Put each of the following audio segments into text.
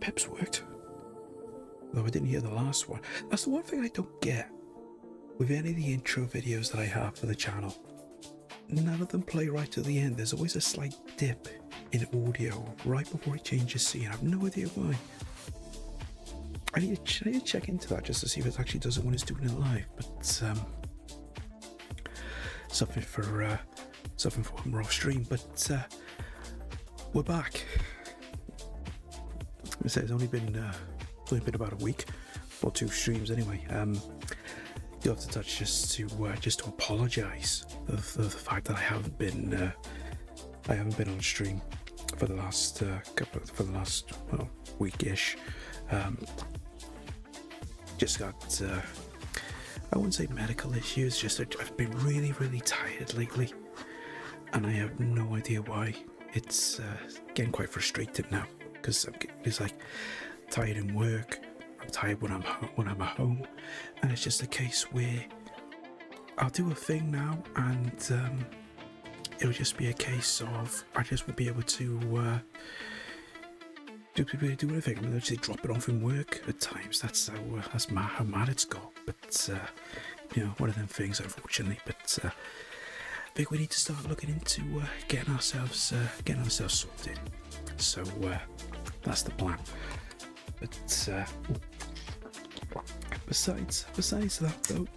pips worked. Though I didn't hear the last one. That's the one thing I don't get with any of the intro videos that I have for the channel. None of them play right to the end. There's always a slight dip in audio right before it changes scene. I have no idea why. I need to check into that just to see if it actually does it when it's doing it live. But something for when we're off stream. But we're back. I say it's only been about a week or 2 streams anyway. You have to touch just to apologise for the fact that I haven't been on stream for the last weekish. Just got I wouldn't say medical issues, just I've been really tired lately, and I have no idea why. It's getting quite frustrating now because it's like tired in work. I'm tired when I'm at home, and it's just a case where I'll do a thing now, and it'll just be a case of I just won't be able to do anything. I'm literally dropping off in work at times. That's how mad it's got. But one of them things, unfortunately. But I think we need to start looking into getting ourselves sorted. So that's the plan. But besides that though,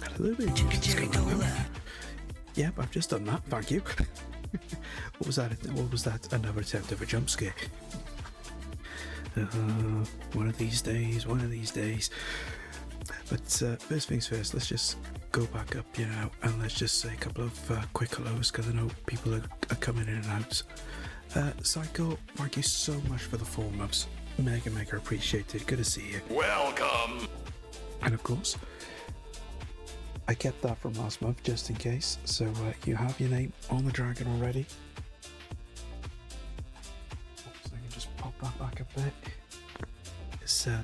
hello there. Yep, I've just done that. Thank you. What was that? Another attempt of a jump scare. One of these days. But first things first, let's just go back up, and let's just say a couple of quick hellos because I know people are coming in and out. Psycho, thank you so much for the 4 months. Mega appreciated. Good to see you. Welcome. And of course, I kept that from last month just in case. So you have your name on the dragon already. So I can just pop that back up there.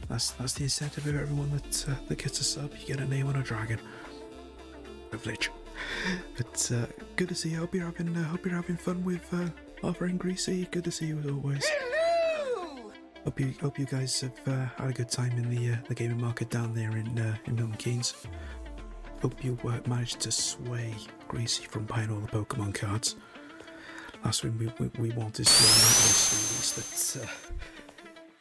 That's the incentive of everyone that gets a sub. You get a name on a dragon. Privilege. But good to see you. Hope you're having fun with our friend Greasy. Good to see you as always. Hope you guys have had a good time in the gaming market down there in Milton Keynes. Hope you managed to sway Greasy from buying all the Pokemon cards. Last thing we want is that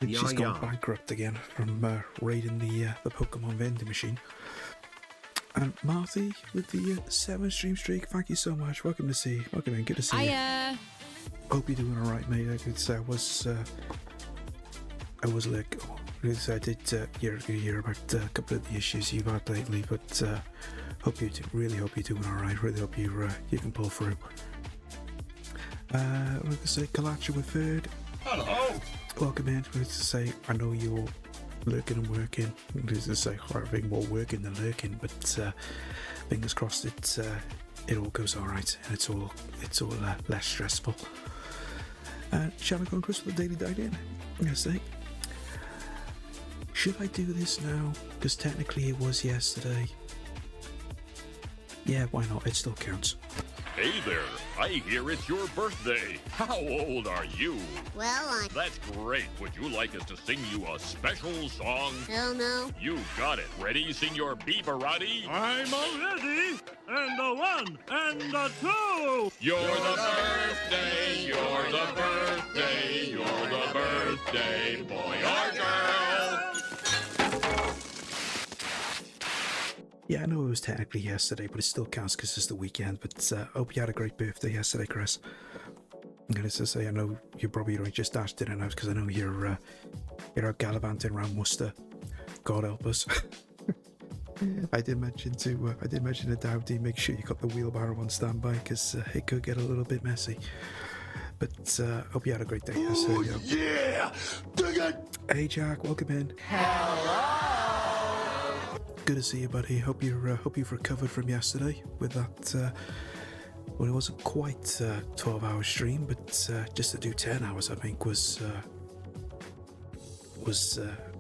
she's gone bankrupt again from raiding the Pokemon vending machine. And Marthy with the 7 stream streak, thank you so much. Welcome in. Good to see you. Hope you're doing alright, mate. I did hear about a couple of the issues you've had lately, but really hope you're doing alright. Really hope you can pull through. I'm going to say Kalacha with third. Hello. Welcome in. I say I know you're lurking and working. I'm going to say I think more working than lurking, but fingers crossed it all goes alright and it's all less stressful. Shannon and Chris with the daily dine-in. I'm going to say, should I do this now? Because technically it was yesterday. Yeah, why not? It still counts. Hey there, I hear it's your birthday. How old are you? Well, That's great. Would you like us to sing you a special song? Hell no. You got it. Ready, Senor Beaverati? I'm all ready, and the 1 and the 2. You're the birthday, you're the birthday, you're the birthday, boy or girl. Yeah, I know it was technically yesterday, but it still counts because it's the weekend. But I hope you had a great birthday yesterday, Chris. I'm going to say, I know you probably only just dashed in and out because I know you're out gallivanting around Worcester. God help us. I did mention to Dowdy, make sure you got the wheelbarrow on standby because it could get a little bit messy. But hope you had a great day yesterday. Oh, yeah! Dig it! Hey Jack, welcome in. Good to see you, buddy. Hope you've recovered from yesterday with that. Well, it wasn't quite 12-hour stream, but just to do 10 hours, I think was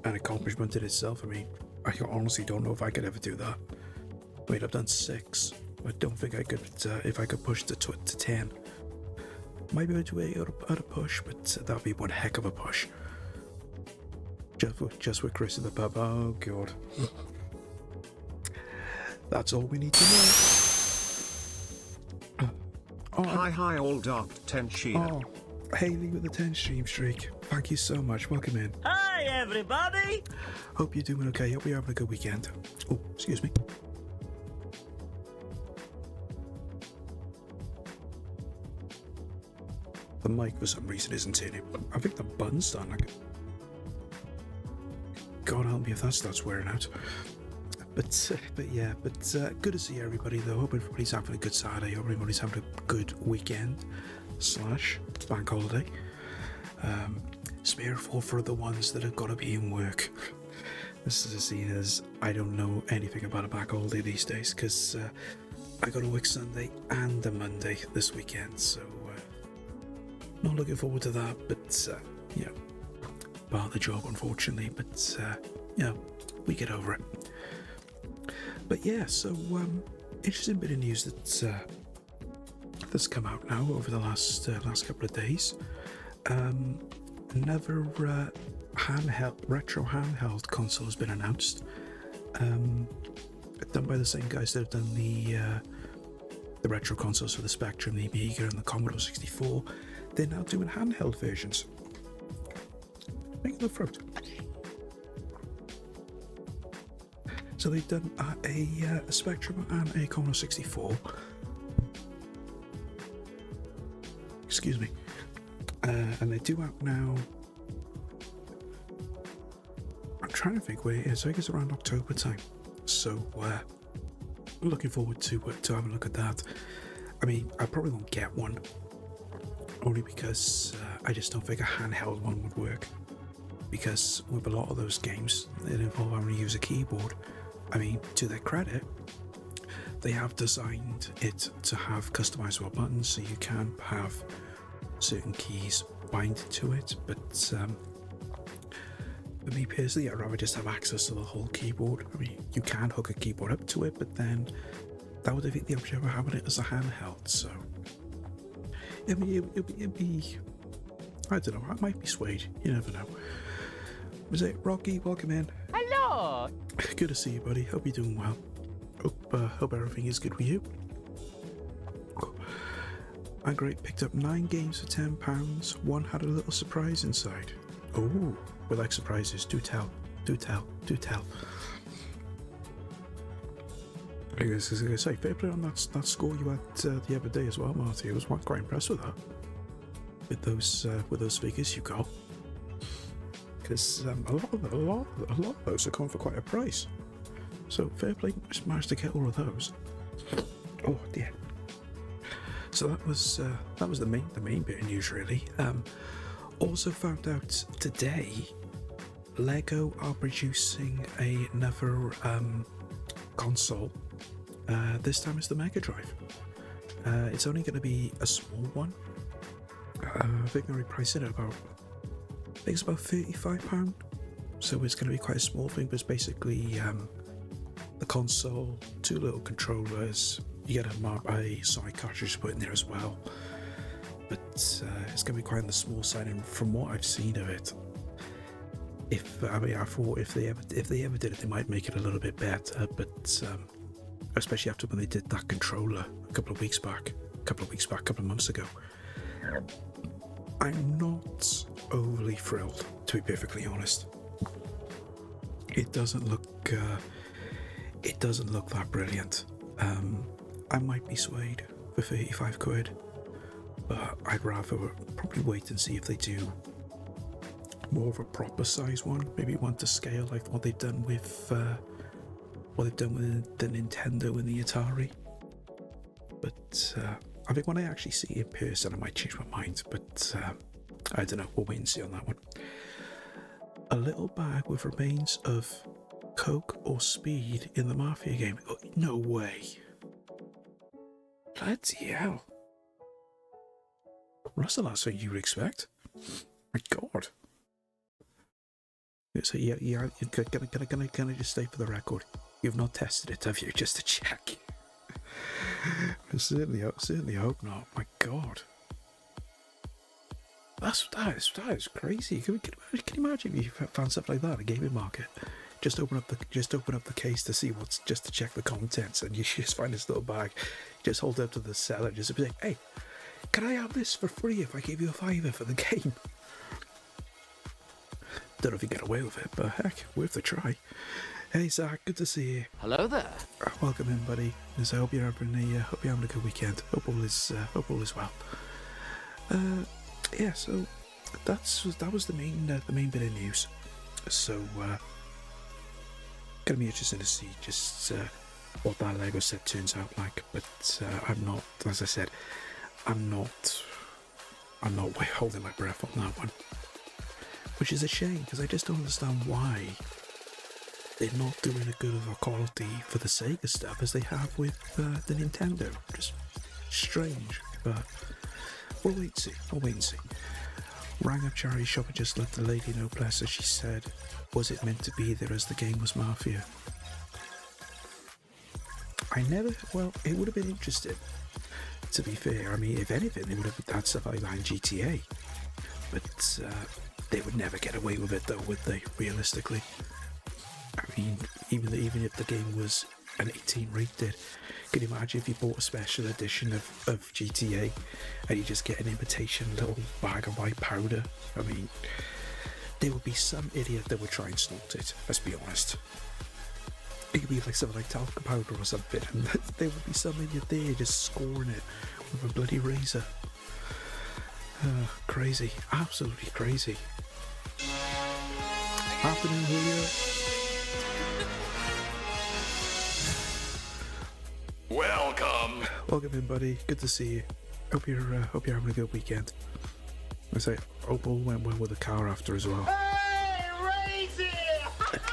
an accomplishment in itself. I mean, I honestly don't know if I could ever do that. Wait, I've done 6. I don't think I could. If I could push to 10, might be able to do 8 at a push, but that would be one heck of a push. Just with Chris in the pub. Oh god. That's all we need to know. Oh, Hi, old Dot 10 Sheep. oh, Haley with the 10 stream streak. Thank you so much. Welcome in. Hi, everybody. Hope you're doing okay. Hope you're having a good weekend. Oh, excuse me. The mic for some reason isn't turning. I think the button's done. Like, God help me if that starts wearing out. But good to see everybody though. Hope everybody's having a good Saturday. Hope everybody's having a good weekend / bank holiday. Spareful for the ones that have got to be in work. This is seen as I don't know anything about a bank holiday these days because I got to work Sunday and a Monday this weekend, so not looking forward to that. But part of the job, unfortunately. But we get over it. But yeah, so interesting bit of news that's come out now over the last couple of days. Another retro handheld console has been announced. Done by the same guys that have done the retro consoles for the Spectrum, the Amiga, and the Commodore 64. They're now doing handheld versions. Make the throat. So they've done a Spectrum and a Commodore 64. Excuse me. And they do out now. I'm trying to think where it is. I think it's around October time. So I'm looking forward to having a look at that. I mean, I probably won't get one, only because I just don't think a handheld one would work. Because with a lot of those games, they involve having to use a keyboard. I mean, to their credit, they have designed it to have customizable buttons, so you can have certain keys bind to it. But for me personally, I'd rather just have access to the whole keyboard. I mean, you can hook a keyboard up to it, but then that would defeat the object of having it as a handheld. So, I mean, it'd be I don't know, I might be swayed. You never know. Was it Rocky? Welcome in. Hello. Good to see you, buddy. Hope you're doing well. Hope everything is good with you. I great picked up 9 games for £10. One had a little surprise inside. Oh, we like surprises. Do tell. Do tell. Do tell. I was going to say, fair play on that score you had the other day as well, Marty. I was quite impressed with that. With those figures you got. Because a lot of those are coming for quite a price. So fair play, just managed to get all of those. Oh dear. So that was the main bit of news really. Also found out today, Lego are producing another console. This time it's the Mega Drive. It's only going to be a small one. I think they're pricing it about. I think it's about £35. So it's going to be quite a small thing, but it's basically the console, 2 little controllers. You get a Sonic cartridge to put in there as well. But it's going to be quite on the small side, and from what I've seen of it, I thought if they ever did it, they might make it a little bit better. But especially after when they did that controller a couple of months ago. I'm not overly thrilled, to be perfectly honest. It doesn't look that brilliant. I might be swayed for 35 quid, but I'd rather probably wait and see if they do more of a proper size one, maybe one to scale like what they've done with the Nintendo and the Atari. But I think when I actually see it in person, I might change my mind, but I don't know, we'll wait and see on that one. A little bag with remains of Coke or Speed in the Mafia game. Oh, no way. Bloody hell. That's the last thing you would expect. My God. So yeah, can I just state for the record, you've not tested it, have you? Just to check. I certainly hope not. My God. That is crazy. Can you imagine if you found stuff like that at a gaming market? Just open up the case to see just to check the contents, and you just find this little bag. Just hold it up to the seller, just be like, "Hey, can I have this for free if I give you a £5 for the game?" Don't know if you get away with it, but heck, worth a try. Hey Zach, good to see you. Hello there. Welcome in, buddy. As I hope you're having a good weekend. Hope all is well. Yeah, so that was the main bit of news. So gonna be interesting to see just what that Lego set turns out like. But I'm not, as I said, I'm not holding my breath on that one, which is a shame because I just don't understand why they're not doing a good of a quality for the Sega stuff as they have with the Nintendo. Just strange, but we'll wait and see. Rang up charity shop and just let the lady know, bless her, she said, was it meant to be there as the game was Mafia? It would have been interesting, to be fair. I mean, if anything, they would have had stuff like that in GTA. But they would never get away with it, though, would they, realistically? I mean, even if the game was an 18 rated, can you imagine if you bought a special edition of GTA and you just get an imitation little bag of white powder? I mean, there would be some idiot that would try and snort it, let's be honest. It could be like something like talcum powder or something, and there would be some idiot there just scoring it with a bloody razor. Crazy, absolutely crazy. Afternoon, Julio. Welcome in, buddy. Good to see you. Hope you're having a good weekend. I say, hope all went well with the car after as well. Hey, Razy!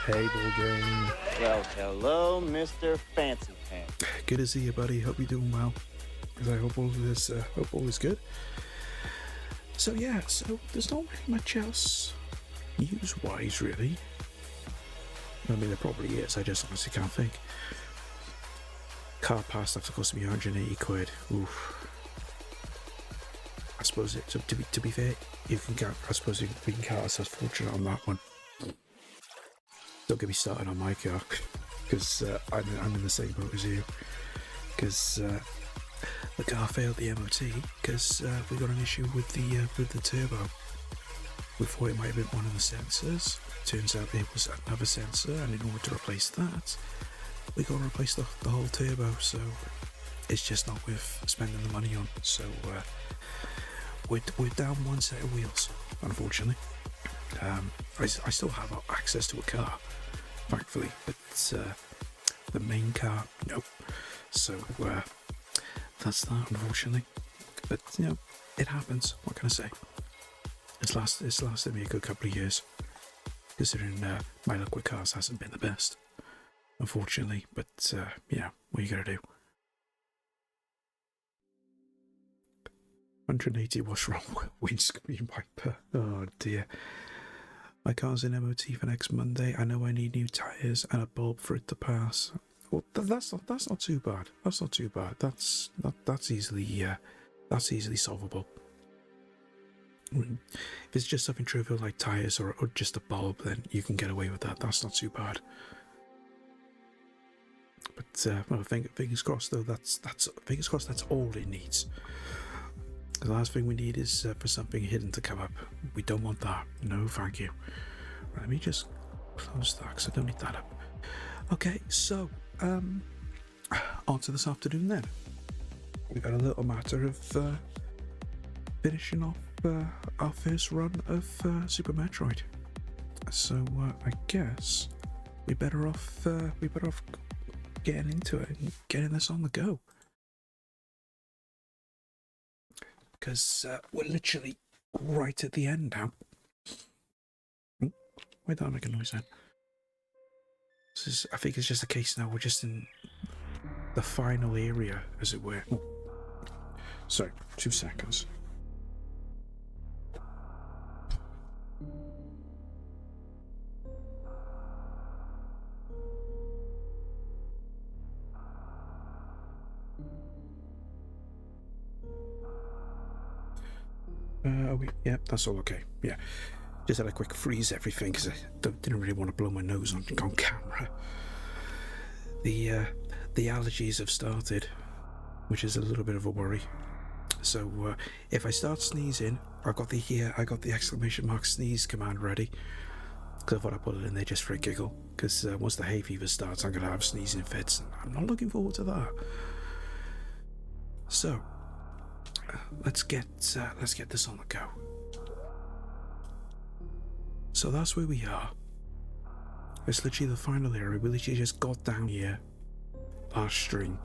Hey, Boogerman. Well, hello, Mr. Fancy Pants. Good to see you, buddy. Hope you're doing well. I hope all is good. So yeah, there's not really much else news-wise, really. I mean, there probably is. I just honestly can't think. Car pass after cost me 180 quid. Oof. I suppose to be fair, we can count ourselves fortunate on that one. Don't get me started on my car, because I'm in the same boat as you. Because the car failed the MOT because we got an issue with the turbo. We thought it might have been one of the sensors. Turns out it was another sensor, and in order to replace that, we got to replace the whole turbo. So it's just not worth spending the money on. So we're down one set of wheels, unfortunately. I still have access to a car, thankfully, but the main car, no. So that's that, unfortunately. But it happens. What can I say? It's lasted me a good couple of years, considering my luck with cars hasn't been the best, unfortunately. But what are you gonna do? 180, what's wrong with windscreen wiper? Oh dear. My car's in MOT for next Monday. I know I need new tyres and a bulb for it to pass. Well, that's not too bad. That's not too bad. That's easily solvable. If it's just something trivial like tyres or just a bulb, then you can get away with that. That's not too bad. But fingers crossed though. Fingers crossed. That's all it needs. The last thing we need is for something hidden to come up. We don't want that. No, thank you. Right, let me just close that because I don't need that up. Okay, so on to this afternoon then. We've got a little matter of finishing off our first run of Super Metroid. So I guess we better off getting into it and getting this on the go. Because we're literally right at the end now. Why did I make a noise then? I think it's just a case now. We're just in the final area, as it were. Oh. Sorry, 2 seconds. Yeah, that's all okay. Yeah. Just had a quick freeze everything because I didn't really want to blow my nose on camera. The allergies have started, which is a little bit of a worry. So if I start sneezing, I got the exclamation mark sneeze command ready. Because I thought I'd put it in there just for a giggle. Because once the hay fever starts, I'm gonna have sneezing fits. I'm not looking forward to that. So let's get this on the go. So that's where we are. It's literally the final area. We literally just got down here last stream.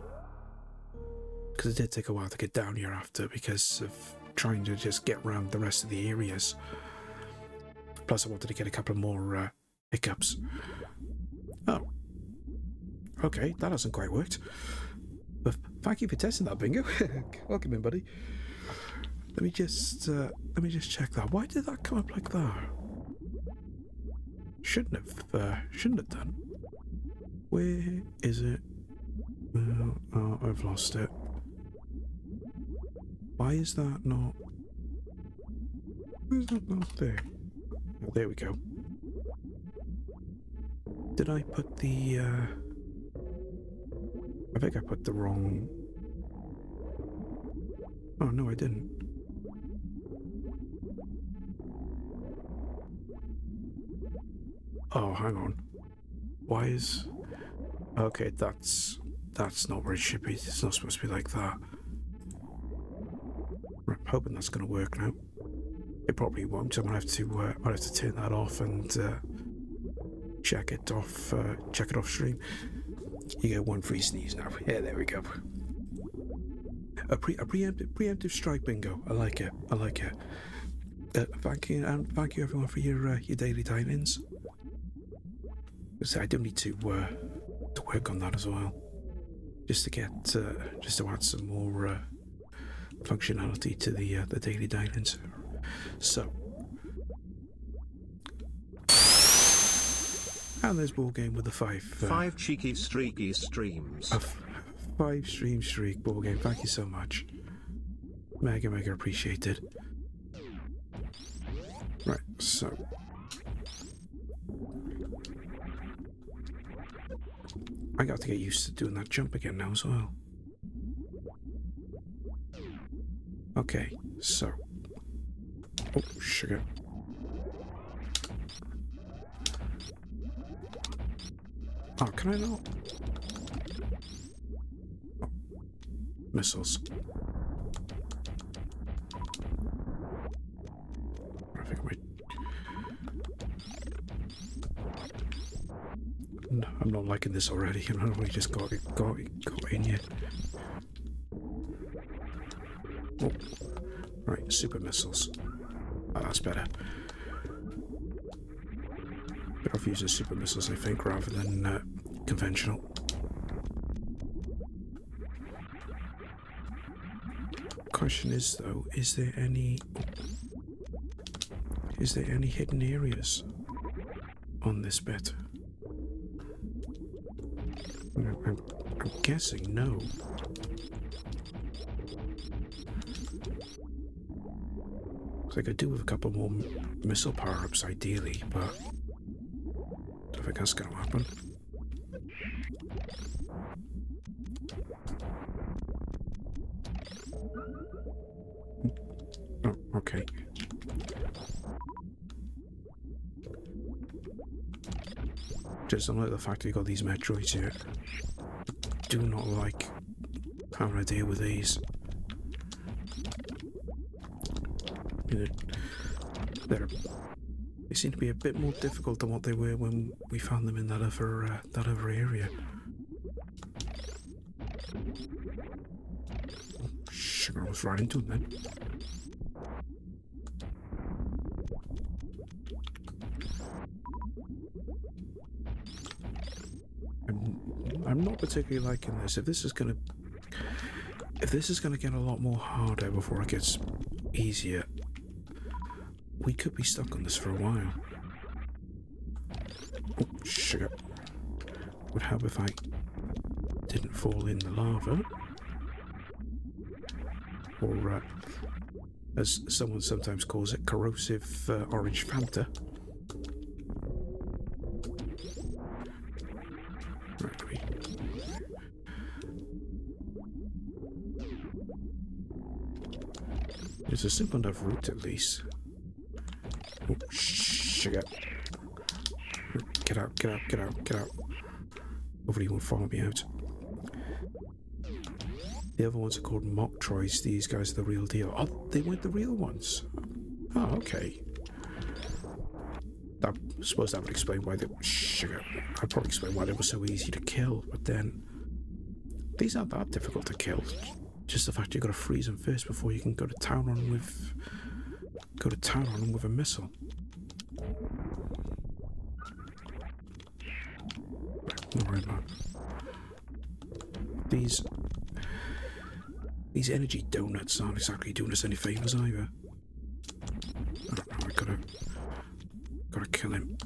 Because it did take a while to get down here after because of trying to just get around the rest of the areas. Plus I wanted to get a couple more hiccups. Oh. Okay, that hasn't quite worked. But thank you for testing that, Bingo. Welcome in, buddy. Let me just check that. Why did that come up like that? Shouldn't have done. Where is it? Oh, I've lost it. Why is that not? Why is that not there? Oh, there we go. Did I put the? I think I put the wrong. Oh no, I didn't. Oh, hang on. Why is... Okay, that's not where it should be. It's not supposed to be like that. I'm hoping that's going to work now. It probably won't. I'm going to have to turn that off and check it off stream. You get one free sneeze now. Yeah, there we go. A preemptive strike, Bingo. I like it. Thank you, and thank you everyone for your daily time-ins. I do need to work on that as well, just to add some more functionality to the daily dive-ins. So, and there's ball game with the five cheeky streaky streams. A 5 stream streak ball game. Thank you so much, mega appreciated. Right, so. I got to get used to doing that jump again now as well. Okay, so... Oh, sugar. Oh, can I not? Oh, missiles. I think we... No, I'm not liking this already. I don't know, we just got in yet. Oh. Right, super missiles. Oh, that's better. Better off using super missiles, I think, rather than conventional. Question is, though, is there any hidden areas on this bit? I'm guessing no. I could do with a couple more missile power-ups ideally, but I don't think that's going to happen. Oh, okay. Just don't like the fact that you got these Metroids here. Do not like having to deal with these. They seem to be a bit more difficult than what they were when we found them in that other area. Oh, sugar, I was right into them then. I'm not particularly liking this. If this is gonna get a lot more harder before it gets easier, we could be stuck on this for a while. Oh, sugar. Would help if I didn't fall in the lava. Or as someone sometimes calls it, corrosive orange Fanta. Right, there's a simple enough route at least. Oh, sugar. Get out, get out, get out, get out. Hopefully he won't follow me out. The other ones are called Metroids. These guys are the real deal. Oh, they weren't the real ones. Oh, okay. I suppose that would explain why they... Sugar. I'd probably explain why they were so easy to kill, but then... These aren't that difficult to kill. Just the fact you've got to freeze them first before you can go to town on them with... Go to town on them with a missile. Don't worry about it. These energy donuts aren't exactly doing us any favours either. I don't know, I gotta kill him.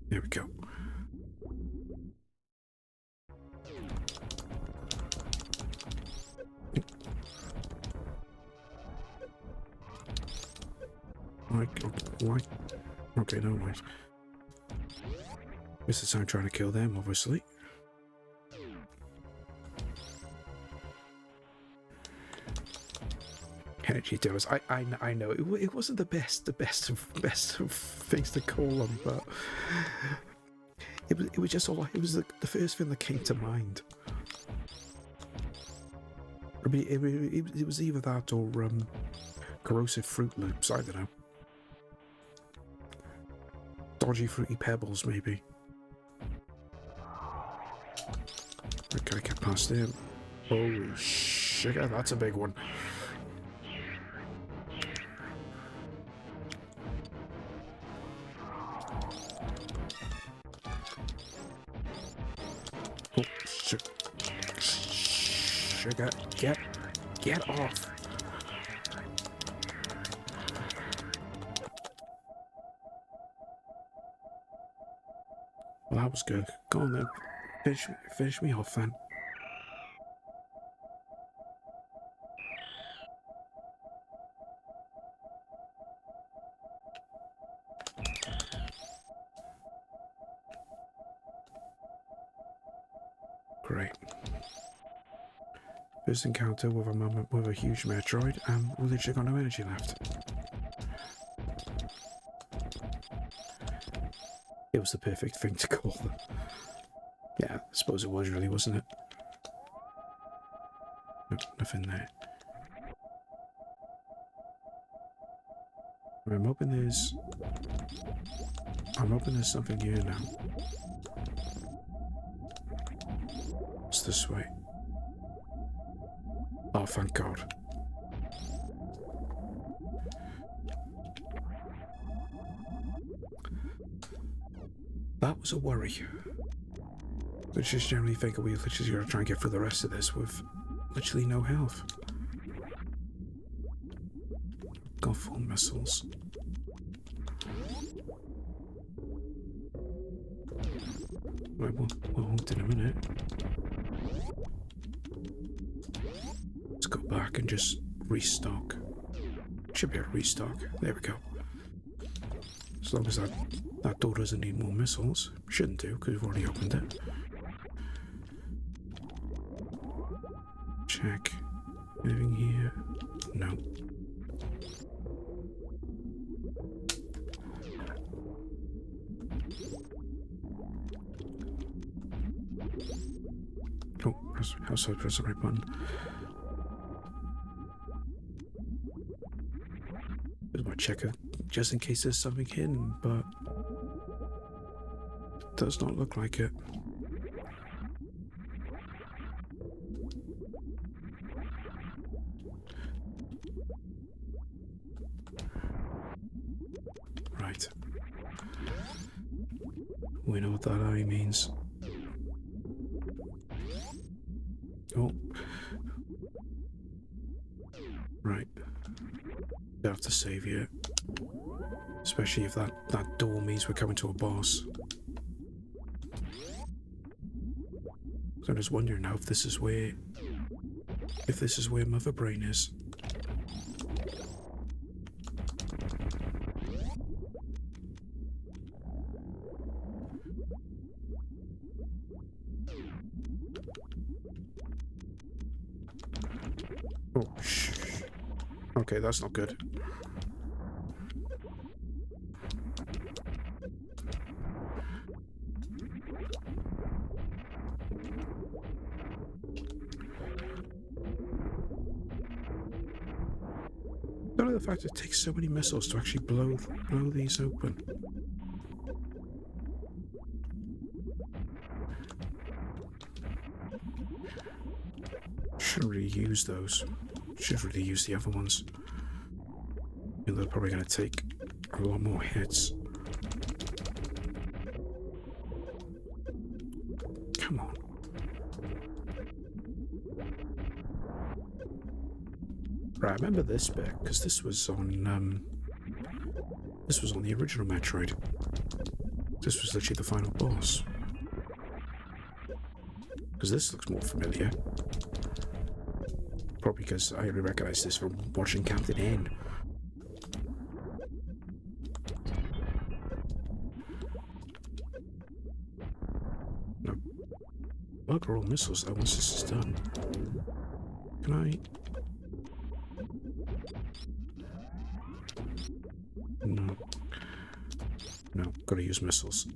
There we go. Why? Okay, no mind. Mr. Time trying to kill them, obviously. Energy dose. I know it wasn't the best of things to call them, but it was just all. It was the first thing that came to mind. I mean, it was either that or corrosive Fruit Loops. I don't know. Dodgy Fruity Pebbles, maybe. I gotta get past him. Holy shit, that's a big one. Oh, shit. Sugar, get off. Well, that was good. Go on then. Finish me off then. Great. First encounter with a huge Metroid, and we literally got no energy left. It was the perfect thing to call them. Yeah, I suppose it was really, wasn't it? No, nothing there. I'm hoping there's something here now. It's this way. Oh, thank God. That was a worry. But just generally think we literally gotta try and get through the rest of this with literally no health. Got full missiles. Right, we'll hold in a minute. Let's go back and just restock. Should be able to restock. There we go. As long as that door doesn't need more missiles. Shouldn't do, because we've already opened it. Check. Anything here? No. Oh, how so I press the right button? Just want to check it, just in case there's something hidden, but it does not look like it. Right. We know what that eye means. Oh. Right. You have to save here. Especially if that door means we're coming to a boss. So I'm just wondering now if this is where If this is where Mother Brain is. Oh, shh. Okay, that's not good. Don't know the fact it takes so many missiles to actually blow these open. Shouldn't really use those. Should really use the other ones. They're probably going to take a lot more hits. Come on. Right, I remember this bit because this was on the original Metroid. This was literally the final boss. Because this looks more familiar. Probably because I only recognise this from watching Captain N. No. Bugger all missiles though once this is done. Can I? No. No, gotta use missiles.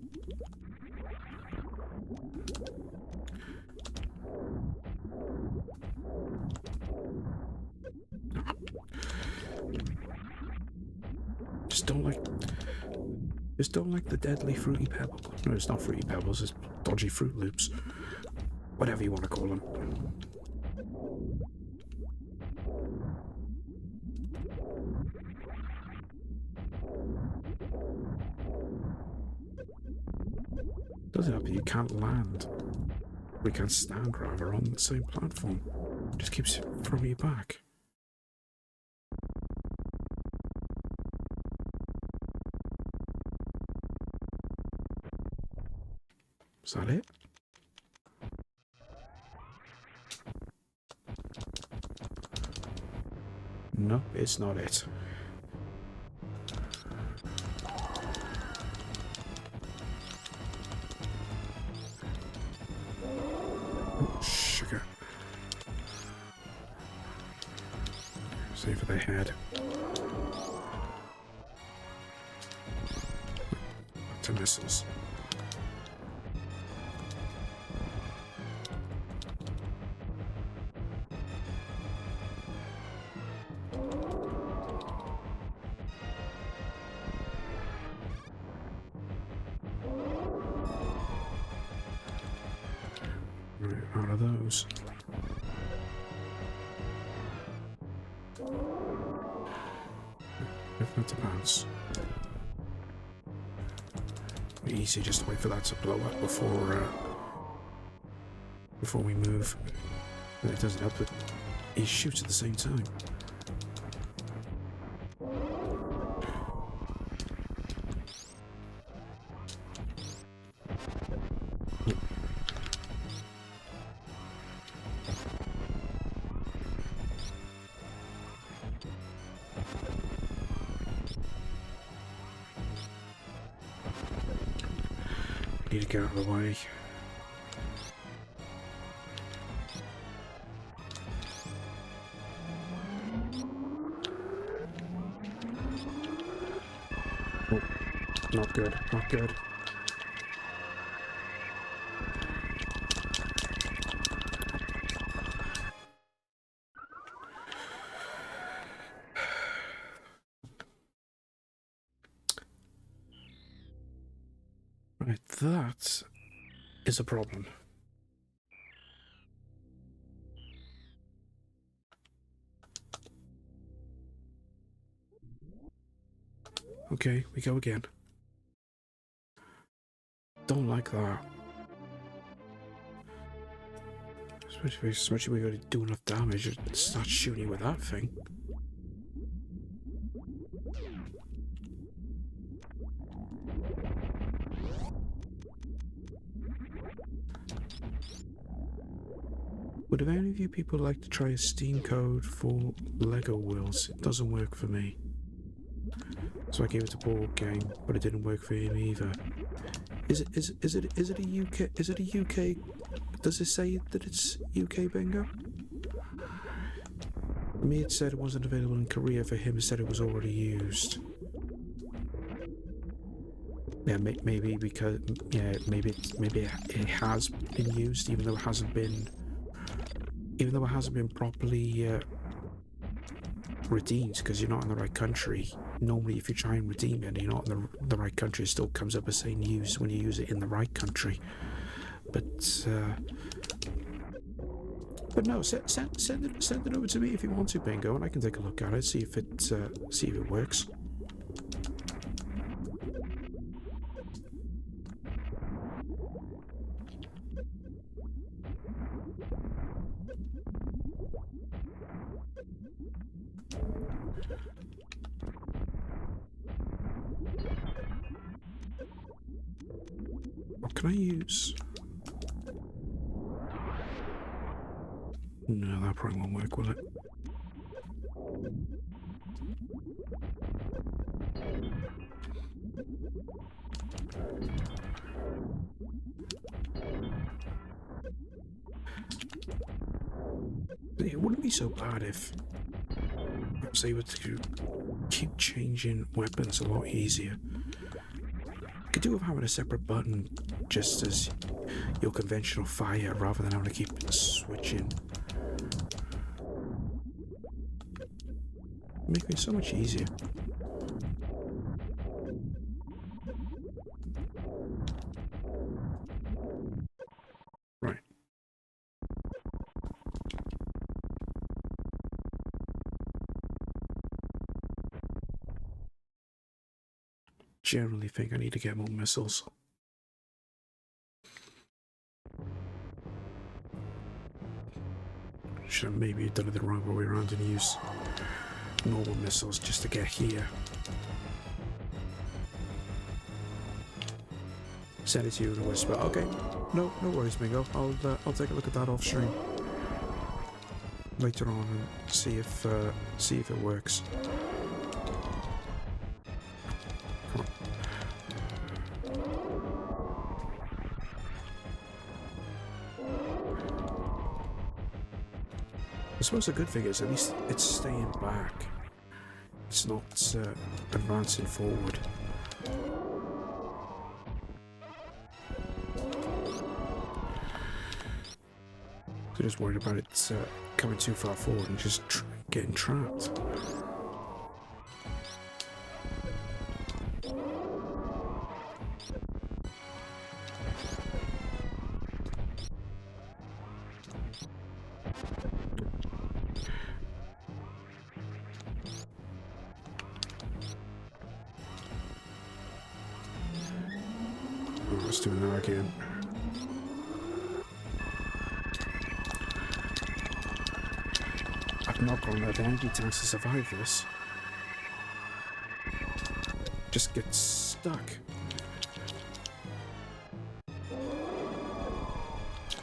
Just don't like the deadly Fruity Pebbles. No, it's not Fruity Pebbles, it's dodgy Fruit Loops. Whatever you want to call them. Doesn't help that you can't land. We can't stand rather on the same platform. It just keeps throwing you back. Is that it? No, it's not it. Oh, sugar. Save for the head. Back to missiles. Right, out of those. Everything to bounce. Easy, just wait for that to blow up before we move. But it doesn't help that he shoots at the same time. Need to get out of the way. Oh, not good, not good. Right, that is a problem. Okay, we go again. Don't like that. Especially we gotta do enough damage and start shooting with that thing. Would have any of you people like to try a Steam code for Lego Worlds? It doesn't work for me. So I gave it a board game, but it didn't work for him either. Is it a UK? Is it a UK? Does it say that it's UK bingo? For me, it said it wasn't available in Korea. For him, it said it was already used. Yeah, maybe because maybe it has been used, even though it hasn't been properly redeemed, because you're not in the right country. Normally, if you try and redeem it and you're not in the right country, it still comes up as saying used when you use it in the right country. But no, send it over to me if you want to, Bingo, and I can take a look at it, see if it works. What can I use? No, that probably won't work, will it? It wouldn't be so bad if I was able to keep changing weapons a lot easier. Could do with having a separate button just as your conventional fire rather than having to keep switching. Make me so much easier. Right. Generally think I need to get more missiles. Should have maybe done it the wrong way around and used normal missiles just to get here. Send it to you in a whisper. Okay, no worries, Bingo. I'll take a look at that off stream later on and see if it works. Come on. I suppose the good thing is at least it's staying back. It's not advancing forward. I'm just worried about it coming too far forward and just getting trapped. Oh, let's do it now again. I've not got enough energy tanks to survive this. Just get stuck.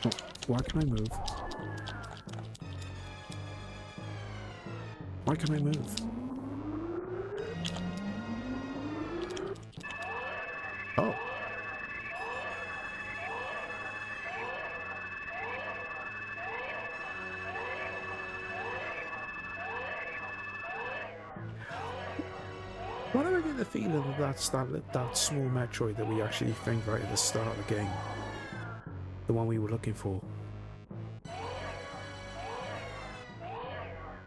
Oh, why can I move? Why can I move? Oh. Why do I get the feeling that that's that small Metroid that we actually think right at the start of the game? The one we were looking for.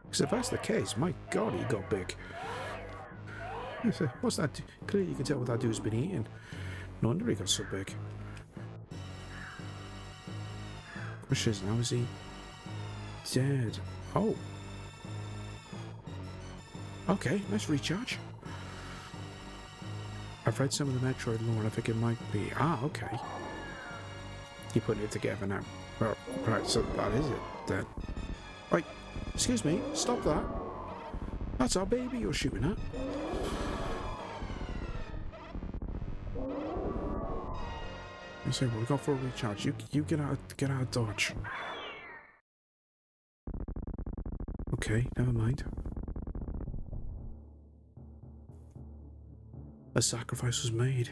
Because if that's the case, my god, he got big. What's that? Clearly you can tell what that dude's been eating. No wonder he got so big. Question is, now is he dead? Oh. Okay, nice recharge. I've read some of the Metroid lore and I think it might be... Ah, okay. You're putting it together now. Well, right, so that is it then. Right, excuse me, stop that. That's our baby you're shooting at. I say, what we got for a recharge? You get out of Dodge. Okay, never mind. A sacrifice was made.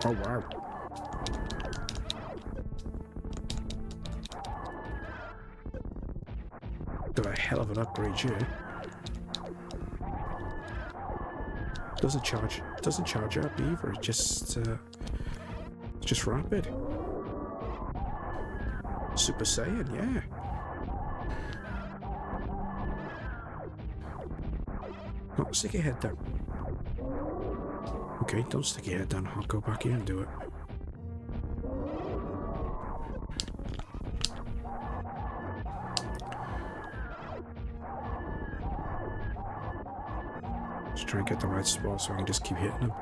Oh wow. Got a hell of an upgrade here. Doesn't charge up either, it's just rapid. Super Saiyan, yeah. Oh, stick your head down. Okay, don't stick your head down. I'll go back here and do it. Just try and get the right spot so I can just keep hitting them.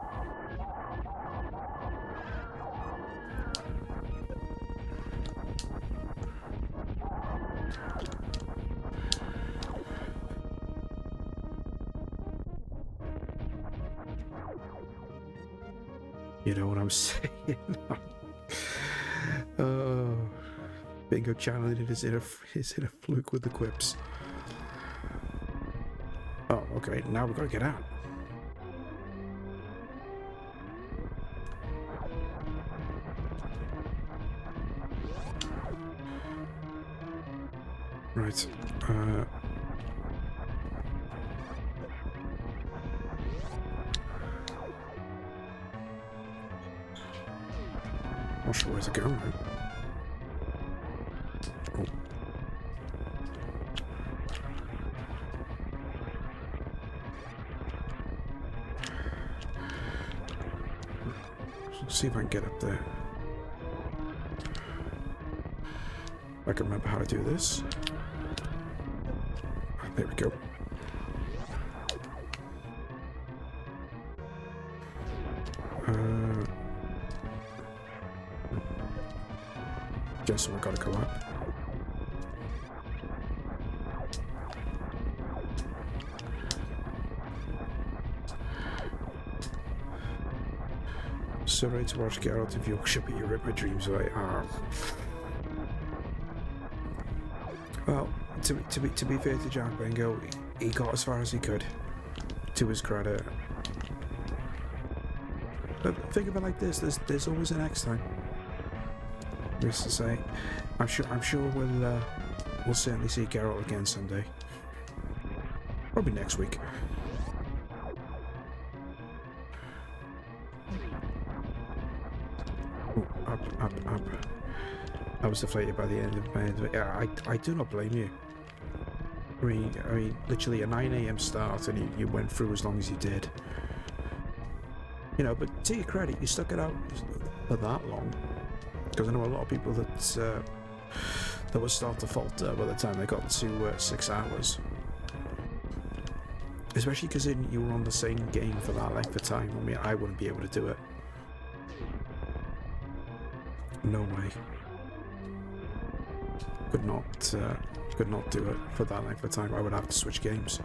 You know what I'm saying? Oh, bingo challenge is in a fluke with the quips. Oh, okay. Now we've got to get out. Right. Not sure where to go now. Oh. Let's see if I can get up there. I can remember how to do this. There we go. Guessing we gotta go up. Sorry to watch get out of Yorkshire, but you ripped my dreams away. Well, to be fair to Jack Bingo, he got as far as he could. To his credit. But think of it like this: there's always a next time. Just to say, I'm sure we'll certainly see Geralt again someday. Probably next week. Ooh, up. I was deflated by the end of my. Yeah, I do not blame you. I mean, literally a 9 AM start, and you went through as long as you did. You know, but to your credit, you stuck it out for that long. Because I know a lot of people that would start to falter by the time they got to 6 hours. Especially because you were on the same game for that length of time. I mean, I wouldn't be able to do it. No way. Could not do it for that length of time. I would have to switch games.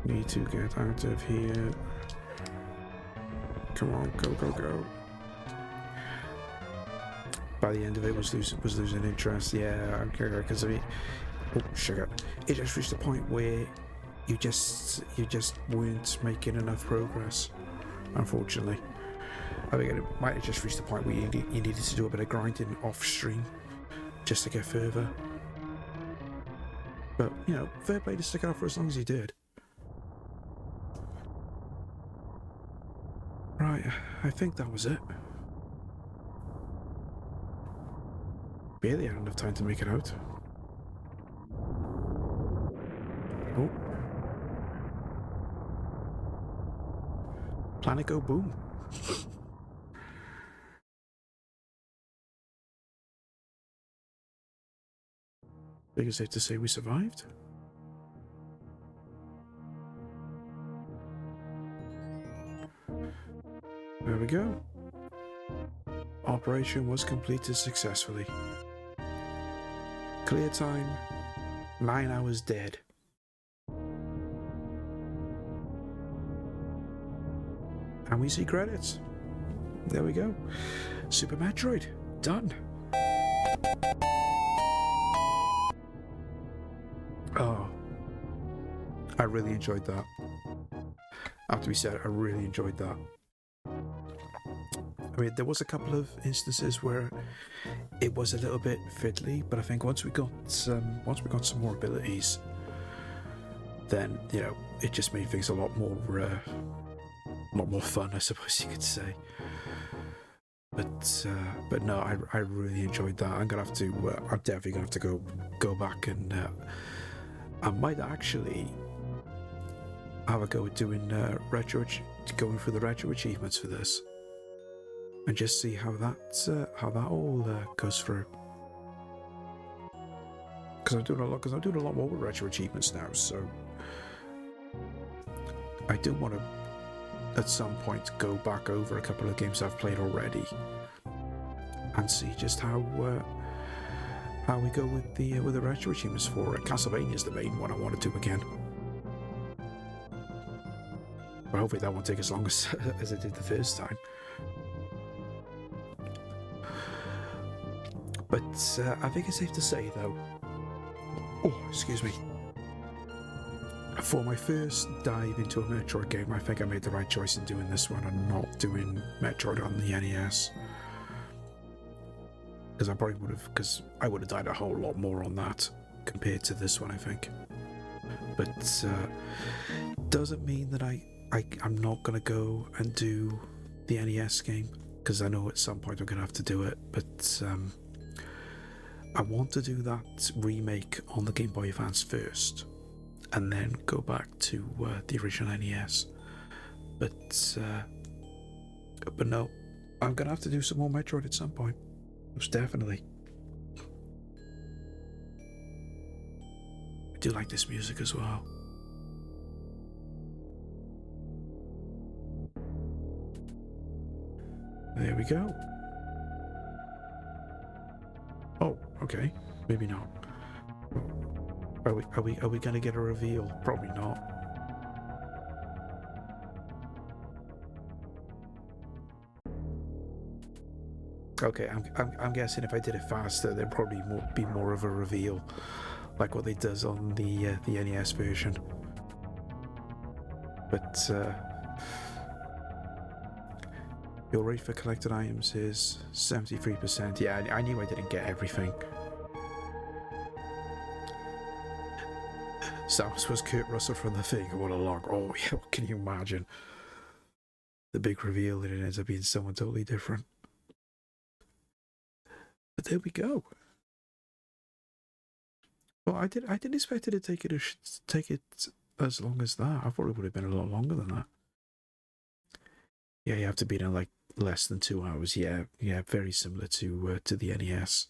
Need to get out of here. Come on, go. By the end of it, was losing interest. Yeah, okay, because I mean, oh sugar! It just reached a point where you just weren't making enough progress. Unfortunately, I think it might have just reached the point where you needed to do a bit of grinding off stream just to get further. But you know, fair play to stick out for as long as you did. Right, I think that was it. Barely had enough time to make it out. Oh. Planet go boom. I think it's safe to say we survived. There we go. Operation was completed successfully. Clear time, 9 hours dead. And we see credits. There we go. Super Metroid. Done. Oh. I really enjoyed that. Have to be said, I really enjoyed that. I mean, there was a couple of instances where it was a little bit fiddly, but I think once we got some more abilities, then you know it just made things a lot more fun, I suppose you could say. But no, I really enjoyed that. I'm gonna have to. I'm definitely gonna have to go back and I might actually have a go at doing going for the retro achievements for this, and just see how that all goes through. Because I'm doing a lot more with retro achievements now, so I do want to at some point go back over a couple of games I've played already and see just how we go with the retro achievements for it. Castlevania's the main one I want to do again. But hopefully that won't take as long as it did the first time. But I think it's safe to say, though... Oh, excuse me. For my first dive into a Metroid game, I think I made the right choice in doing this one and not doing Metroid on the NES. Because I would have died a whole lot more on that compared to this one, I think. But doesn't mean that I'm not going to go and do the NES game, because I know at some point I'm going to have to do it, but I want to do that remake on the Game Boy Advance first, and then go back to the original NES. But no, I'm going to have to do some more Metroid at some point, most definitely. I do like this music as well. There we go. Oh, okay. Maybe not. Are we gonna get a reveal? Probably not. Okay, I'm guessing if I did it faster, there'd probably be more of a reveal, like what they does on the NES version. But your rate for collected items is 73%. Yeah, I knew I didn't get everything. Samus was Kurt Russell from The Thing all along. Oh yeah, what can you imagine? The big reveal that it ends up being someone totally different. But there we go. Well, I didn't expect it to take it as long as that. I thought it would have been a lot longer than that. Yeah, you have to be in like less than 2 hours. Yeah, very similar to the NES.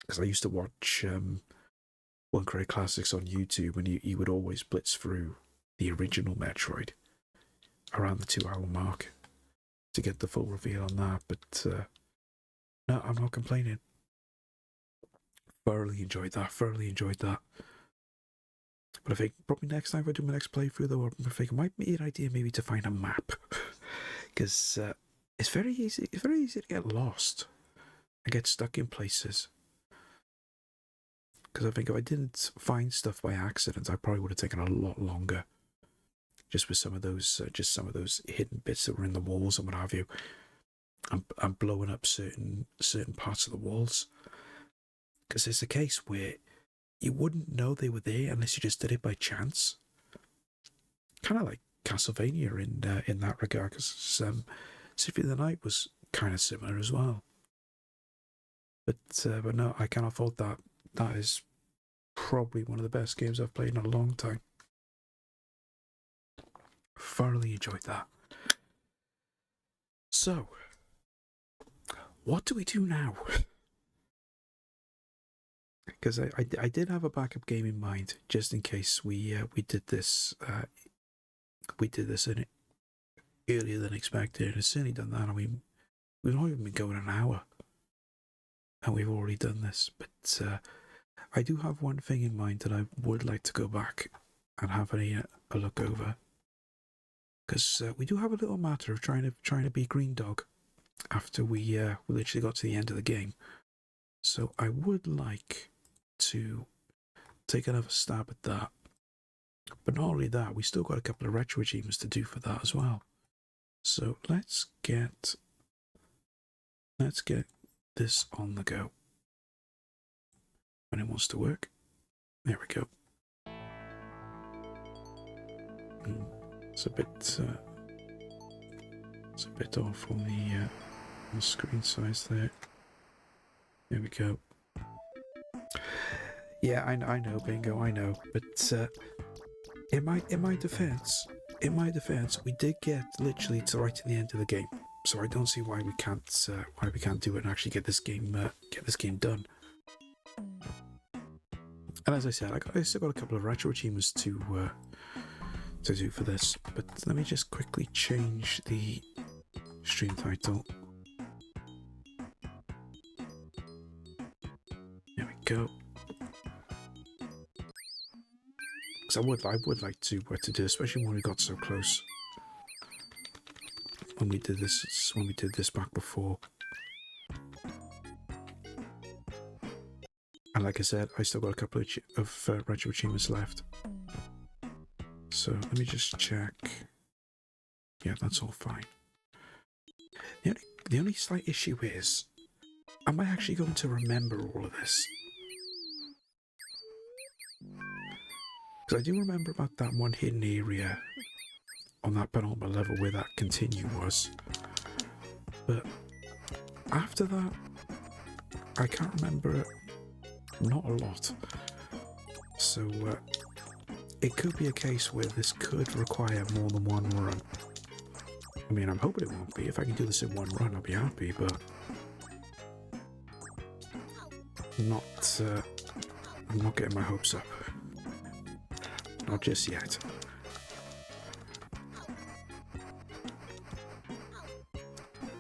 Because I used to watch One Great Classics on YouTube, and he would always blitz through the original Metroid around the 2 hour mark to get the full reveal on that. But no, I'm not complaining. Thoroughly enjoyed that. But I think probably next time if I do my next playthrough, though, I think it might be an idea maybe to find a map, because it's very easy. It's very easy to get lost and get stuck in places. Because I think if I didn't find stuff by accident, I probably would have taken a lot longer. Just with some of those hidden bits that were in the walls and what have you. I'm blowing up certain parts of the walls. Because it's a case where you wouldn't know they were there unless you just did it by chance. Kind of like Castlevania in that regard, because Symphony of the Night was kind of similar as well. But no, I cannot fault that. That is probably one of the best games I've played in a long time. Thoroughly enjoyed that. So, what do we do now? Because I did have a backup game in mind, just in case we did this in earlier than expected. And it's certainly done that. I mean, we've not even been going an hour, and we've already done this. But I do have one thing in mind that I would like to go back and have a look over. because we do have a little matter of trying to beat Greendog after we literally got to the end of the game. So I would like to take another stab at that. But not only that, we still got a couple of retro achievements to do for that as well. So let's get this on the go. When it wants to work. There we go. It's a bit off on the screen size there. There we go. Yeah, I know, Bingo, I know, but in my defense, we did get literally to right to the end of the game, so I don't see why we can't do it and actually get this game done. And as I said, I still got a couple of retro achievements to do for this, but let me just quickly change the stream title. There we go. Because I would like to do, especially when we got so close. When we did this back before. And like I said, I still got a couple of retro achievements left. So let me just check. Yeah, that's all fine. The only slight issue is, am I actually going to remember all of this? Because I do remember about that one hidden area on that penultimate level where that continue was. But after that, I can't remember not a lot. So it could be a case where this could require more than one run. I mean, I'm hoping it won't be. If I can do this in one run, I'll be happy, but I'm not getting my hopes up. Not just yet.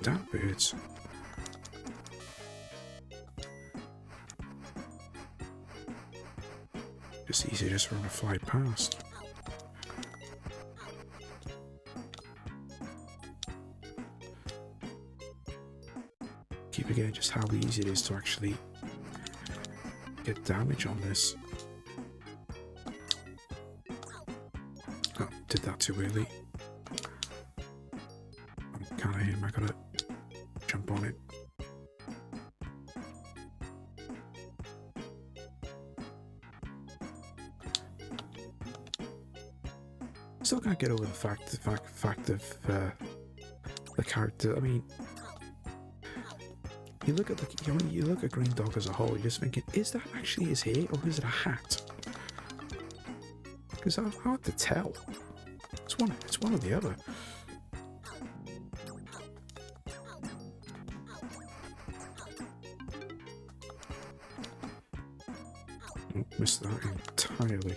Damn birds. It's easy just for them to fly past. Keep forgetting just how easy it is to actually get damage on this. Oh, did that too early. Can't hit him, I gotta jump on it. Still can't get over the fact of the character. I mean, you look at Greendog as a whole. You're just thinking, is that actually his hair or is it a hat? Because it's hard to tell. It's one or the other. Oh, missed that entirely.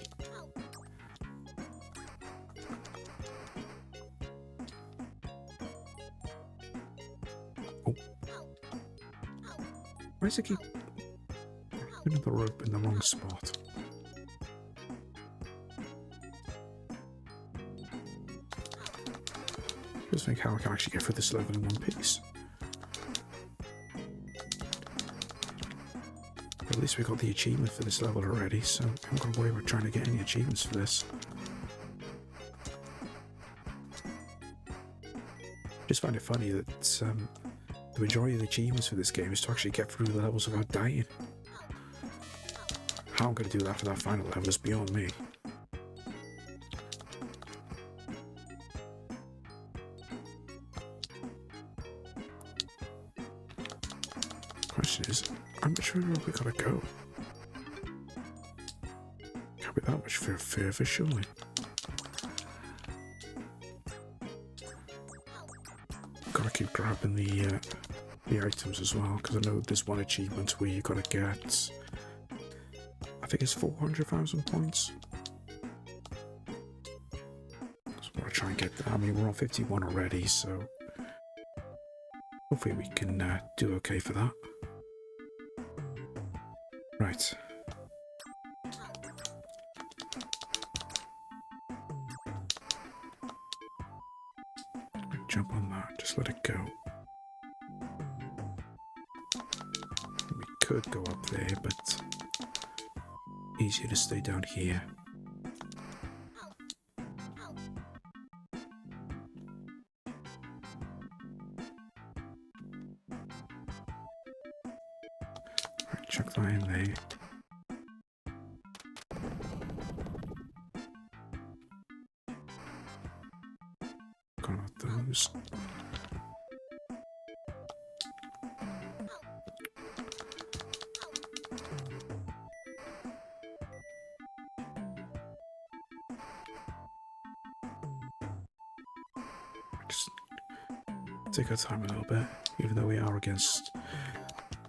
Why does it keep putting the rope in the wrong spot? Just think how I can actually get through this level in one piece. But at least we got the achievement for this level already, so I'm not going to worry about trying to get any achievements for this. Just find it funny that the majority of the achievements for this game is to actually get through the levels without dying. How I'm going to do that for that final level is beyond me. Question is, how much further have we got to go? Can't be that much further, surely. Gotta keep grabbing the items as well, because I know there's one achievement where you gotta get, I think it's 400,000 points. So we'll try and get that. I mean, we're on 51 already, so hopefully we can do okay for that. Right. jump on that. Just let it go. We could go up there, but easier to stay down here. Right, chuck that in there. Got those. Just take our time a little bit, even though we are against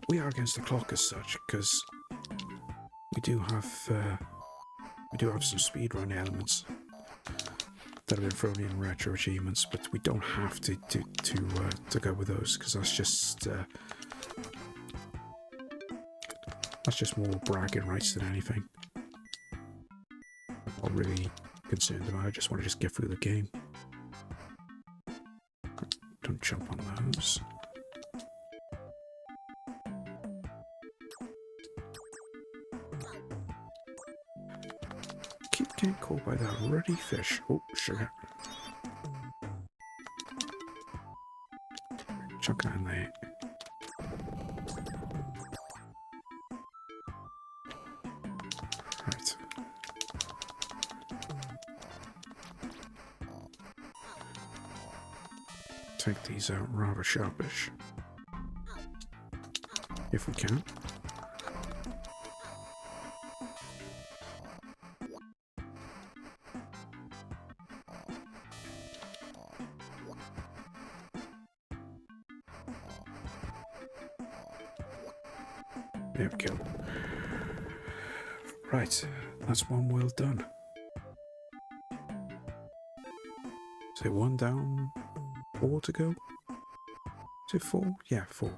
the clock as such, because we do have some speedrun elements that have been thrown in retro achievements, but we don't have to go with those, because that's just more bragging rights than anything. I'm not really concerned about it. I just want to just get through the game. Don't jump on those. Keep getting caught by that ruddy fish. Oh, sugar. Chuck that in there. Right. Take these out rather sharpish. If we can. There we go. Right, that's one well done. So 1 down, 4 to go? Is it 4? Yeah, 4.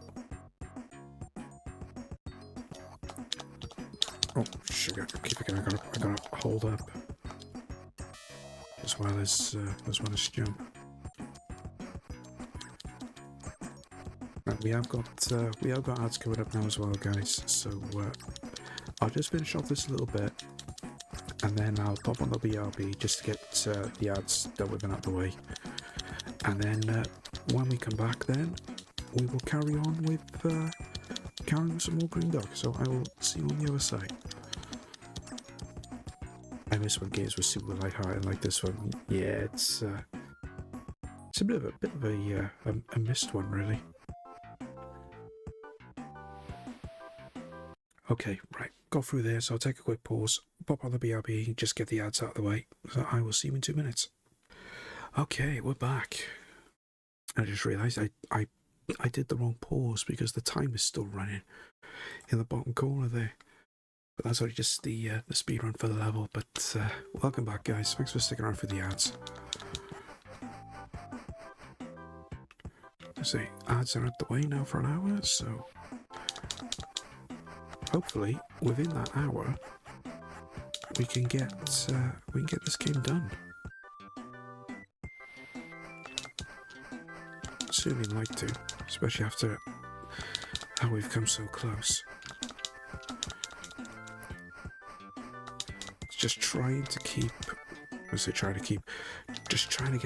Oh, sugar. Keep it going. I gotta hold up. As well as jump. Right, we have got ads coming up now as well, guys. So I'll just finish off this a little bit, and then I'll pop on the BRB just to get the ads dealt with and out the way. And then when we come back, then we will carry on with some more Greendog. So I will see you on the other side. I miss when games were super lighthearted like this one. Yeah, it's a bit of a missed one, really. Okay, right, got through there, so I'll take a quick pause, pop on the BRB, just get the ads out of the way. So I will see you in 2 minutes. Okay, we're back. I just realised I did the wrong pause because the time is still running in the bottom corner there. But that's only just the speed run for the level. But welcome back, guys. Thanks for sticking around for the ads. So ads are out the way now for an hour, so hopefully within that hour we can get this game done. Certainly like to, especially after how we've come so close. Just trying to get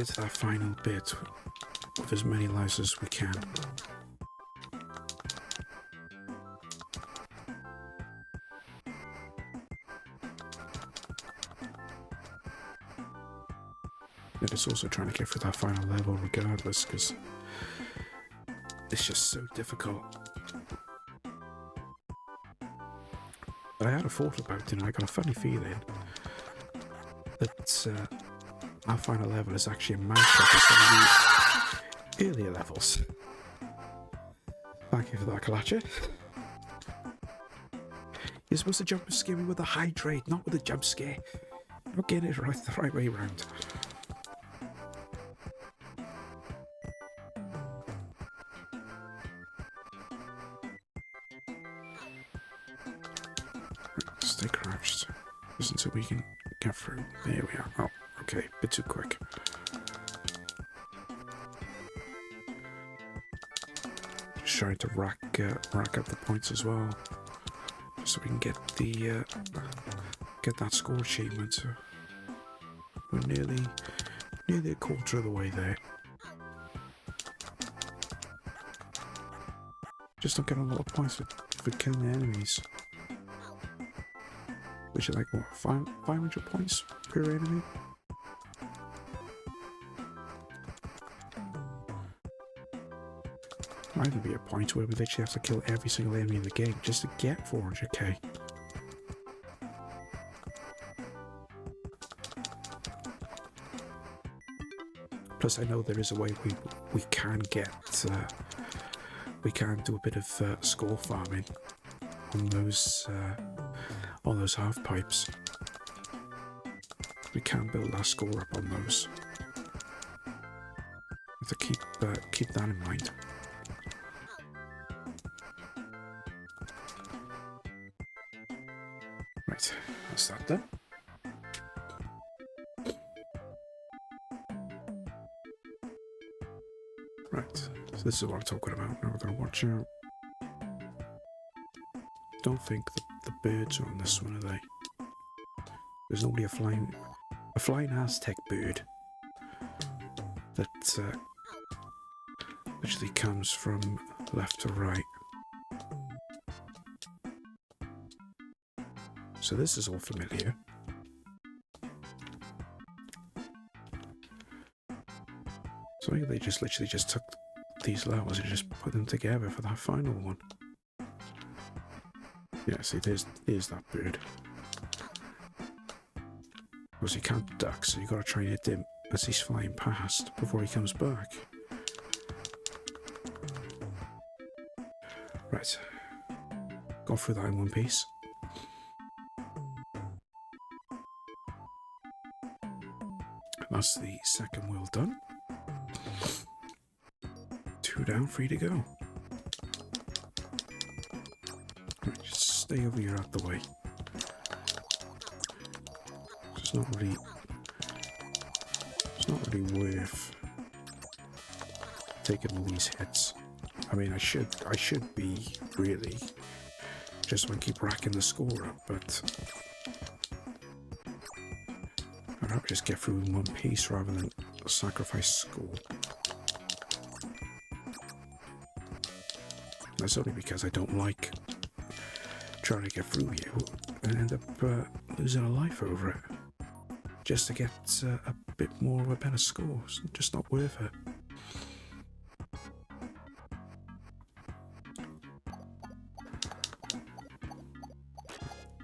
to that final bit with as many lives as we can. And it's also trying to get through that final level regardless, because it's just so difficult. But I had a thought about it, and I got a funny feeling that our final level is actually a mashup of some of the earlier levels. Thank you for that, Kalacha. You're supposed to jump scare me with a hydrate, not with a jump scare. I'm not getting it right the right way around. Stay crouched just until we can get through. There we are. Oh, okay, bit too quick. trying to rack up the points as well, so we can get the get that score achievement. So we're nearly a quarter of the way there. Just don't get a lot of points for killing the enemies, which are like what, 500 points per enemy. Might even be a point where we literally have to kill every single enemy in the game just to get 400k. Plus, I know there is a way we can get we can do a bit of score farming on those half pipes. We can build our score up on those. Have to keep that in mind. Right, that's that done. Right, so this is what I'm talking about. Now we're going to watch out. Don't think the birds are on this one, are they? There's normally a flying Aztec bird that actually comes from left to right. So this is all familiar. So I think they just literally just took these levels and just put them together for that final one. Yeah, see, there's that bird. Because he can't duck, so you got to try and hit him as he's flying past before he comes back. Right, go through that in one piece. That's the second wheel done. 2 down, 3 to go. Right, just stay over here out the way. It's not really worth taking all these hits. I mean, I should be really just want to keep racking the score up, but I'd rather just get through in one piece rather than sacrifice score. That's only because I don't like trying to get through you and end up losing a life over it just to get a bit more of a better score. It's just not worth it.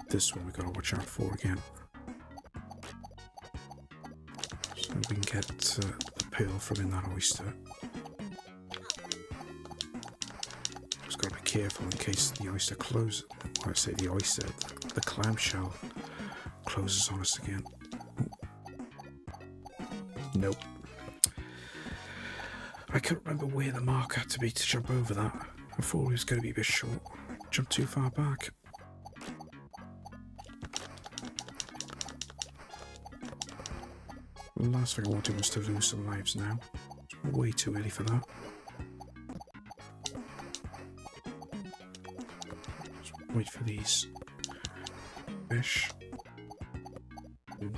This one we gotta watch out for again. So we can get the pearl from in that oyster. Just gotta be careful in case the oyster closes. When I say the oyster, the clamshell closes on us again. Nope. I couldn't remember where the mark had to be to jump over that. I thought it was going to be a bit short. Jumped too far back. The last thing I wanted was to lose some lives now. It's way too early for that. Just wait for these fish.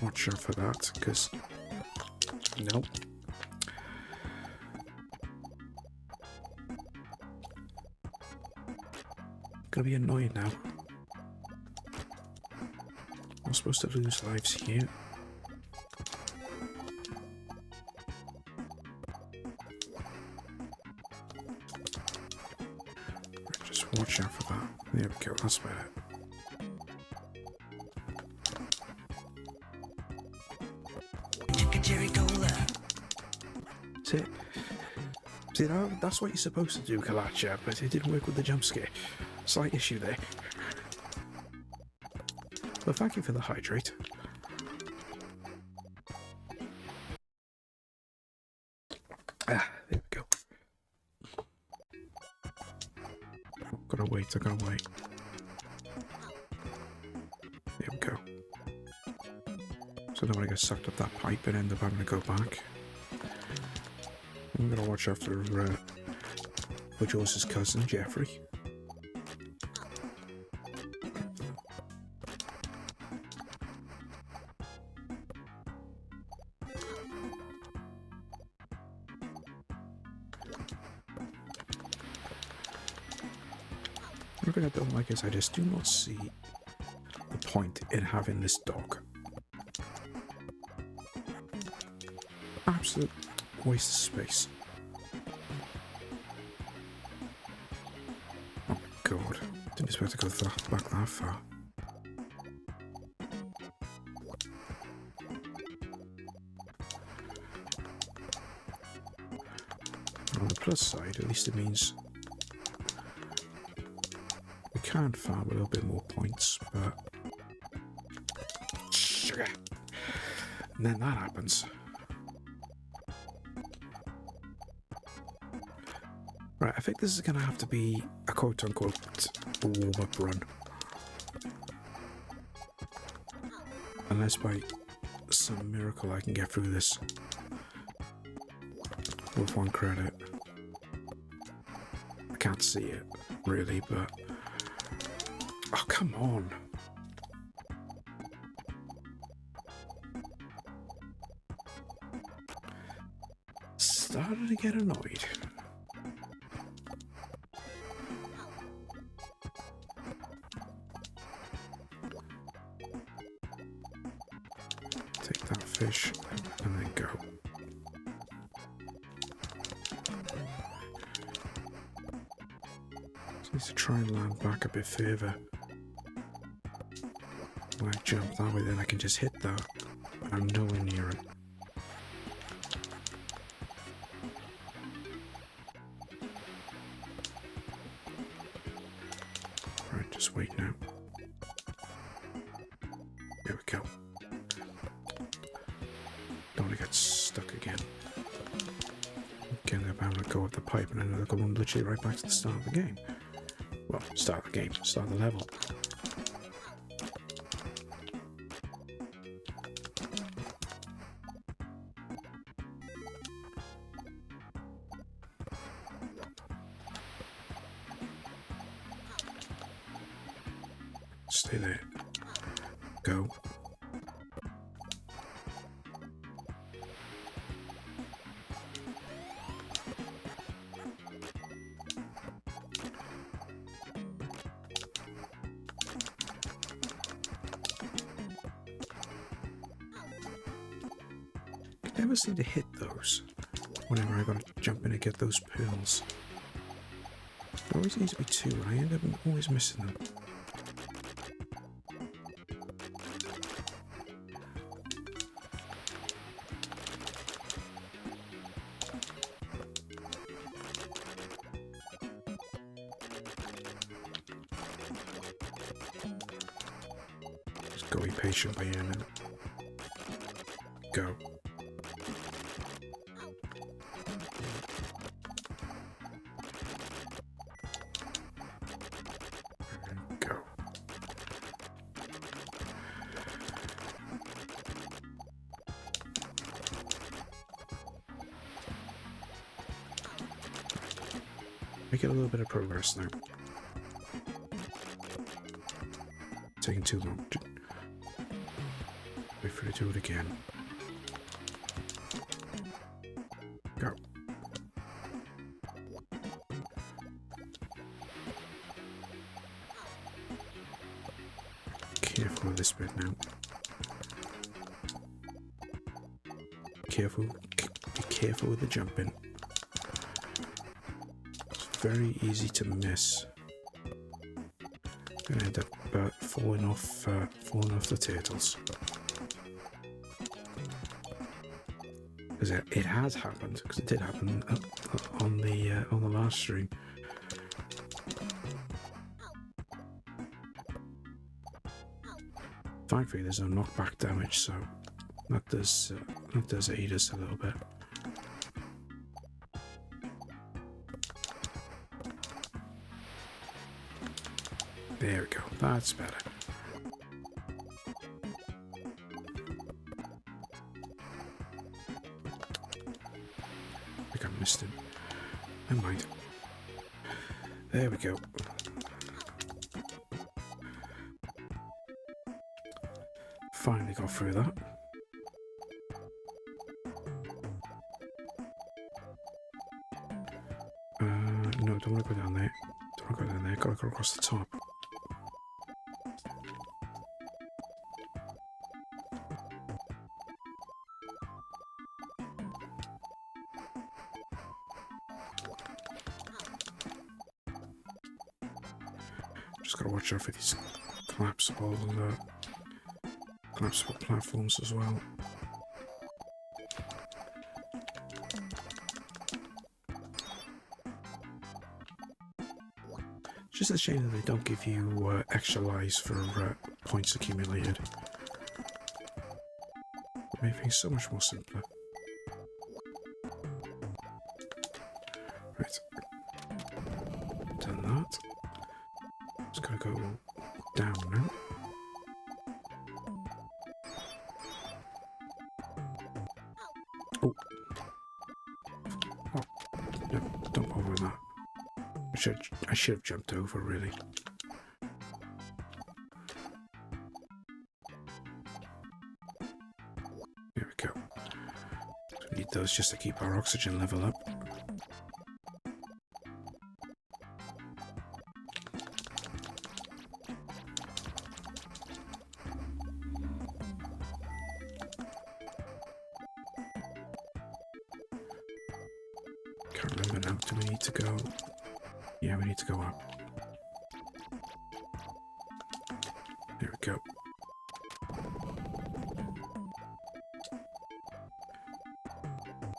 Watch out for that, because nope. Gonna be annoying now. I'm supposed to lose lives here. Just watch out for that. There we go, that's better. See, that's what you're supposed to do, Kalacha, but it didn't work with the jump scare. Slight issue there. But thank you for the hydrate. Ah, there we go. Oh, gotta wait, I gotta wait. There we go. So then when I get sucked up that pipe and end up having to go back. I'm gonna watch after the Uncle Joe's cousin, Jeffrey. One thing I don't like is I just do not see the point in having this dog. Absolute waste of space. Oh god, didn't expect to go back that far. On the plus side, at least it means we can farm a little bit more points, but sugar. And then that happens. Right, I think this is going to have to be a quote-unquote warm-up run. Unless by some miracle I can get through this with one credit. I can't see it, really, but... Oh, come on! Starting to get annoyed. Take that fish and then go. Just need to try and land back a bit further. When I jump that way, then I can just hit that. But I'm nowhere near it. Right, just wait now. There we go. Don't want to get stuck again. Again, I'm going to go up the pipe and then I'll go literally right back to the start of the game. Well, start the game, start the level. Stay there. Go. I never seem to hit those whenever I gotta jump in and get those pearls. There always needs to be two, and I end up always missing them. Just go be patient by a minute. Go. Go. Make it a little bit of progress now. Taking too long. Wait for it to do it again. Go. Careful with this bit now. Careful. Be careful with the jumping. It's very easy to miss. Gonna end up falling off the turtles. Because it has happened. Because it did happen on the last stream. Thankfully, there's no knockback damage, so that does aid us a little bit. There we go. That's better. I think I missed him. Never mind. There we go. Finally got through that. No, don't want to go down there. Don't want to go down there. Gotta go across the top. Just gotta watch out for these collapsible platforms as well. It's just a shame that they don't give you extra lives for points accumulated. It makes things so much more simpler. Right. Done that. Just gotta go down now. Oh. Oh. No, don't bother with that. I should have jumped over, really. There we go. So we need those just to keep our oxygen level up. Can't remember now. Do we need to go? Yeah, we need to go up. There we go.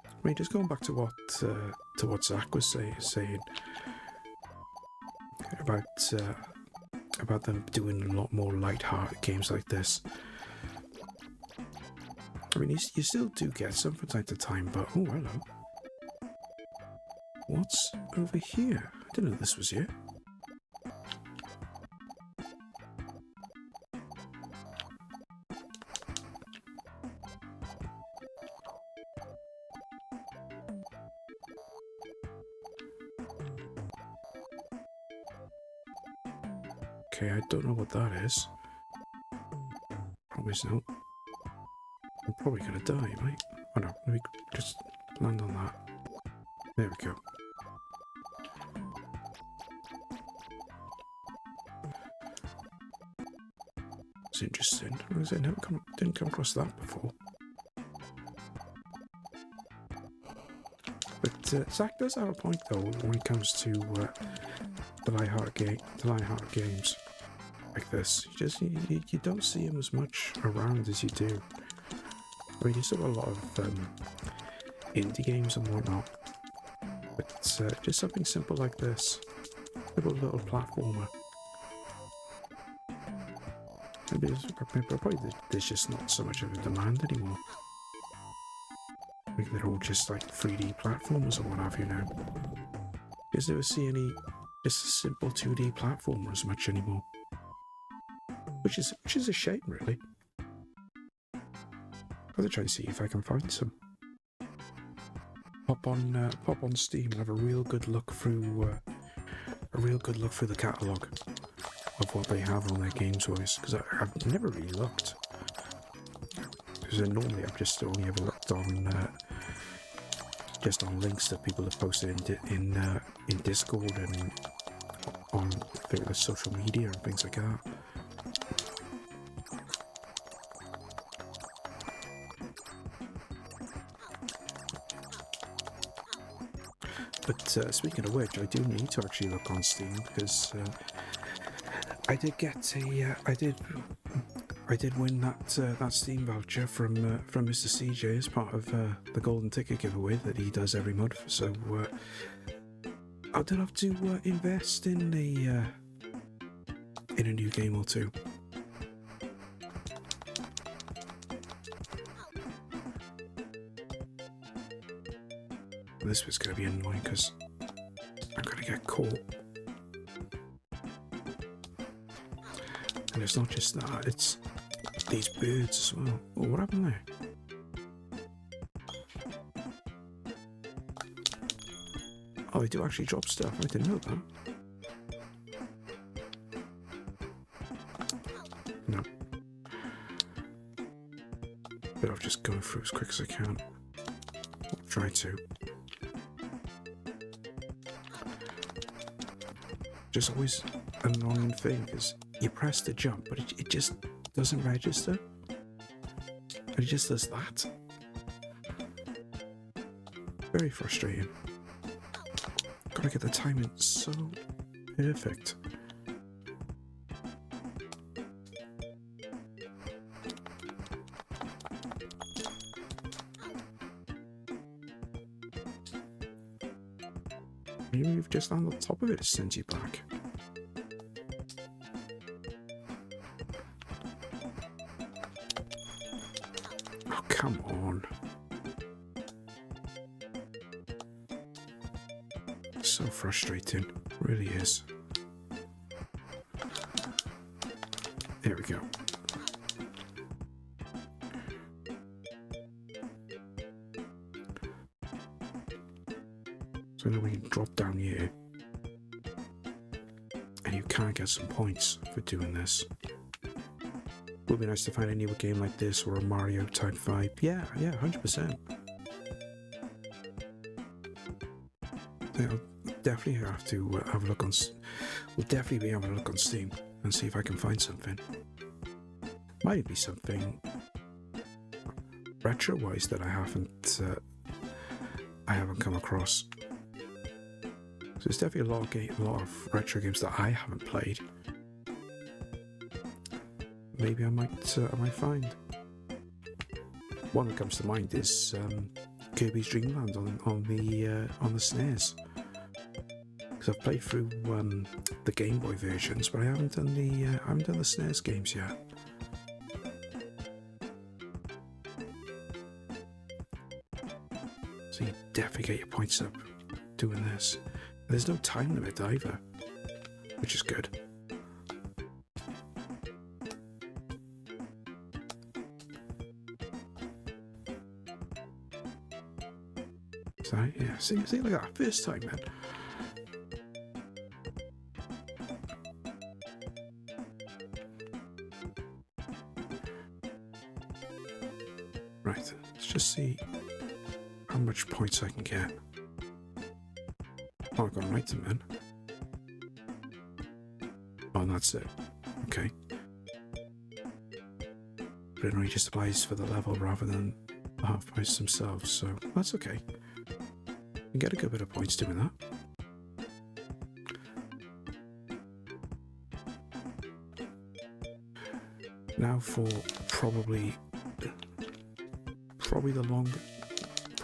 I mean, just going back to what Zach was saying about them doing a lot more light-hearted games like this. I mean, you still do get some from time to time, but oh, hello. What's over here? I didn't know this was here. Okay, I don't know what that is. Probably not. I'm probably gonna die, mate. Oh no, let me just land on that. There we go. It's interesting. I didn't come across that before. But Zach does have a point though when it comes to the light-hearted games like this. You don't see them as much around as you do. I mean, you still got a lot of indie games and whatnot, but just something simple like this, little platformer. Maybe probably there's just not so much of a demand anymore. Maybe they're all just like 3D platformers or what have you now. Because never see any just a simple 2D platformer as much anymore. Which is a shame, really. I'm gonna try and see if I can find some. Pop on Steam and have a real good look through the catalogue of what they have on their games wise, because I've never really looked. Because normally I've just only ever looked on just on links that people have posted in Discord and on various social media and things like that. But speaking of which, I do need to actually look on Steam because I did get I did win that Steam voucher from Mr. CJ as part of the golden ticket giveaway that he does every month. So I did have to invest in a new game or two. This was going to be annoying because I'm going to get caught. And it's not just that, it's these birds as well. Oh, what happened there? Oh, they do actually drop stuff. I didn't know that. bit of just going through as quick as I can. I'll try to. Just always an annoying thing because you press the jump, but it just doesn't register. It just does that. Very frustrating. Gotta get the timing so perfect. Maybe you've just on the top of it sends you back. Oh, come on. So frustrating. Really is. There we go. So then we can drop down here. And you can get some points for doing this. Would be nice to find a newer game like this or a Mario type vibe. Yeah, 100%. I'll definitely have to have a look on. We'll definitely be having a look on Steam and see if I can find something. Might be something retro-wise that I haven't come across. So there's definitely a lot of retro games that I haven't played. Maybe I might find. One that comes to mind is Kirby's Dream Land on the SNES. Because I've played through the Game Boy versions, but I haven't done the SNES games yet. So you definitely get your points up doing this. There's no time limit either, which is good. So yeah, see like that first time then. Right, let's just see how much points I can get. Oh, I got an item then. Oh, and that's it. Okay. But it only just applies for the level rather than the half price themselves, so that's okay. You can get a good bit of points doing that. Now for probably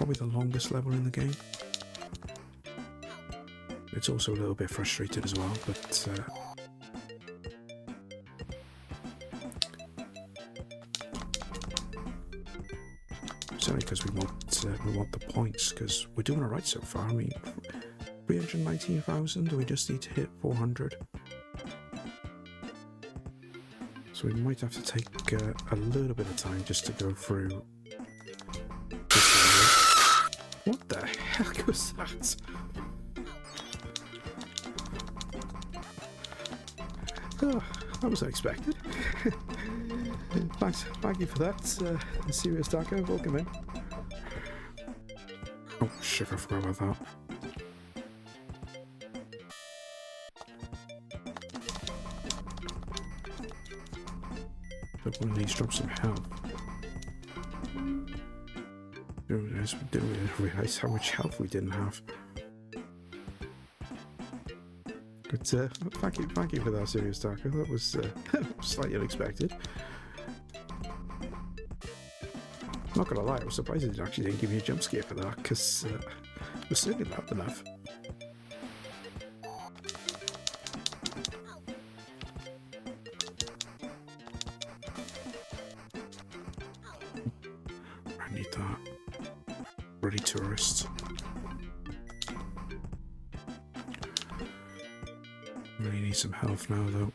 the longest level in the game. It's also a little bit frustrating as well, but certainly because we want the points, because we're doing alright so far. I mean, 319,000. We just need to hit 400. So we might have to take a little bit of time just to go through. What the heck was that? Oh, that was unexpected. Thanks, thank you for that, Serious Darko. Welcome in. Oh, shit, I forgot about that. But one of these drops some health. Didn't realise how much health we didn't have. But thank you for that, Serious Darko. That was slightly unexpected. Not gonna lie, I was surprised it actually didn't give me a jump scare for that, because it was certainly loud enough. I need that. Bloody tourists. Really need some health now, though.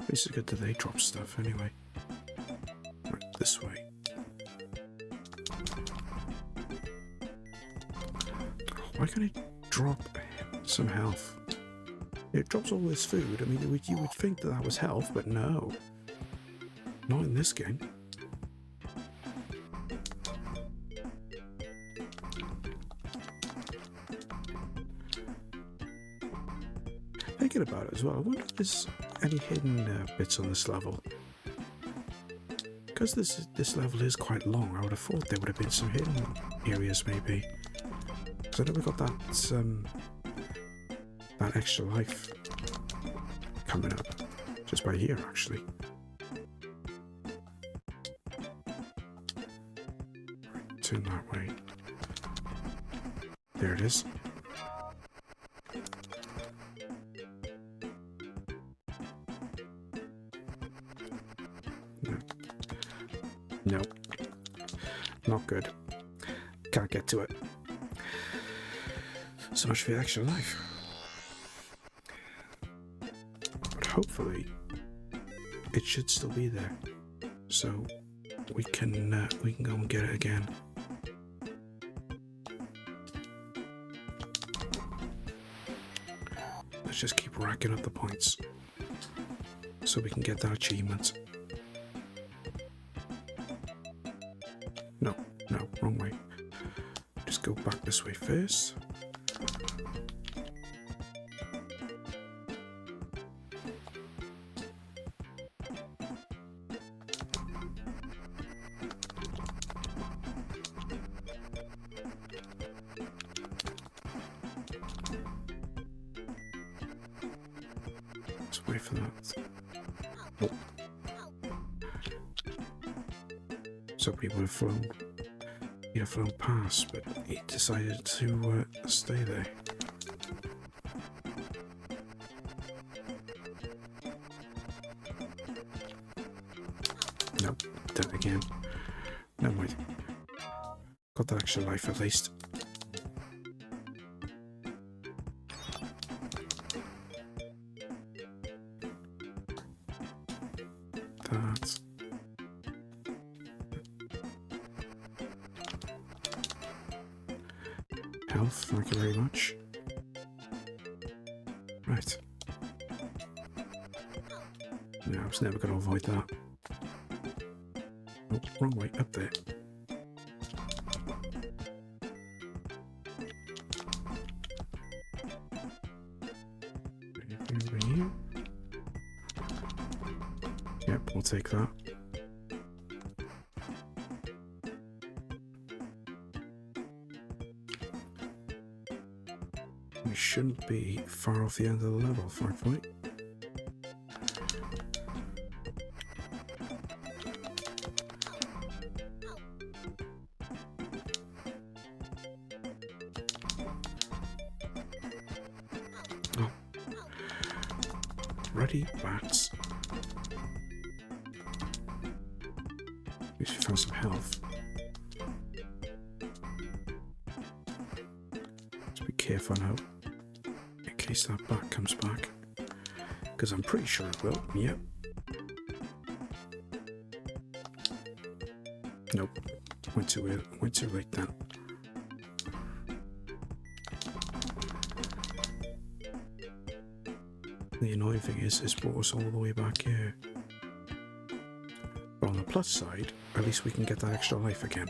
It's good that they drop stuff anyway. Right, this way. Why can't I drop some health? It drops all this food. I mean, you would think that that was health, but no. Not in this game. Thinking about it as well, I wonder if there's any hidden bits on this level. Because this level is quite long, I would have thought there would have been some hidden areas maybe. Because I know we got that extra life coming up just by here actually. Right, turn that way. There it is. No. Not good. Can't get to it. So much for the extra life. But hopefully it should still be there. So we can go and get it again. Let's just keep racking up the points so we can get that achievement. No, wrong way. Just go back this way first. Let's wait for that. Oh. Somebody would have flown. He'd have flown past, but he decided to stay there. Nope, done it again. Never mind. Got that extra life at least. That. Health, thank you very much. Right. No, I was never going to avoid that. Oh, wrong way, up there. Anything over here? Yep, we'll take that. We shouldn't be far off the end of the level, frankly. Oh. Ready, bats. At least we found some health. Just be careful now. In case that bat comes back, because I'm pretty sure it will. Yep. Nope. Went too late then. The annoying thing is, it's brought us all the way back here. But on the plus side, at least we can get that extra life again.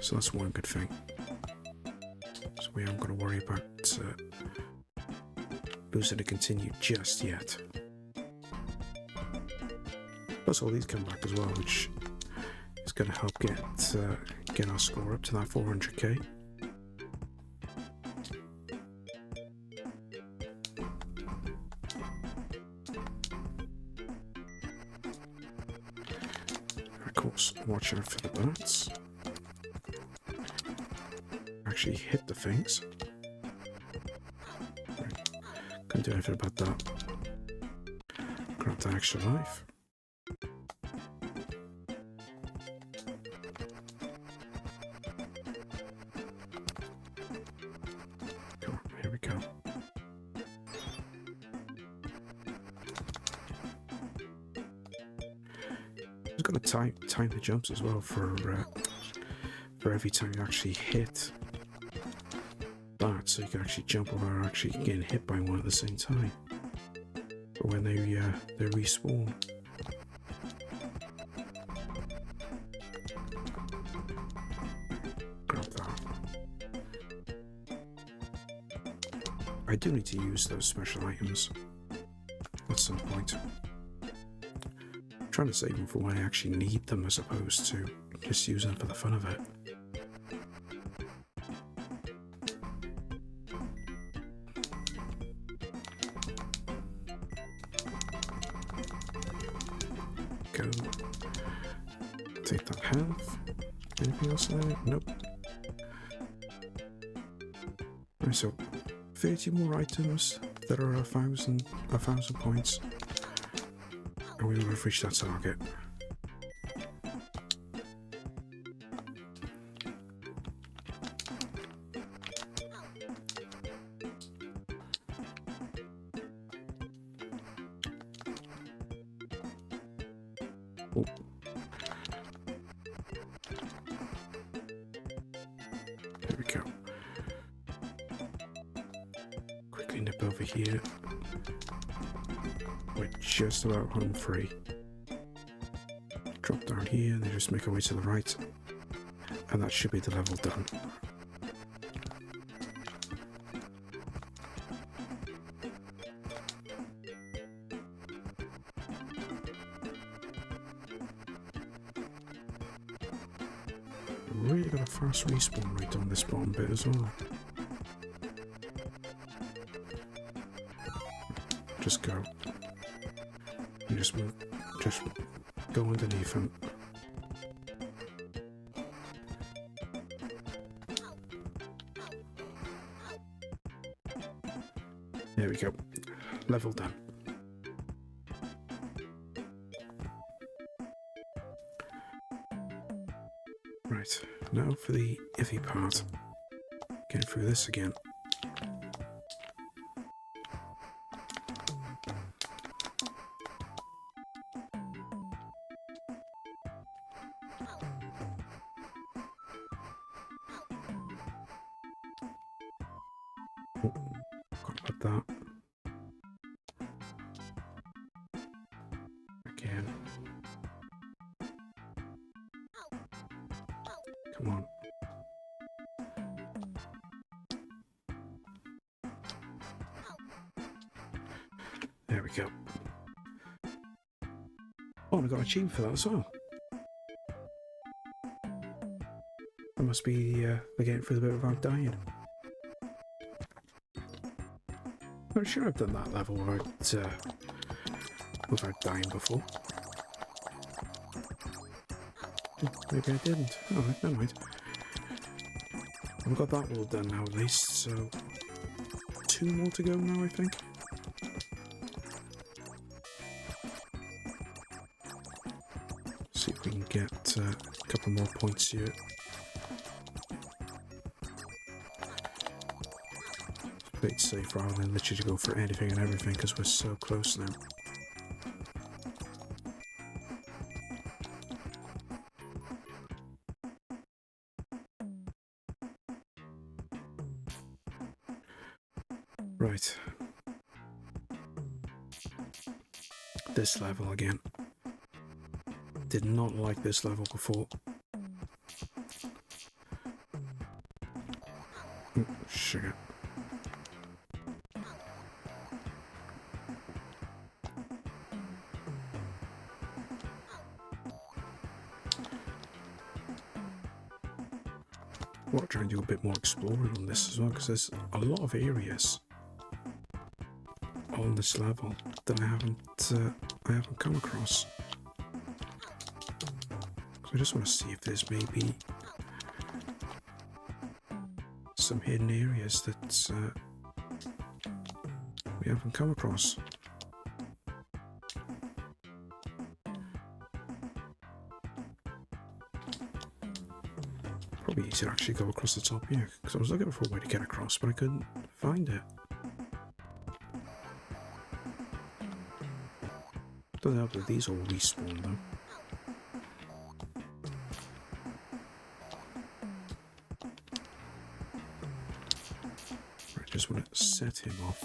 So that's one good thing. So we aren't going to worry about losing to continue just yet. Plus all these come back as well, which is going to help get our score up to that 400k. Of course, watch out for the bats. Actually hit the things. Right. Couldn't do anything about that. Grab that extra life. Come on, here we go. Just got to time the jumps as well for for every time you actually hit that, so you can actually jump without actually getting hit by one at the same time. But when they respawn. Grab that. I do need to use those special items at some point. I'm trying to save them for when I actually need them as opposed to just using them for the fun of it. Go. Take that half. Anything else in there? Nope. Right, so 30 more items that are 1,000 points, and we will have reached that target. Oh. There we go. Quickly nip over here. We're just about home free. Drop down here and then just make our way to the right. And that should be the level done. Really got a fast respawn rate on this bottom bit as well. Just go. You just go underneath him. There we go. Level done. Right, now for the iffy part. Getting through this again. Oh, forgot about that. Again. Come on. There we go. Oh, and I got an achievement for that as well. That must be the getting through the bit without dying. I'm sure I've done that level without dying before. Maybe I didn't. Alright, never mind. I've got that all done now at least, so 2 more to go now, I think. See if we can get a couple more points here. Play it safe rather than literally go for anything and everything because we're so close now. Right. This level again. Did not like this level before. Oh, sugar. I'll try and do a bit more exploring on this as well because there's a lot of areas on this level that I haven't come across. So I just want to see if there's maybe some hidden areas that we haven't come across. Probably easier to actually go across the top here because I was looking for a way to get across but I couldn't find it. Doesn't help that these all respawn though. just want to set him off.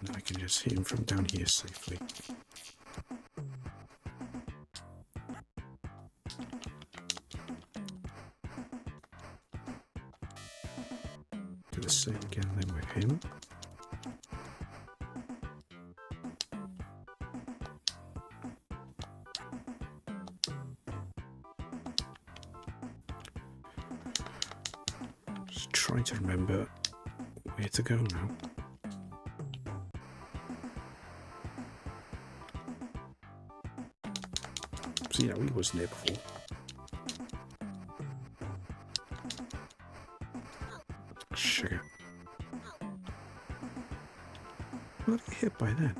And I can just hit him from down here safely. Do the same again then with him. Just trying to remember where to go now. So, you know, he wasn't there before. Sugar. What did I get hit by then?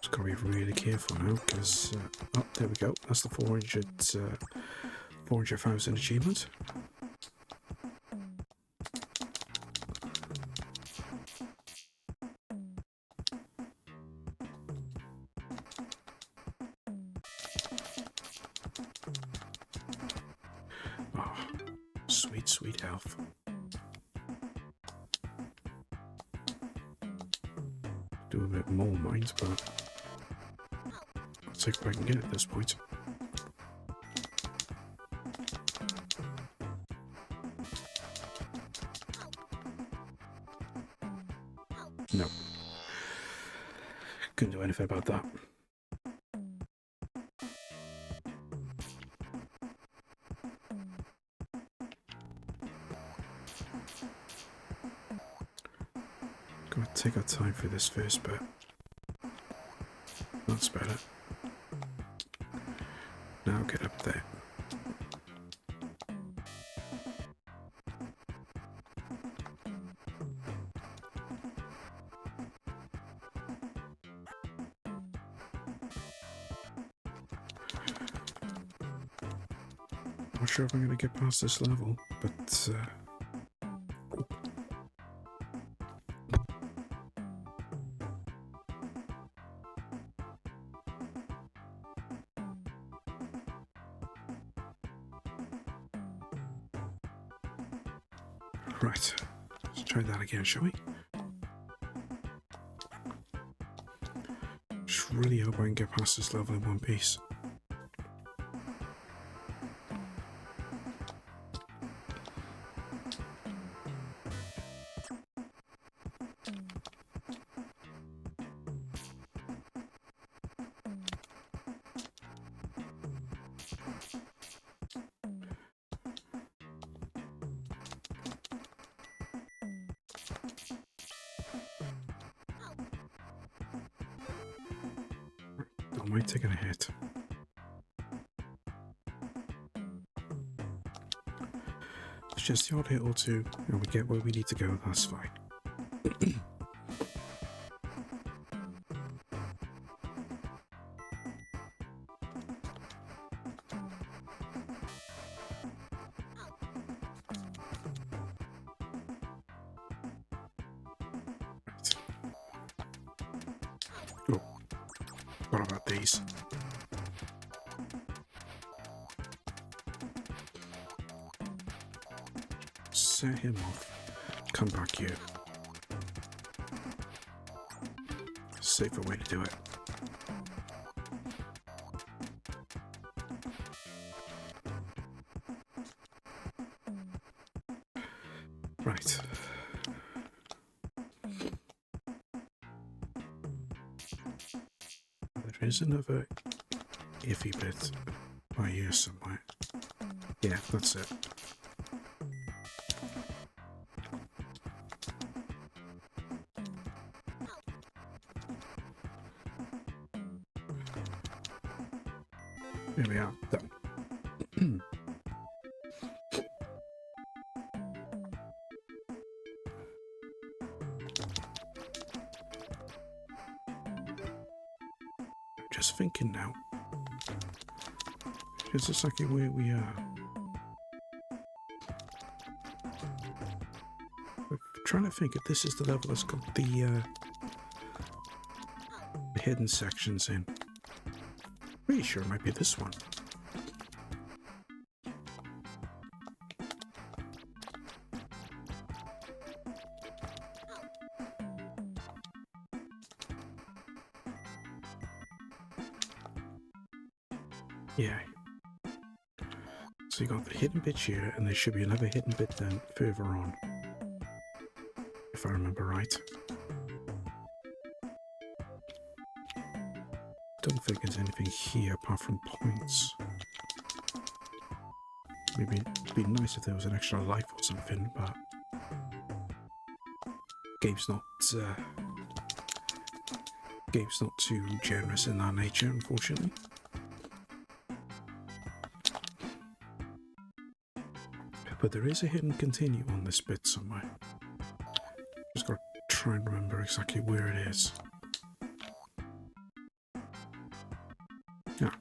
Just gotta be really careful now, because oh, there we go. That's the 400,000 achievement. Sweet health. Do a bit more mind, but I'll take what I can get at this point. No. Couldn't do anything about that. Gotta take our time for this first bit. That's better. Now get up there. Not sure if I'm gonna get past this level, but right, let's try that again, shall we? Just really hope I can get past this level in one piece. Don't mind taking a hit. It's just the odd hit or two, and we get where we need to go, that's fine. Oh, what about these? Set him off. Come back here. Safer way to do it. Right. There is another iffy bit by here somewhere. Yeah, that's it. Here we are, done. Just thinking now. It's exactly where we are. I'm trying to think if this is the level that's got the hidden sections in. Pretty sure it might be this one. Yeah. So you got the hidden bit here, and there should be another hidden bit then further on. If I remember right. Don't think there's anything here apart from points. Maybe it'd be nice if there was an extra life or something, but game's not too generous in that nature, unfortunately. But there is a hidden continue on this bit somewhere. Just gotta try and remember exactly where it is. Yeah.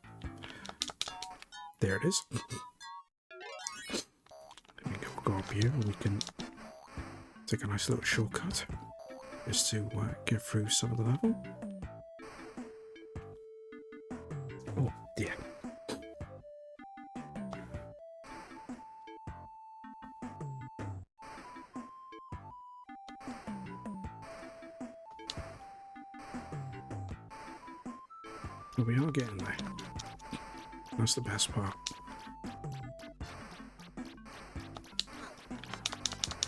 There it is. There we go up here and we can take a nice little shortcut just to get through some of the level. Oh, yeah. Well, we are getting there. That's the best part.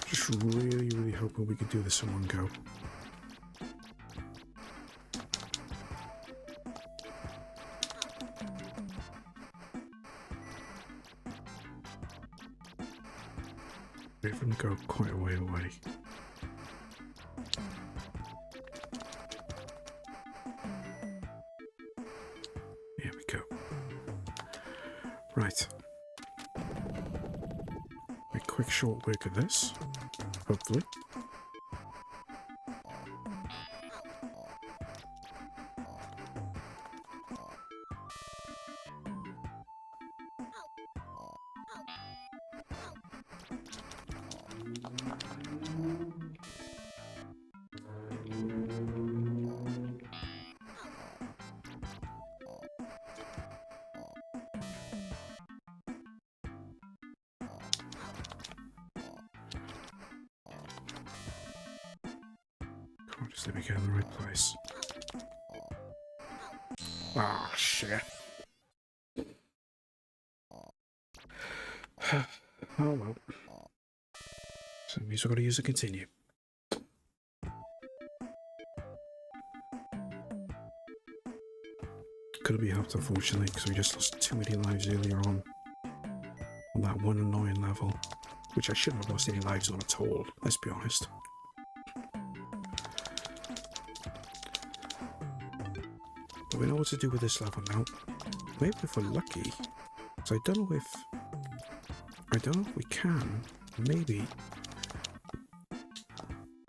Just really, really hoping we could do this in one go. Wait for them to go quite a way away. Here we go. Right. A quick short work of this, hopefully. Come on, just let me get in the right place. Ah, shit. Oh well. So that means we've got to use a continue. Couldn't be helped, unfortunately, because we just lost too many lives earlier on that one annoying level, which I shouldn't have lost any lives on at all, let's be honest. But we know what to do with this level now. Maybe if we're lucky, so I don't know if we can, maybe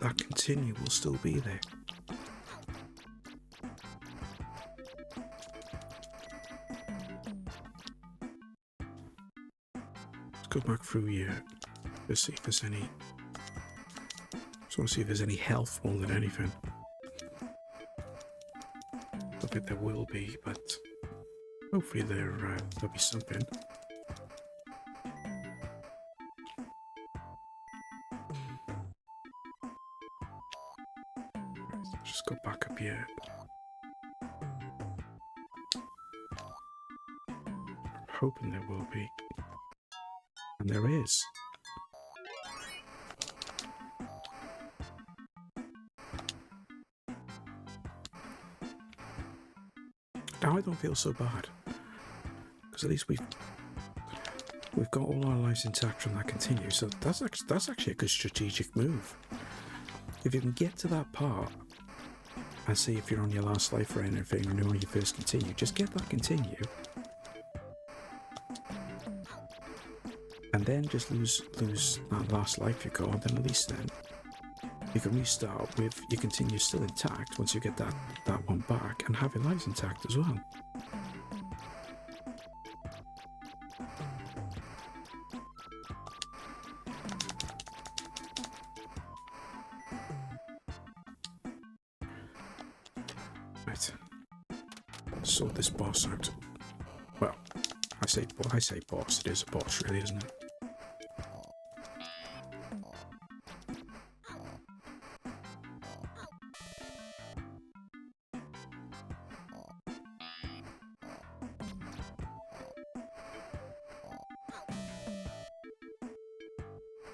that continue will still be there. Let's go back through here. Let's see if there's any. Just want to see if there's any health more than anything. I think there will be, but hopefully there'll be something. Let's just go back up here. I'm hoping there will be. And there is. Now I don't feel so bad, because at least we've got all our lives intact from that continue. So that's actually a good strategic move. If you can get to that part, and say if you're on your last life or anything, or you're on your first continue, just get that continue. And then just lose that last life you got, and then at least then you can restart with your continue still intact once you get that one back, and have your lives intact as well. Right. Sort this boss out. I say boss. It is a boss, really, isn't it?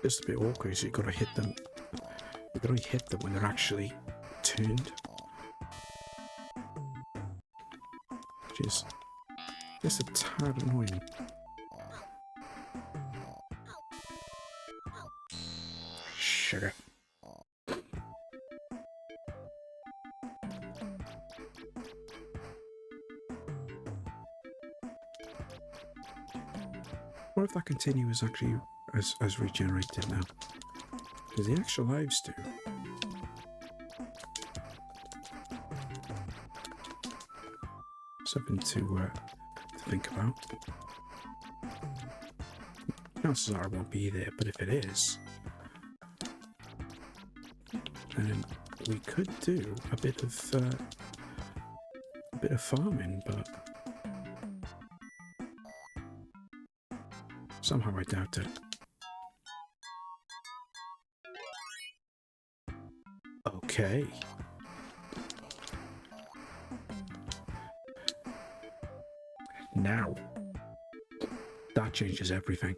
Just a bit awkward, so you've got to hit them. You've got to hit them when they're actually turned. Which is just a tad annoying. Sugar. What if that continues actually as regenerated now? Because the extra lives do. Something to think about. Chances are it won't be there, but if it is, then we could do a bit of farming, but somehow I doubt it. Okay. Now, that changes everything.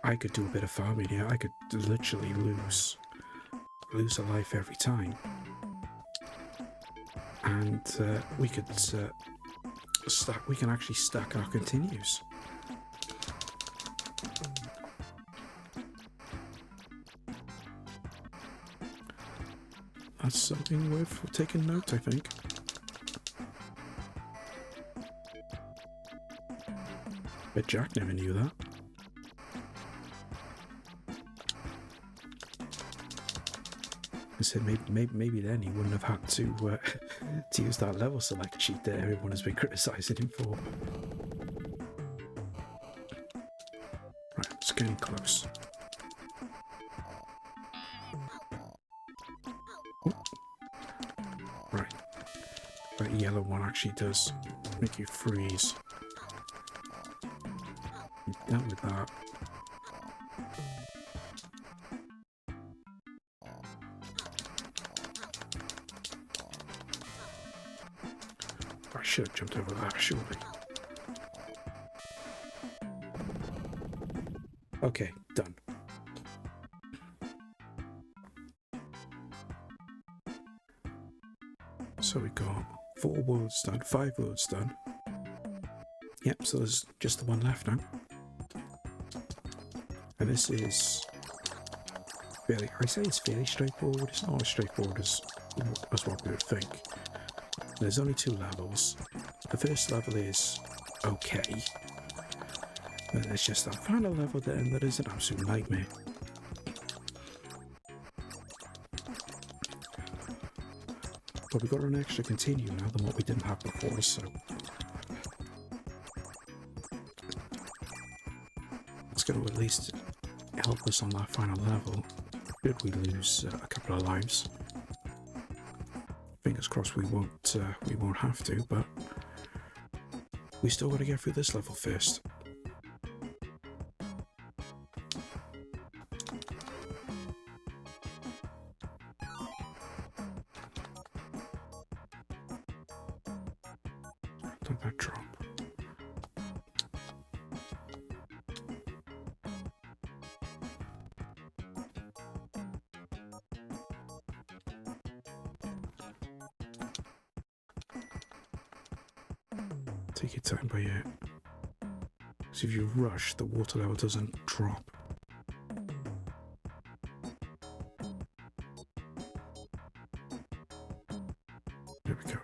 I could do a bit of farming here. I could literally lose a life every time, and we could we can actually stack our continues. That's something worth taking note, I think. But Jack never knew that. I said maybe then he wouldn't have had to use that level select sheet that everyone has been criticising him for. Right, it's getting close. Oh. Right, that yellow one actually does make you freeze. I'm done with that. I should have jumped over that, surely. Okay, done. So we got 4 worlds done, 5 worlds done. Yep, so there's just the one left now. And this is fairly, I say it's fairly straightforward. It's not as straightforward as what we would think. There's only 2 levels. The first level is okay. And there's just that final level then that is an absolute nightmare. But we've got an extra continue now than what we didn't have before, so it's going to at least help us on that final level. Should we lose a couple of lives? Fingers crossed we won't have to, but we still got to get through this level first. Don't that drop. Take your time by it. Because if you rush, the water level doesn't drop. There we go.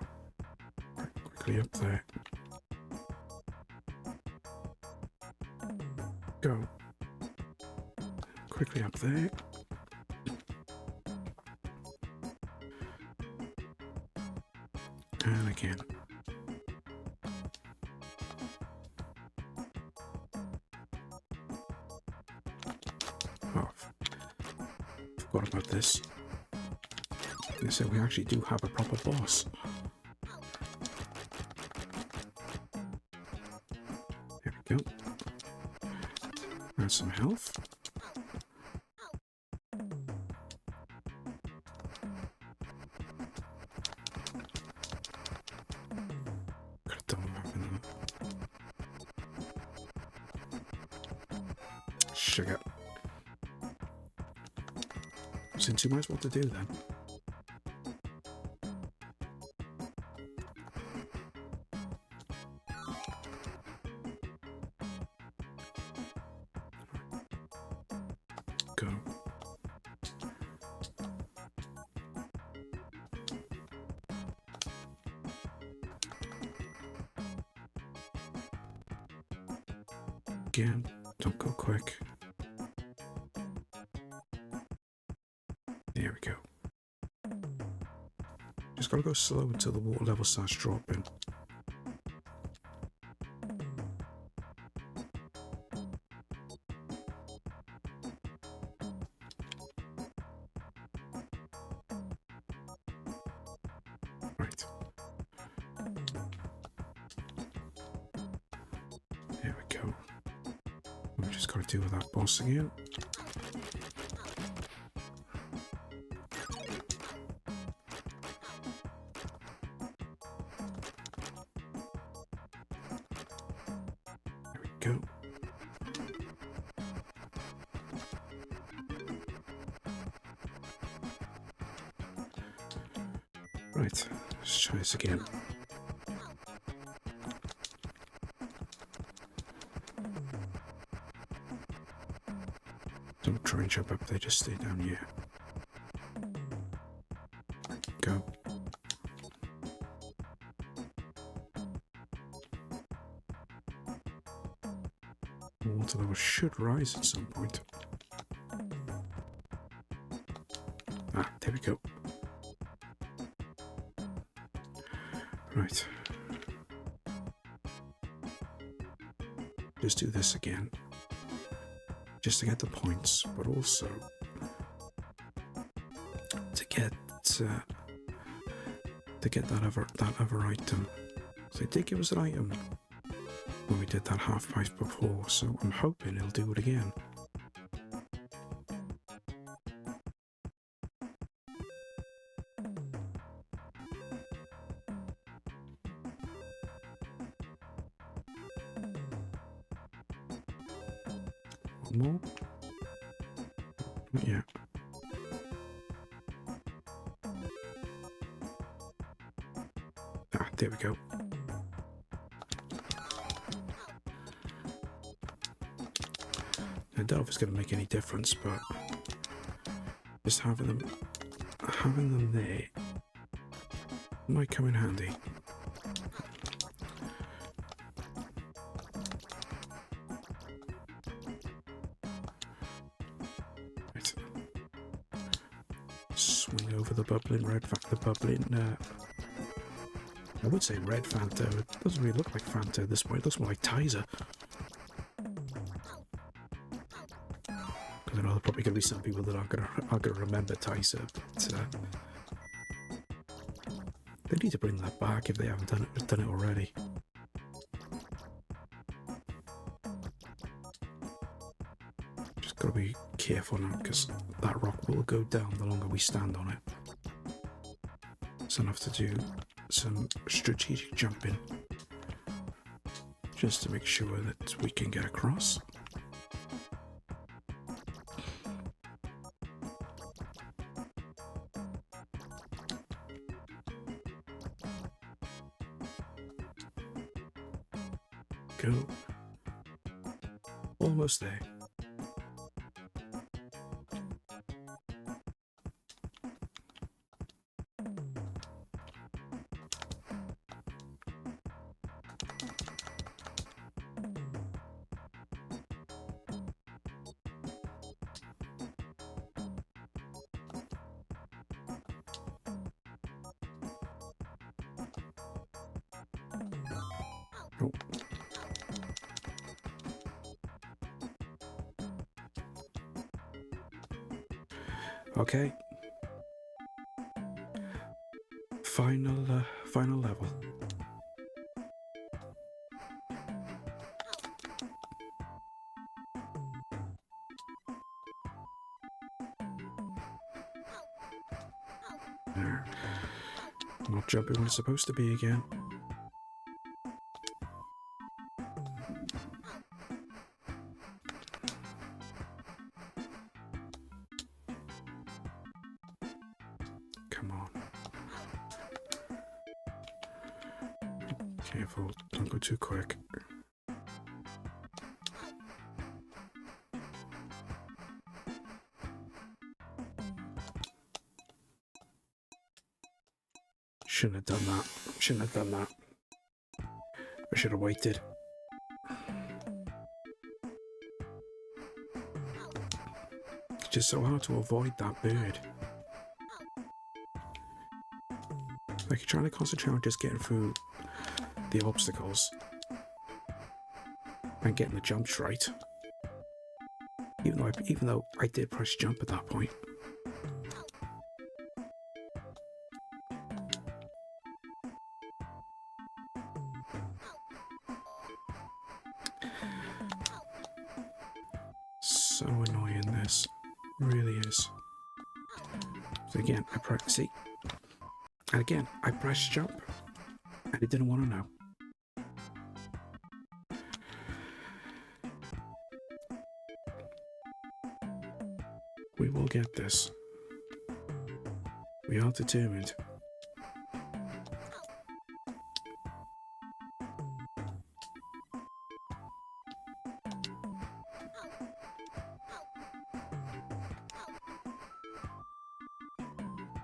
Right, quickly up there. Go. Quickly up there. And again. Oh, forgot about this. They said we actually do have a proper boss. some health. Could have done with having that. Sugar. Seems too much what to do then. Go. Again, don't go quick. There we go. Just gotta go slow until the water level starts dropping. Right. There we go. We just gotta deal with that boss again. Go. Right, let's try this again. Don't try and jump up there, just stay down here. Go. Water level should rise at some point. Ah, there we go. Right. Just do this again. Just to get the points, but also to get that other item. So they did give us an item when we did that half pipe before, so I'm hoping it'll do it again. One more? Yeah. Ah, there we go. I doubt if it's going to make any difference, but just having them there might come in handy. Right. Swing over the bubbling I would say red Fanta. It doesn't really look like Fanta at this point. It looks more like Tizer. I know there are probably going to be some people that aren't going to remember Tizer, but they need to bring that back if they haven't done it already. Just got to be careful now, because that rock will go down the longer we stand on it. So I'll have to do some strategic jumping just to make sure that we can get across. Go. Almost there. Oh. Okay. Final level. There. Not jumping when it's supposed to be again. Come on. Careful, don't go too quick. Shouldn't have done that. Shouldn't have done that. I should have waited. It's just so hard to avoid that bird. Like you're trying to concentrate on just getting through the obstacles and getting the jumps right. Even though I did press jump at that point. So annoying, this really is. So again, I press jump, and it didn't want to know. We will get this. We are determined.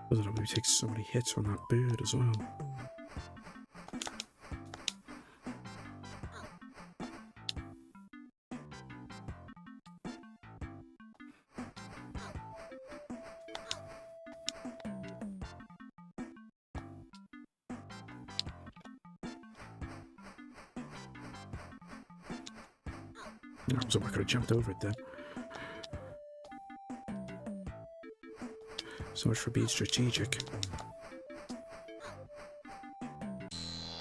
I don't know, maybe take so many hits from that bird as well. So I could have jumped over it then. So much for being strategic.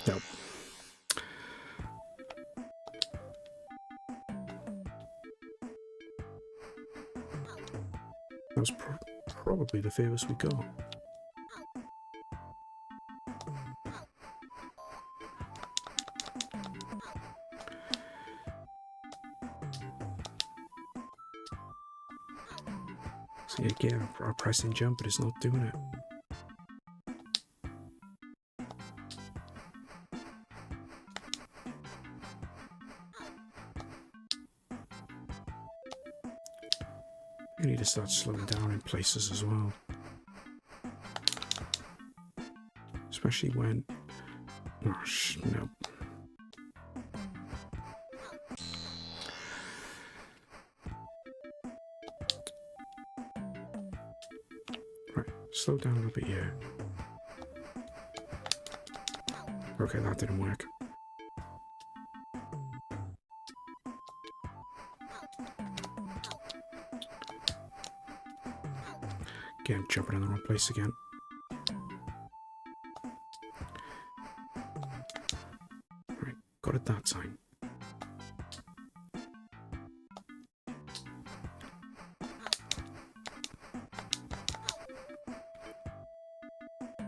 Nope. That was probably the furthest we got. See again, I'm pressing jump, but it's not doing it. You need to start slowing down in places as well. Especially when... Oh, no. Right, slow down a little bit here. Okay, that didn't work. Again, jumping in the wrong place again. Right, got it that time.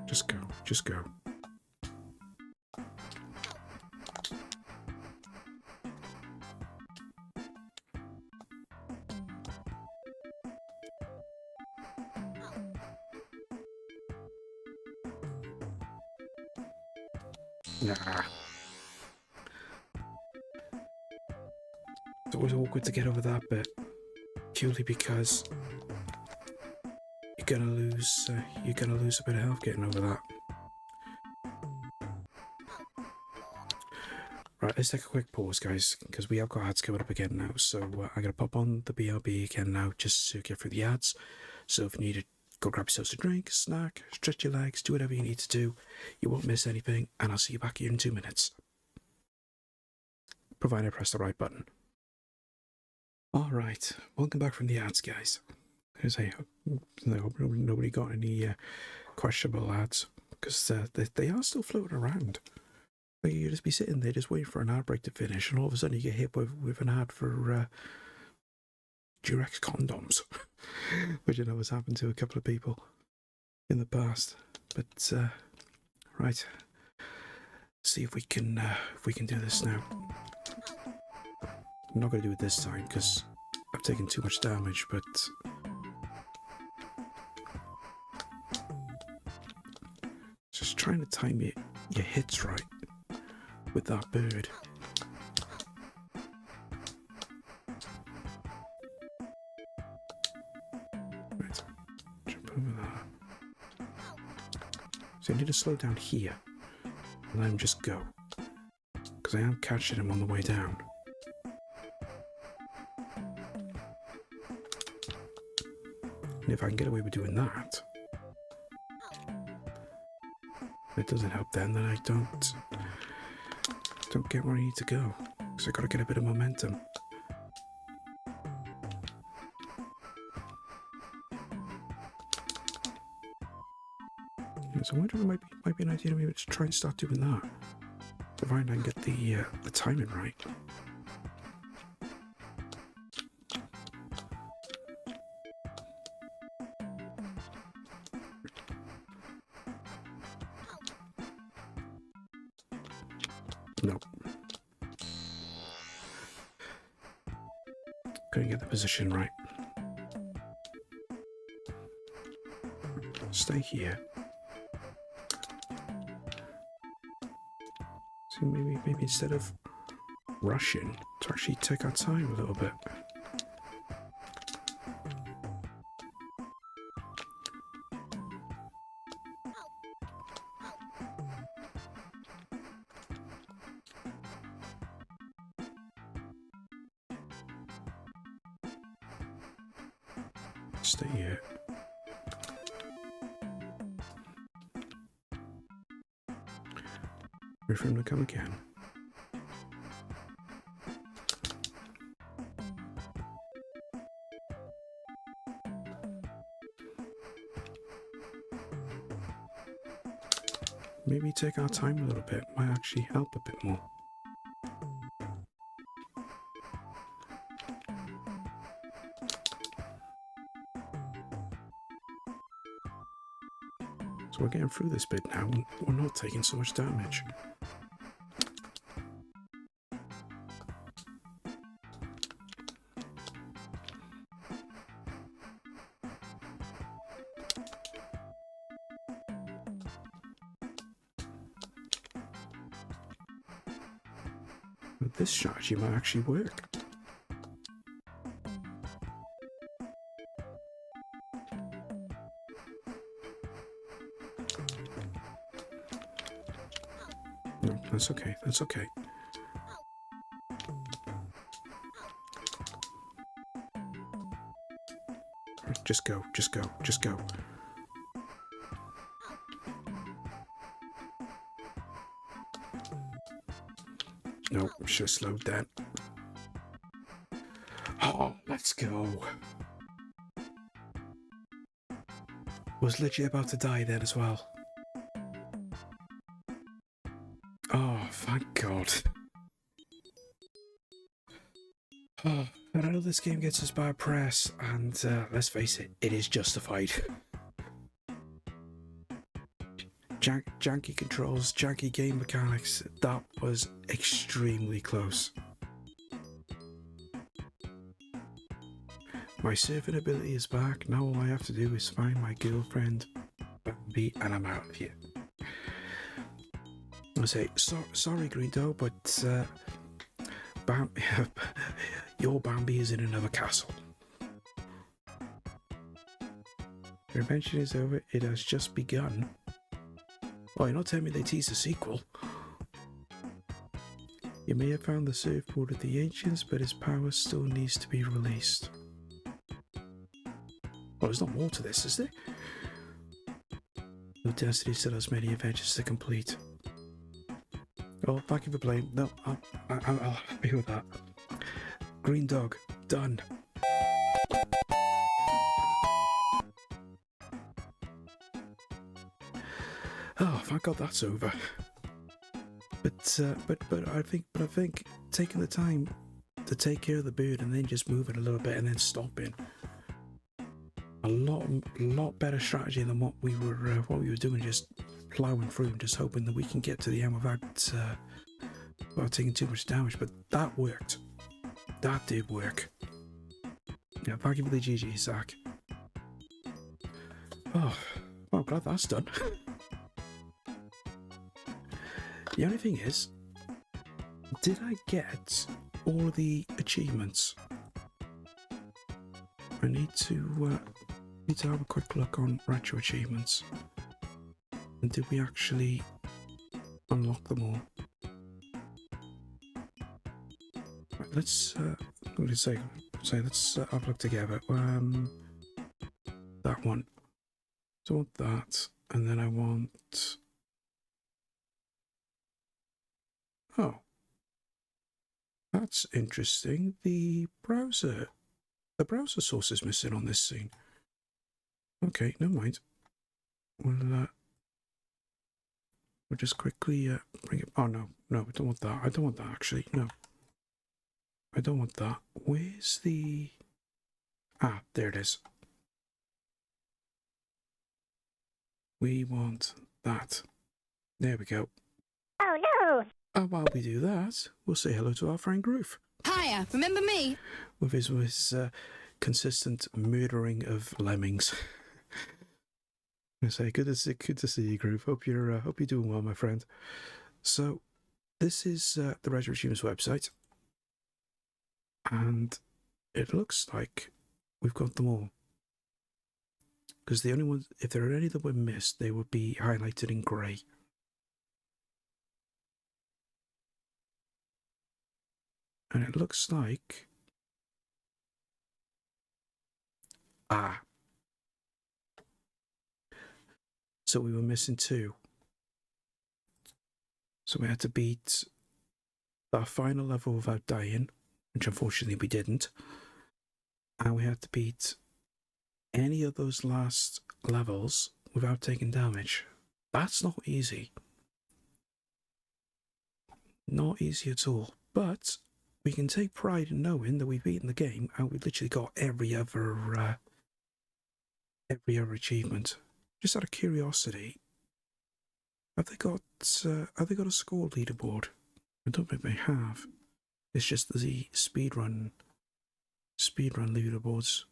Just go, just go. Nah. It's always awkward to get over that bit, purely because you're gonna lose a bit of health getting over that. Right, let's take a quick pause, guys, because we have got ads coming up again now. So I'm gonna pop on the BRB again now, just to get through the ads. So if you need to go grab yourself a drink, snack, stretch your legs, do whatever you need to do. You won't miss anything, and I'll see you back here in 2 minutes. Provided I press the right button. Alright, welcome back from the ads, guys. As I hope nobody got any questionable ads, because they are still floating around. Like you just be sitting there just waiting for an ad break to finish, and all of a sudden you get hit with an ad for Durex condoms, which I know has happened to a couple of people in the past. But right, see if we can do this now. I'm not gonna do it this time because I've taken too much damage, but just trying to time your hits right with that bird. Right, jump over that. So I need to slow down here and let him just go, because I am catching him on the way down. And if I can get away with doing that, it doesn't help then that I don't get where I need to go, because I gotta get a bit of momentum. So I wonder if it might be an idea to maybe just try and start doing that. Provided I can get the timing right. Nope. Couldn't get the position right. Stay here. So maybe instead of rushing, to actually take our time a little bit. Stay here. Wait for him to come again. Maybe take our time a little bit, might actually help a bit more. So we're getting through this bit now, and we're not taking so much damage. But this strategy might actually work. No, that's okay, that's okay. Just go, just go, just go. No, should have slowed that. Oh, let's go. Was legit about to die then as well. Oh, thank God. Oh, and I know this game gets us bad press, and let's face it, it is justified. Janky controls, janky game mechanics, that was extremely close. My surfing ability is back, now all I have to do is find my girlfriend, Bambi, and I'm out of here. I say, sorry Greendog, but your Bambi is in another castle. Your adventure is over, it has just begun. Oh, you're not telling me they teased a sequel? You may have found the surfboard of the ancients, but its power still needs to be released. Well, there's not more to this, is there? No destiny still has many adventures to complete. Oh, thank you for playing. No, I'll be with that. Greendog, done. Oh, thank God that's over. But I think taking the time to take care of the bird and then just move it a little bit and then stopping a lot better strategy than what we were doing, just plowing through and just hoping that we can get to the end without taking too much damage. But that worked. That did work. Yeah, thank you for the GG, Zach. Oh, well, I'm glad that's done. The only thing is, did I get all of the achievements? I need to have a quick look on retro achievements. And did we actually unlock them all? Right, let's what did it say? Let's have a look together. That one. So I want that, and then I want. Oh, that's interesting. The browser source is missing on this scene. Okay, never mind. We'll just quickly bring it. Oh no, I don't want that. I don't want that actually. No, I don't want that. Where's the? Ah, there it is. We want that. There we go. Oh no! And while we do that, we'll say hello to our friend Groove. Hiya, remember me? With his consistent murdering of lemmings. I say good to see you, Groove. Hope you're doing well, my friend. So, this is the Retro Achievements website, and it looks like we've got them all. Because the only ones, if there are any that were missed, they would be highlighted in grey. And it looks like... Ah. So we were missing 2. So we had to beat our final level without dying, which unfortunately we didn't. And we had to beat any of those last levels without taking damage. That's not easy. Not easy at all. But we can take pride in knowing that we've beaten the game and we literally got every other achievement. Just out of curiosity, have they got a score leaderboard? I don't think they have. It's just the speedrun leaderboards.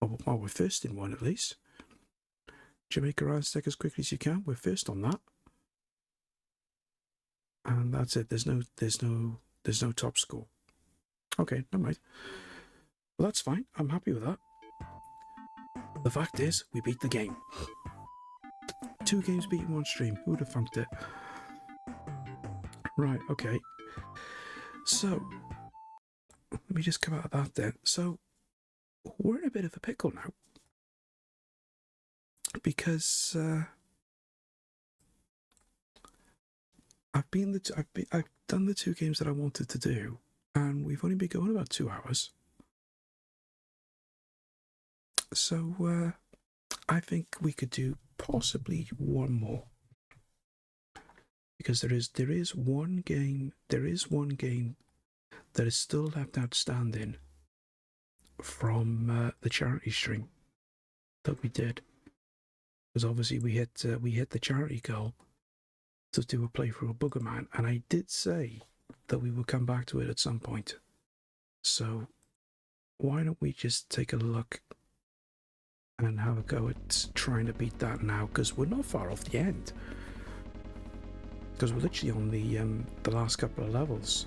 Well, we're first in one at least. Jamaica round stick as quickly as you can. We're first on that, and that's it. There's no top score. Okay, never mind. Well, that's fine. I'm happy with that. The fact is, we beat the game. 2 games beat in one stream. Who would have funked it? Right. Okay. So let me just come out of that then. So we're in a bit of a pickle now because I've done the 2 games that I wanted to do, and we've only been going about 2 hours. So I think we could do possibly one more, because there is one game that is still left outstanding from the charity stream that we did, because obviously we hit the charity goal to do a playthrough of Boogerman, and I did say that we would come back to it at some point. So why don't we just take a look and have a go at trying to beat that now, because we're not far off the end, because we're literally on the last couple of levels.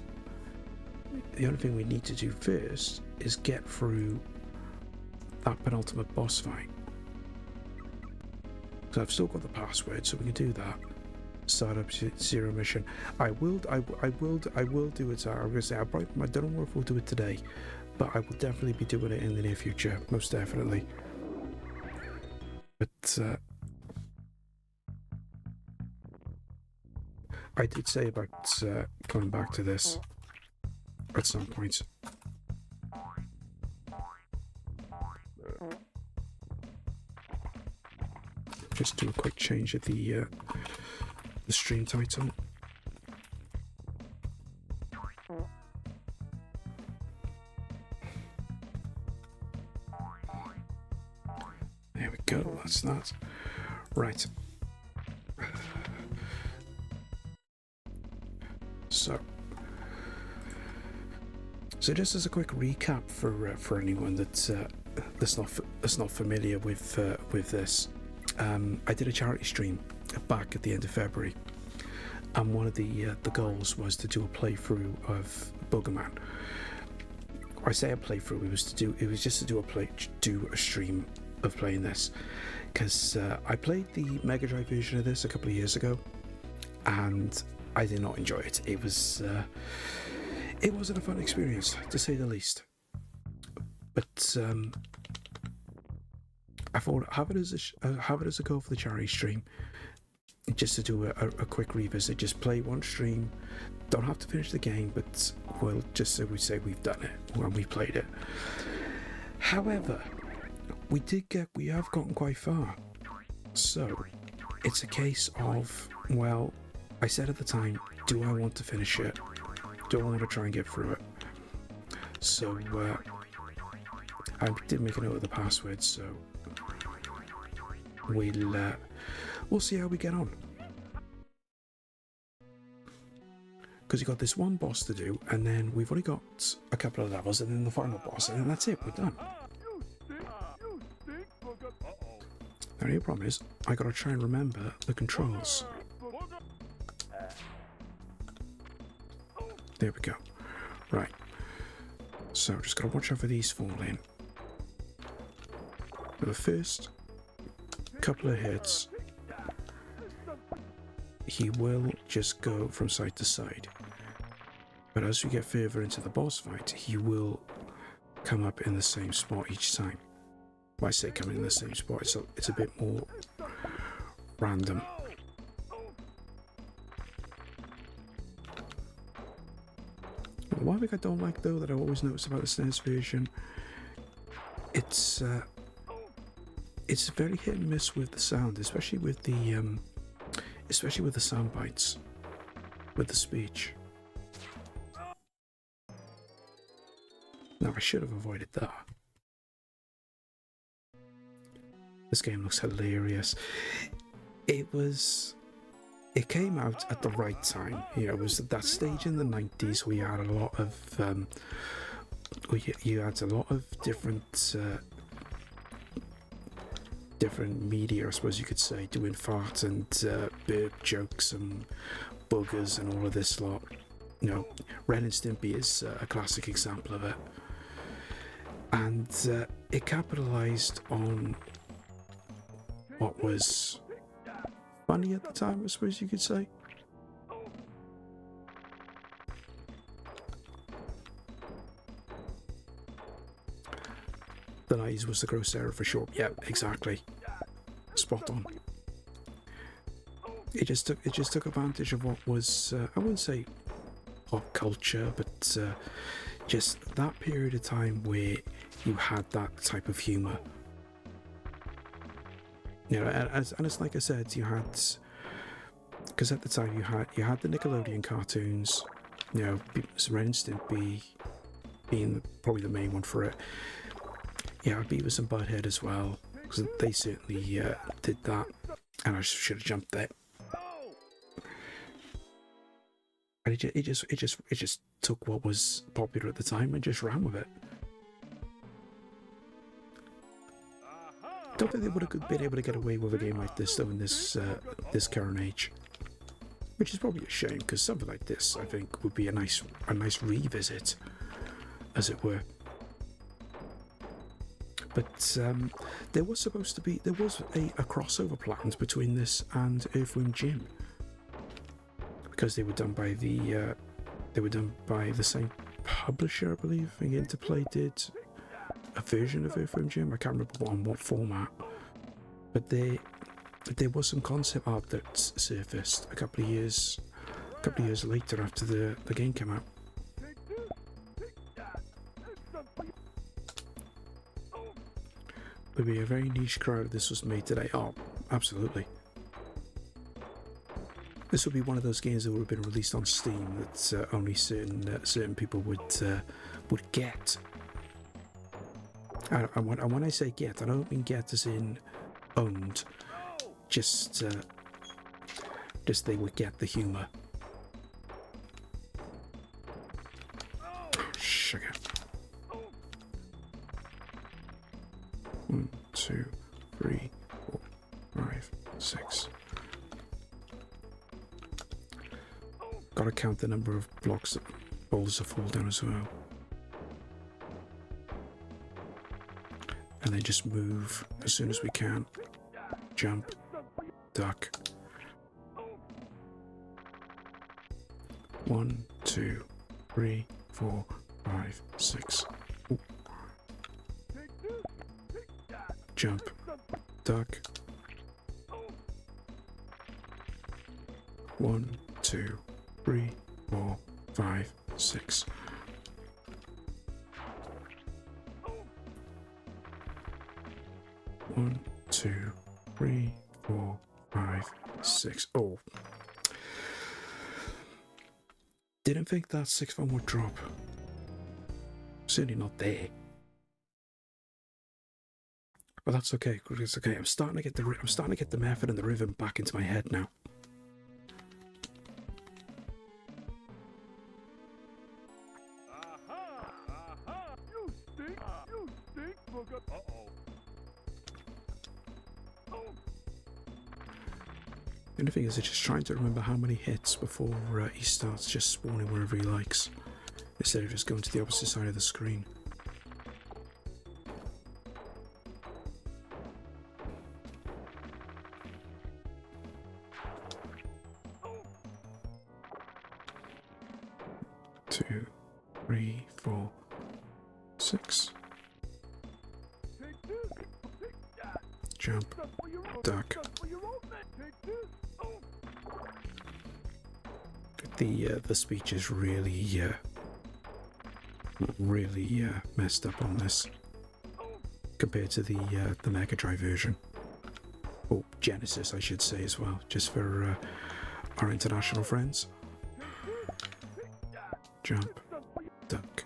The only thing we need to do first is get through that penultimate boss fight. So I've still got the password, so we can do that. Start up zero mission. I will do it. I'm gonna say I don't know if we'll do it today, but I will definitely be doing it in the near future, most definitely. But I did say about coming back to this at some point. Just do a quick change of the stream title. No, that's not. Right. So just as a quick recap for anyone that's not familiar with this, I did a charity stream back at the end of February, and one of the goals was to do a playthrough of Boogerman. I say a playthrough. It was just to do a stream of playing this, because I played the Mega Drive version of this a couple of years ago, and I did not enjoy it. It wasn't a fun experience, to say the least. But I thought have it as a go for the charity stream, just to do a quick revisit. Just play one stream. Don't have to finish the game, but we'll just so we say we've done it when we played it. However, we have gotten quite far. So it's a case of, well, I said at the time, do I want to finish it? Do I want to try and get through it? So I did make a note of the password, so we'll see how we get on. Because you got this one boss to do, and then we've only got a couple of levels, and then the final boss, and then that's it. We're done. The only problem is I got to try and remember the controls. There we go. Right. So just gotta watch out for these falling. For the first couple of hits, he will just go from side to side. But as we get further into the boss fight, he will come up in the same spot each time. When I say come in the same spot, it's a bit more random. One thing I don't like, though, that I always notice about the SNES version, it's very hit and miss with the sound, especially with the sound bites, with the speech. Now I should have avoided that. This game looks hilarious. It came out at the right time. You know, it was at that stage in the 90s where you had a lot of different media, I suppose you could say, doing fart and burp jokes and boogers and all of this lot. You know, Ren and Stimpy is a classic example of it. And it capitalised on what was funny at the time, I suppose you could say. The 90s was the gross era for sure. Yeah, exactly. Spot on. It just took advantage of what was I wouldn't say pop culture, but just that period of time where you had that type of humour. You know, and it's like I said, you had, because at the time you had the Nickelodeon cartoons, you know, Ren and Stimpy being probably the main one for it. Yeah, Beavis and Butthead as well, because they certainly did that, and I should have jumped there. And it just took what was popular at the time and just ran with it. Don't think they would have been able to get away with a game like this though in this current age, which is probably a shame, because something like this I think would be a nice revisit, as it were. But there was a crossover planned between this and Earthworm Jim, because they were done by the same publisher, I believe. I think Interplay did a version of Earthworm Jim. I can't remember on what format, but there was some concept art that surfaced a couple of years later after the game came out. Would be a very niche crowd if this was made today. Oh, absolutely. This would be one of those games that would have been released on Steam that only certain people would get. And when I say get, I don't mean get as in owned. Just they would get the humour. Sugar. 1, 2, 3, 4, 5, 6. Gotta count the number of blocks that boulders that fall down as well. And then just move as soon as we can. Jump. Duck. 1, 2, 3, 4, 5, 6. Ooh. Jump. Duck. 1, 2, 3, 4, 5, 6. One, 2, 3, 4, 5, 6. Oh. Didn't think that 6th one would drop. Certainly not there. But that's okay. It's okay. I'm starting to get the method and the rhythm back into my head now. You stink, Booger. Uh-oh. The only thing is, just trying to remember how many hits before he starts just spawning wherever he likes, instead of just going to the opposite side of the screen. Two, 3, 4, 6. Jump, duck. The speech is really messed up on this compared to the Mega Drive version. Oh, Genesis, I should say as well, just for our international friends. Jump, duck.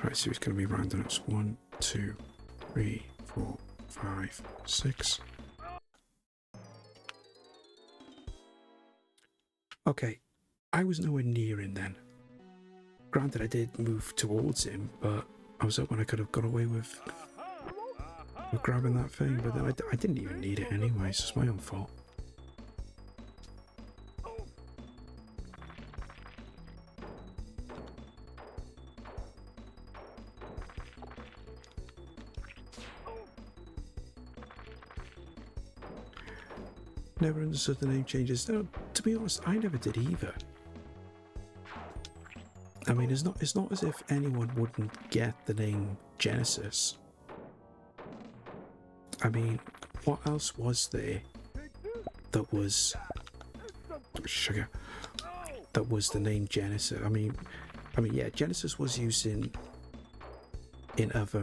Right, so it's going to be random. It's 1, 2, 3, 4, 5, 6. Okay, I was nowhere near him then. Granted, I did move towards him, but I was hoping I could have got away with grabbing that thing, but then I didn't even need it anyway, so it's my own fault. Never understood the name changes. No, to be honest, I never did either. I mean, it's not as if anyone wouldn't get the name Genesis. I mean, what else was there that was sugar? That was the name Genesis. I mean, yeah, Genesis was used in other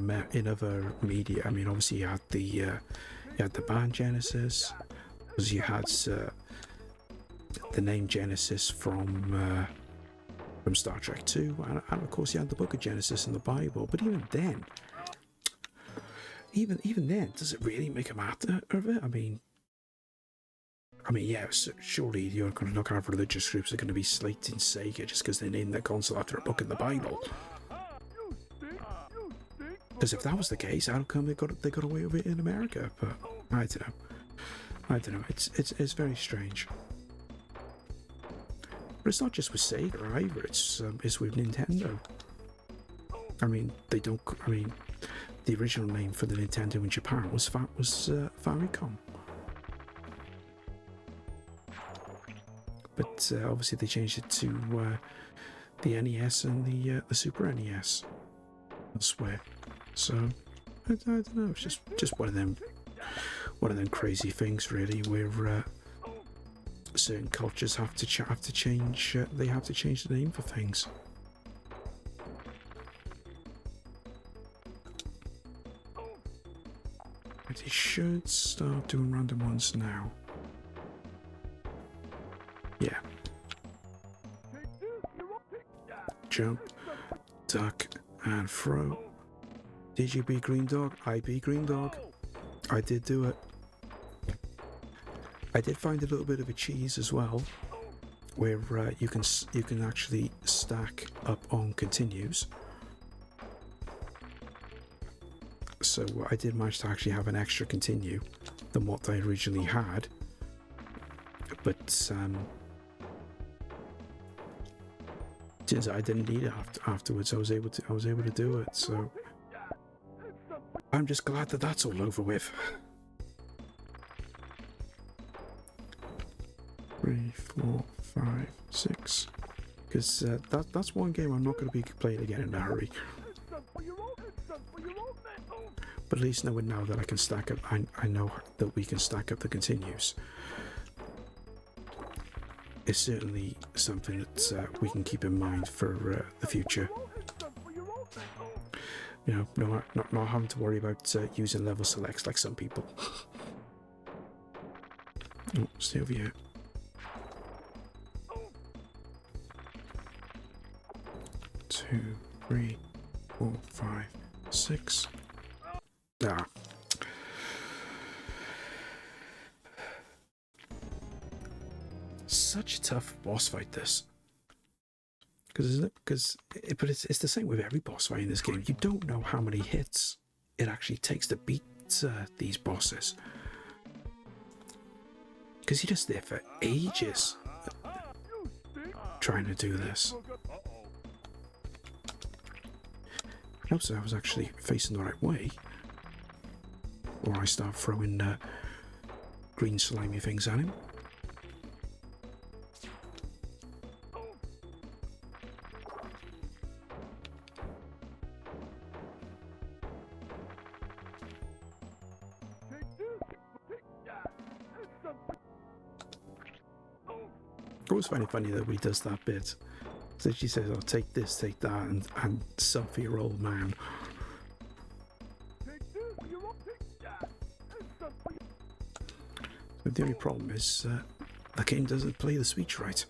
media. I mean, obviously you had the band Genesis. Because you had the name Genesis from Star Trek 2, and of course you had the Book of Genesis in the Bible. But even then, does it really make a matter of it? I mean, yeah, surely you're going to look at religious groups are going to be slating Sega just because they named their console after a book in the Bible. Because if that was the case, how come they got away with it in America? But I don't know. It's very strange. But it's not just with Sega either. It's with Nintendo. I mean, the original name for the Nintendo in Japan was Famicom. But obviously they changed it to the NES and the Super NES elsewhere. So I don't know. It's just one of them crazy things, really, where certain cultures have to change. They have to change the name for things. But he should start doing random ones now. Yeah. Jump, duck, and throw. Did you be Greendog? I be Greendog. I did do it. I did find a little bit of a cheese as well, where you can actually stack up on continues. So I did manage to actually have an extra continue than what I originally had, but since I didn't need it afterwards, I was able to do it. So I'm just glad that that's all over with. 3, 4, 5, 6. Because that's one game I'm not going to be playing again in a hurry. But at least knowing now that I can stack up, I know that we can stack up the continues. It's certainly something that we can keep in mind for the future. You know, not having to worry about using level selects like some people. Oh, stay over here. Two, 3, 4, 5, 6. Ah. Such a tough boss fight, this. But it's the same with every boss fight in this game. You don't know how many hits it actually takes to beat these bosses. Because you're just there for ages trying to do this. Helps that I was actually facing the right way, or I start throwing green slimy things at him. I always find it funny that he does that bit. So she says, "Oh, take this, take that, and some for your old man." But the only problem is the game doesn't play the speech right.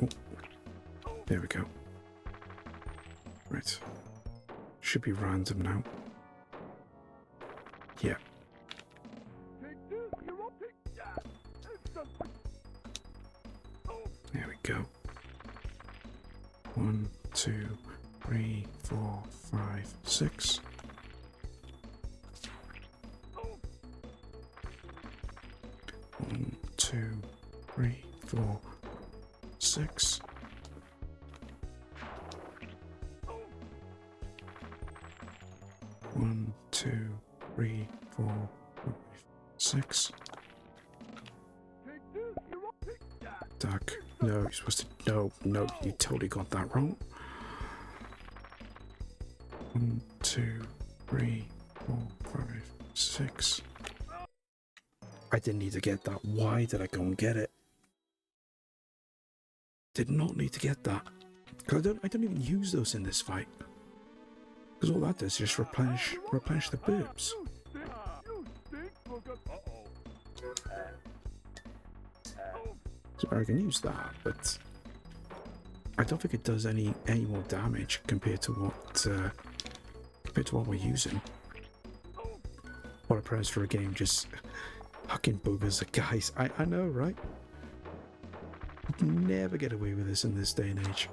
Oh, there we go. Right. Should be random now. Yeah. There we go. 1, 2, 3, 4, 5, 6. One, 2, 3, 4, 6. One, 2, 3, 4, 5, 6. Duck. No, you're supposed to. No, you totally got that wrong. 1, 2, 3, 4, 5, 6. I didn't need to get that. Why did I go and get it? Did not need to get that. Because I don't even use those in this fight. Because all that does is just replenish the boobs. So I can use that, but I don't think it does any more damage compared to what we're using. What a price for a game just hucking boogers at guys. I know, right? You'd never get away with this in this day and age.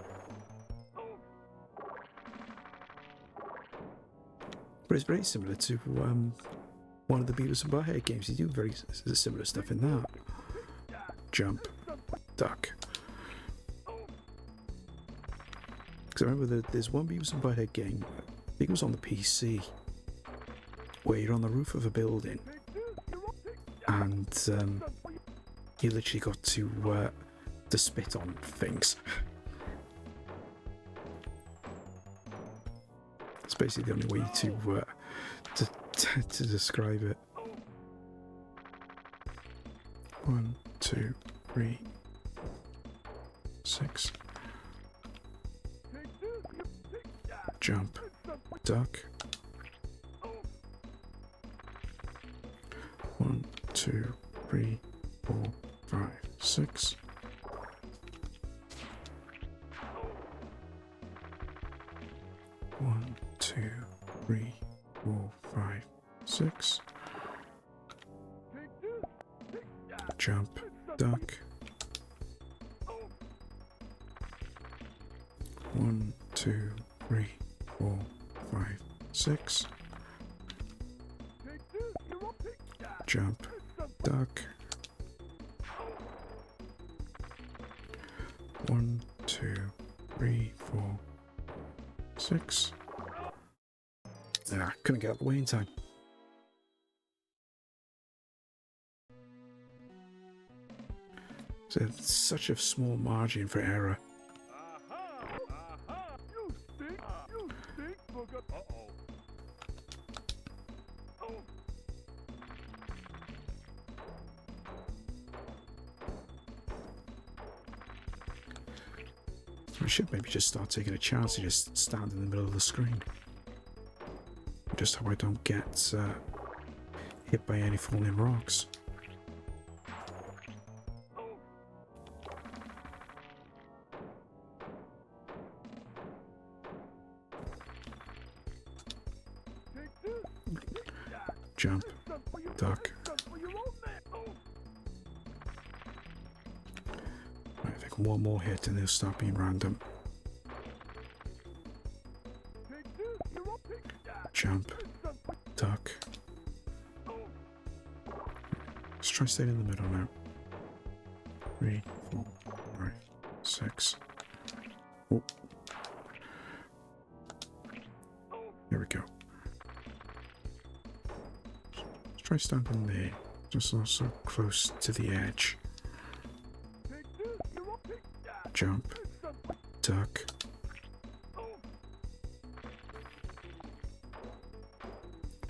But it's very similar to one of the Beavis and Butthead games. You do very similar stuff in that. Jump, duck. Because I remember there's one Beavis and Butthead game, I think it was on the PC, where you're on the roof of a building and you literally got to spit on things. It's basically the only way to describe it. 1, 2, 3, 6. Jump, duck. 1, 2, 3, 4, 5, 6. 1, 2, 3, 4, 5, 6. Jump, duck. 1, 2, 3, 4, 5, 6. Jump, duck. 1, 2, 3, 4, 6. Ah, couldn't get out the way in time. So it's such a small margin for error. We should maybe just start taking a chance and just stand in the middle of the screen. Just so I don't get hit by any falling rocks. Jump, duck. Right, I think one more hit and they'll start being random. Jump, duck. Let's try staying in the middle now. 3, 4, 5, 6. Oh. There we go. Let's try standing there, just not so close to the edge. Jump, duck.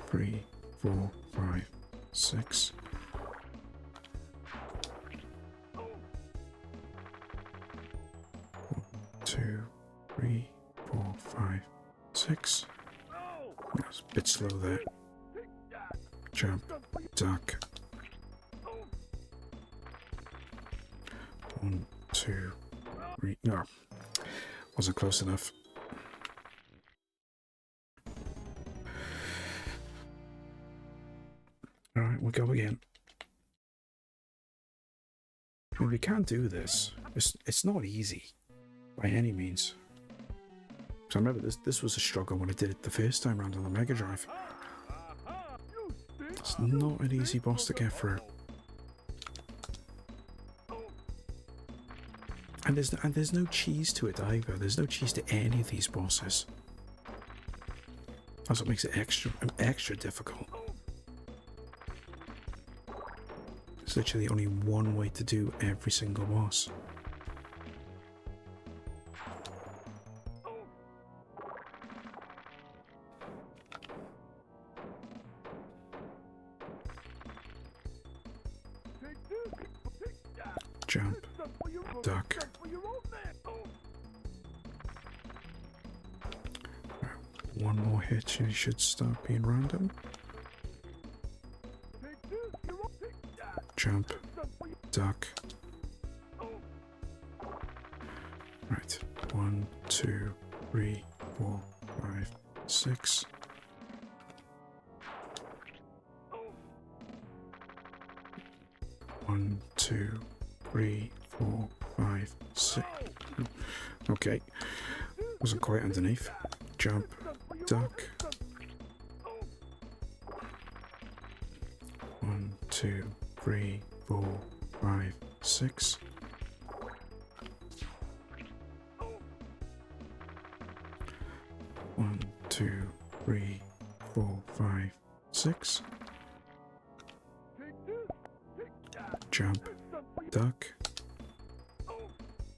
3, 4, 5, 6. One, 2, 3, 4, 5, 6. That's a bit slow there. Jump, duck. 1, 2, 3. No, wasn't close enough. Alright, we'll go again. I mean, we can do this. It's not easy by any means. So I remember this was a struggle when I did it the first time around on the Mega Drive. It's not an easy boss to get through. And there's no cheese to it either. There's no cheese to any of these bosses. That's what makes it extra difficult. There's literally only one way to do every single boss. Jump, duck. One more hit and you should start being random. Jump, duck. Right, 1, 2, 3, 4, 5, 6. One, 2, 3, 4, 5, 6. Okay, wasn't quite underneath. Jump, duck. 1, 2, 3, 4, 5, 6. One, 2, 3, 4, 5, 6. Jump, duck.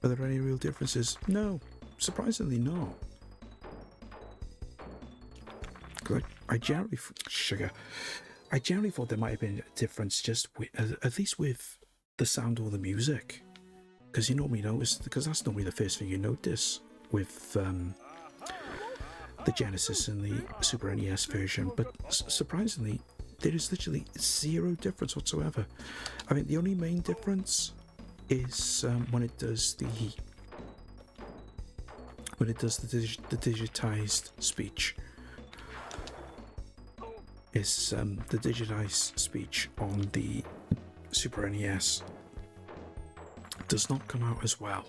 Are there any real differences? No, surprisingly no. I generally I generally thought there might have been a difference just with, at least with the sound or the music, because you normally notice, because that's normally the first thing you notice with the Genesis and the Super NES version. But surprisingly, there is literally zero difference whatsoever. I mean, the only main difference is when it does the when it does the digitized speech. Is the digitized speech on the Super NES does not come out as well.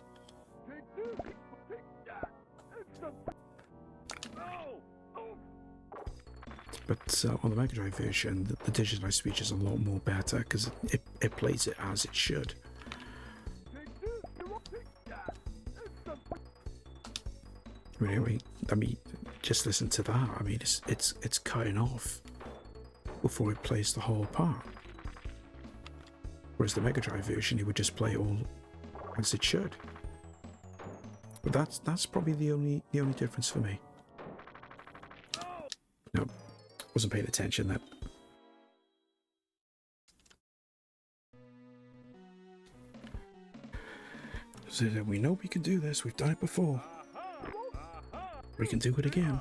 But on the Mega Drive version, the digitized speech is a lot more better because it plays it as it should. I mean, just listen to that. I mean, it's cutting off before it plays the whole part. Whereas the Mega Drive version, it would just play all as it should. But that's probably the only difference for me. No, wasn't paying attention then. So we know we can do this. We've done it before. We can do it again.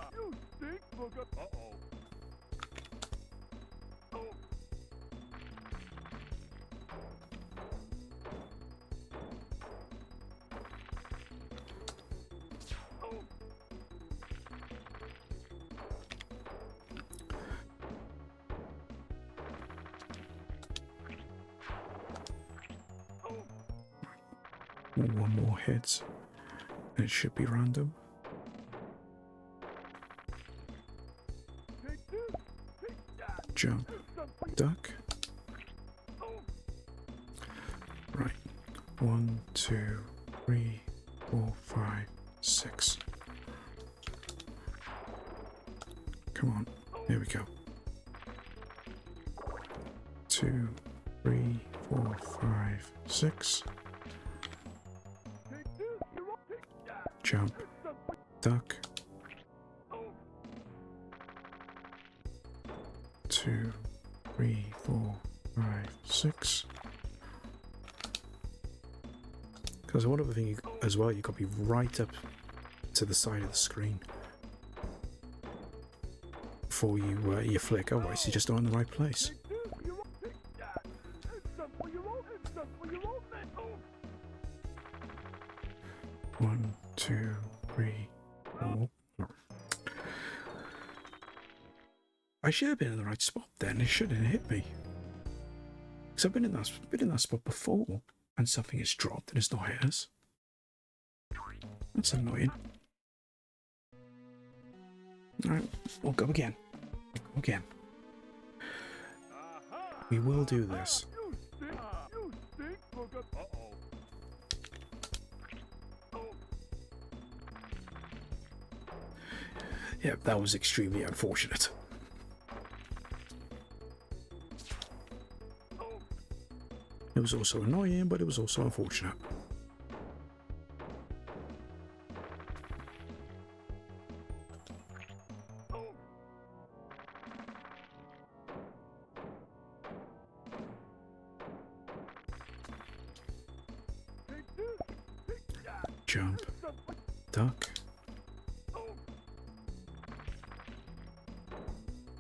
One more hit, and it should be random. Jump, duck. Right. 1, 2, 3, 4, 5, 6. Come on. Here we go. 2, 3, 4, 5, 6. Jump, duck. 2, 3, 4, 5, 6. Because one other thing as well, you got to be right up to the side of the screen before you flick. Otherwise, you're just not in the right place. One, 2, 3, 4. I should have been in the right spot then. It shouldn't have hit me. Because I've been in that spot before, and something is dropped and it's not hit us. That's annoying. Alright, we'll go again. Go again. We will do this. Yeah, that was extremely unfortunate. It was also annoying, but it was also unfortunate. Jump, duck.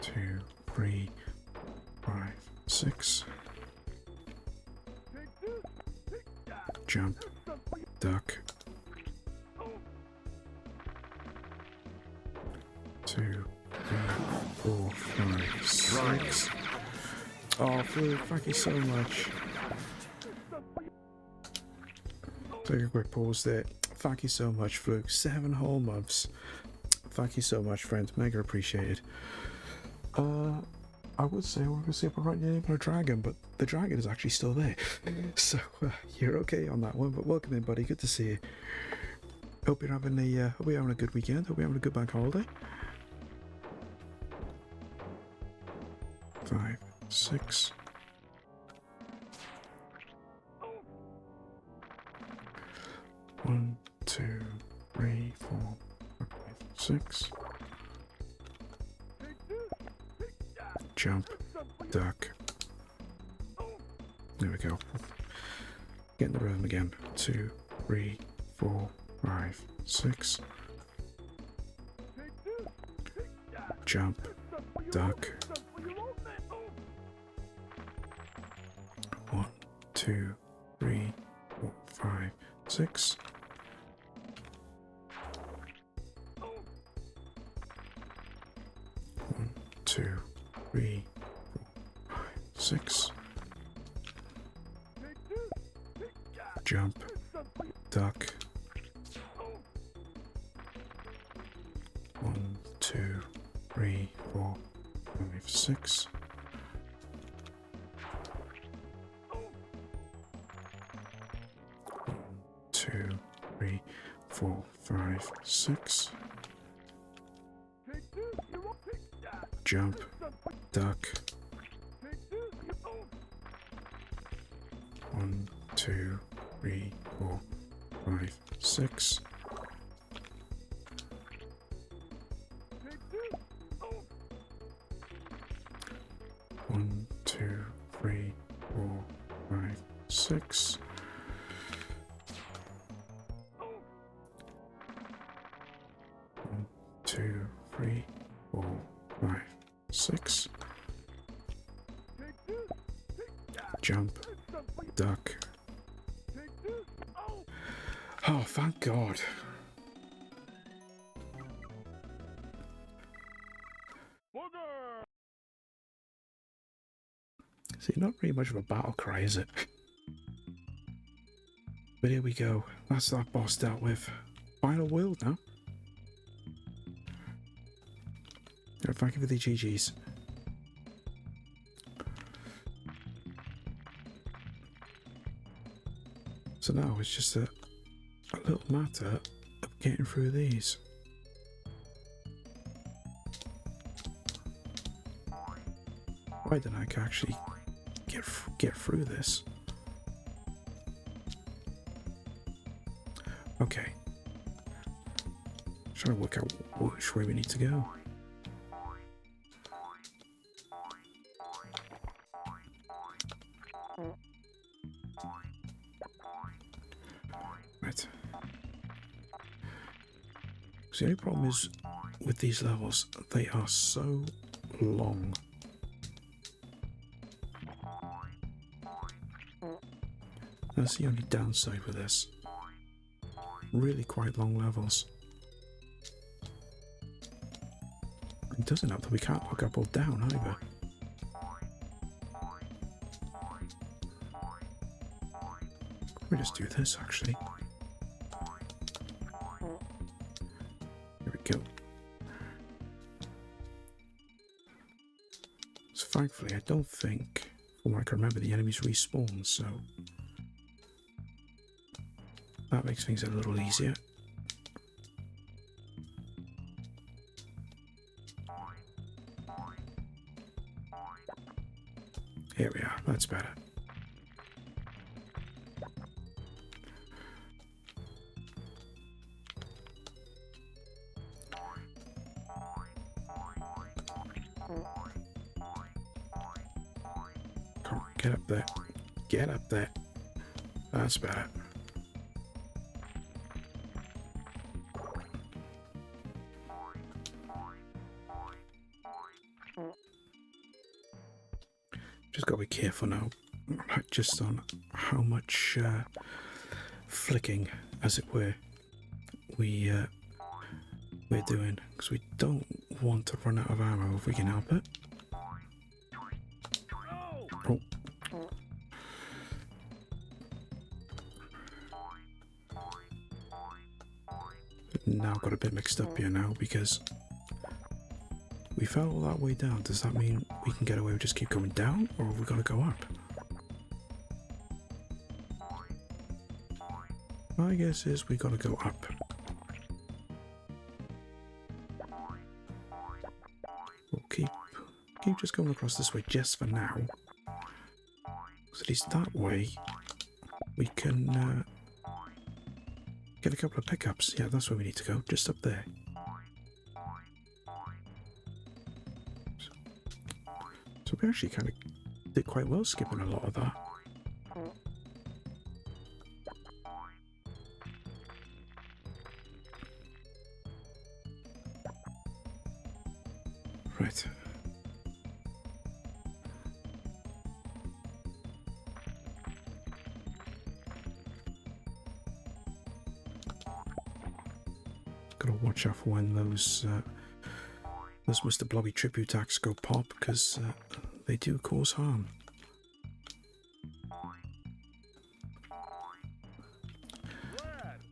2, 3, 5, 6. Jump, duck. 2, 3, 4, 5, 6. Oh, Fluke, thank you so much. Take a quick pause there. Thank you so much, Fluke. 7 whole months. Thank you so much, friend. Mega appreciated. I would say we're going to see if we're right near a dragon, but the dragon is actually still there. So you're okay on that one. But welcome in, buddy. Good to see you. Hope you're having a good weekend. Hope you're having a good bank holiday. 5, 6. One, 2, 3, 4, 5, 6. Jump, duck. There we go. Get in the rhythm again. 2, 3, 4, 5, 6. Jump, duck. 1, 2, 3, 4, 5, 6. 2, 3, 4, 5, 6. Jump, duck. 1, 2, 3, 4, 5, 6. 1, 2, 3, 4, 5, 6. Jump, duck. 1, 2, 3, 4, 5, 6. 1, 2, 3, 4, 5, 6. 1, 2, 3, 4, 5, 6. Jump, duck. Oh, thank God. See, not really much of a battle cry, is it? But here we go. That's that boss dealt with. Final world now. Thank you for the GGs. So now it's just a little matter of getting through these. Why didn't I actually get through this? Okay. Trying to work out which way we need to go. Right. So the only problem is with these levels, they are so long. That's the only downside with this. Really quite long levels. It doesn't help that we can't look up or down either. Let me just do this actually. There we go. So thankfully I don't think, from what I can remember, the enemies respawn, so that makes things a little easier. Here we are, that's better. Come on, get up there. Get up there. That's better. Just gotta be careful now, just on how much flicking, as it were, we're doing, because we don't want to run out of ammo if we can help it. Oh. Now got a bit mixed up here now because we fell all that way down. Does that mean we can get away with just keep going down, or have we got to go up? My guess is we got to go up. We'll keep just going across this way just for now. So at least that way we can get a couple of pickups. Yeah, that's where we need to go, just up there. So we actually kind of did quite well skipping a lot of that. Right. Gotta watch out for when those Those Mr. Blobby tribute attacks go pop because they do cause harm.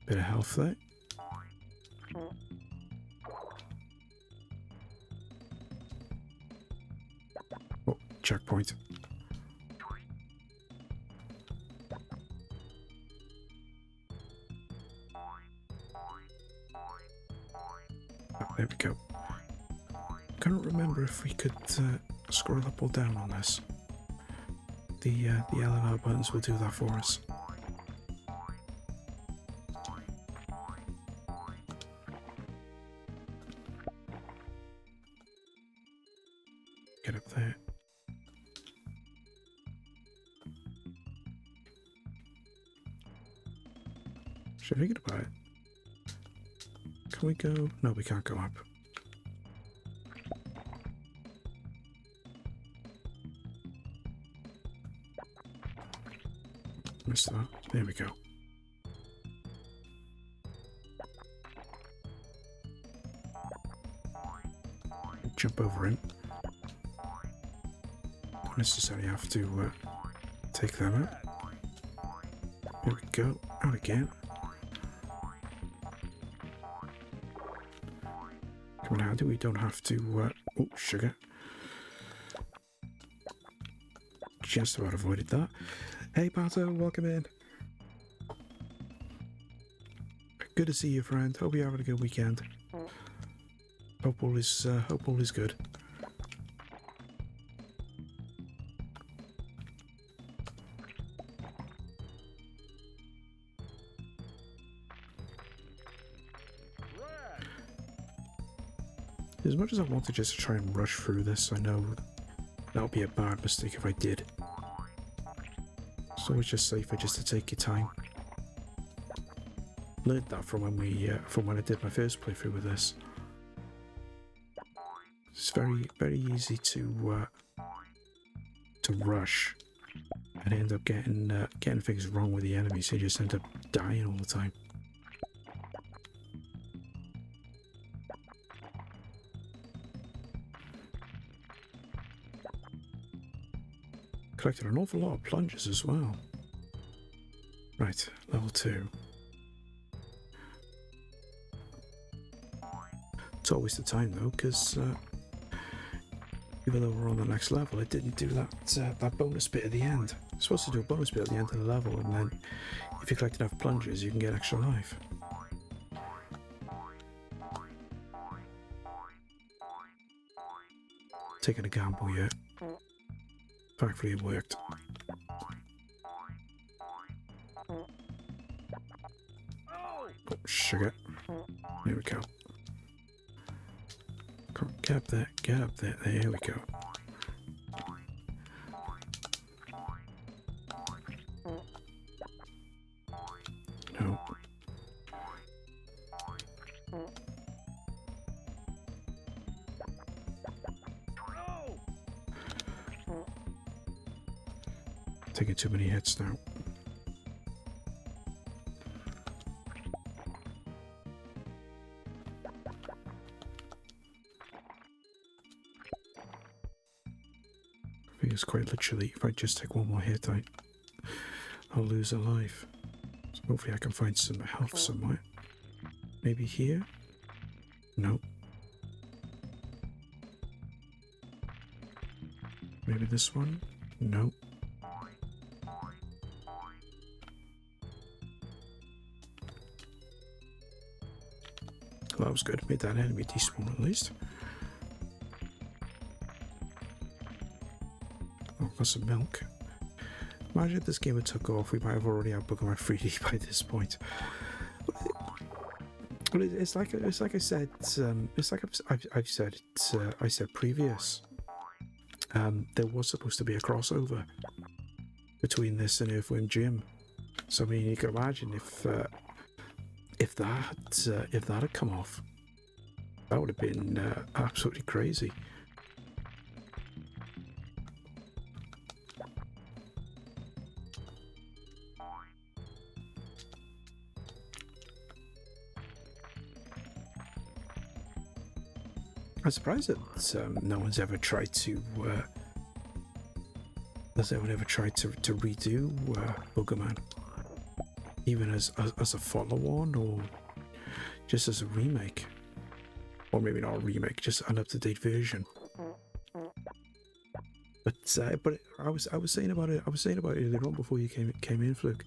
Bit of health there. Oh, checkpoint. Oh, there we go. Can't remember if we could scroll up or down on this. The L and R buttons will do that for us. Get up there. Should I think about it? Can we go? No, we can't go up. Missed that. There we go. Jump over him. Don't necessarily have to take them out. There we go. Out again. Come on, how do we don't have to... oh, sugar. Just about avoided that. Hey, Pato, welcome in. Good to see you, friend. Hope you're having a good weekend. Hope all is good. As much as I want to just try and rush through this, I know that would be a bad mistake if I did. It's always just safer just to take your time. Learned that from when I did my first playthrough with this. It's very easy to rush and end up getting things wrong with the enemies. So you just end up dying all the time. Collected an awful lot of plunges as well. Right, level 2. It's always the time though, because even though we're on the next level, it didn't do that bonus bit at the end. It's supposed to do a bonus bit at the end of the level, and then if you collect enough plunges, you can get extra life. Taking a gamble here. Thankfully it worked. Oh, sugar. There we go. Get up there, get up there. There we go. No. Taking too many hits now. I think it's quite literally, if I just take one more hit, I'll lose a life. So hopefully I can find some health somewhere. Maybe here? No. Maybe this one? No. Well, that was good. Made that enemy despawn at least. Oh, got some milk. Imagine if this game had took off, we might have already had Boogerman 3D by this point. But it's like I said. It's like I've said. I said previous. There was supposed to be a crossover between this and Earthworm Jim. So I mean, you can imagine if that had come off, that would have been absolutely crazy. I'm surprised that no one's ever tried to. Has anyone ever tried to redo Boogerman, even as a follow-on or just as a remake, or maybe not a remake, just an up-to-date version. But I was saying about it. I was saying about it earlier on before you came in, Fluke.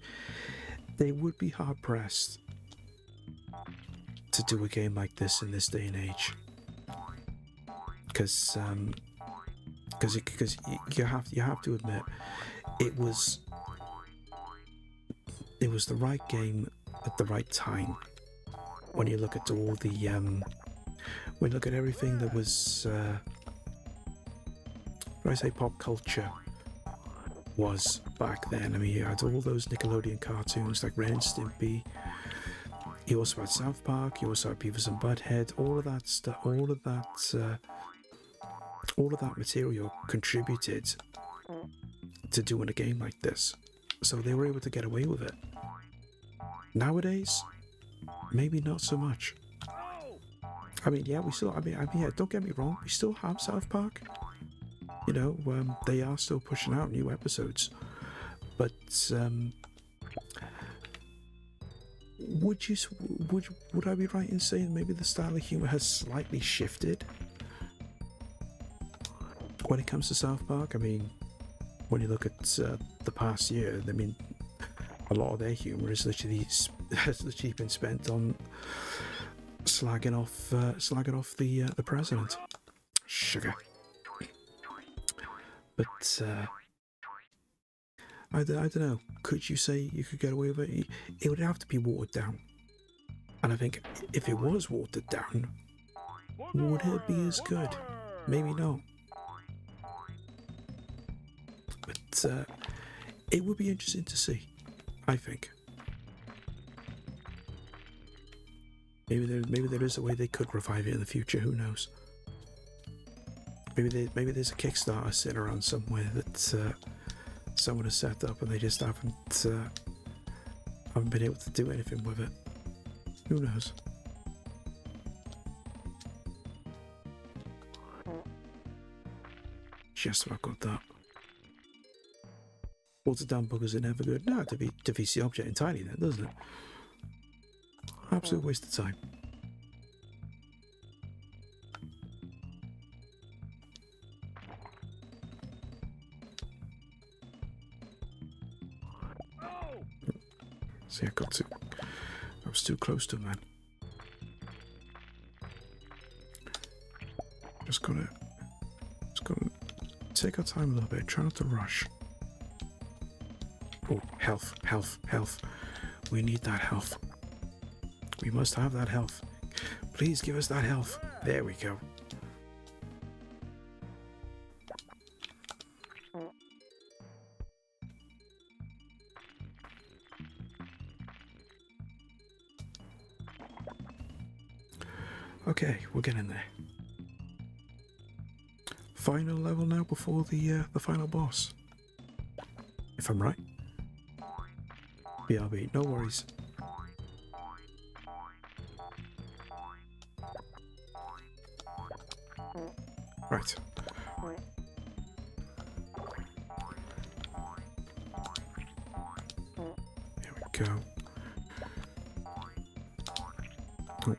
They would be hard pressed to do a game like this in this day and age, because you have to admit it was the right game at the right time. When you look at all the when you look at everything that was when I say pop culture was back then. I mean, you had all those Nickelodeon cartoons like Ren and Stimpy. You also had South Park. You also had Beavis and Butthead. All of that stuff. All of that material contributed to doing a game like this, so they were able to get away with it. Nowadays, maybe not so much. I mean, yeah, we still. I mean, yeah. Don't get me wrong. We still have South Park. You know, they are still pushing out new episodes, but would I be right in saying maybe the style of humor has slightly shifted when it comes to South Park? I mean, when you look at the past year, I mean, a lot of their humor has literally been spent on slagging off the president. Sugar. But I don't know. Could you say you could get away with it? It would have to be watered down. And I think if it was watered down, would it be as good? Maybe not. But it would be interesting to see, I think. Maybe there is a way they could revive it in the future. Who knows? Maybe there's a Kickstarter sitting around somewhere that someone has set up and they just haven't been able to do anything with it. Who knows? Just about got that. Watered down boogers are never good. No, defeats the object entirely then, doesn't it? Absolute waste of time. See, I was too close to him, man. Just gotta take our time a little bit. Try not to rush. Oh, health. We need that health. We must have that health. Please give us that health. There we go. Okay, we're getting there. Final level now before the final boss. If I'm right. BRB, no worries. Right. There we go. Oh.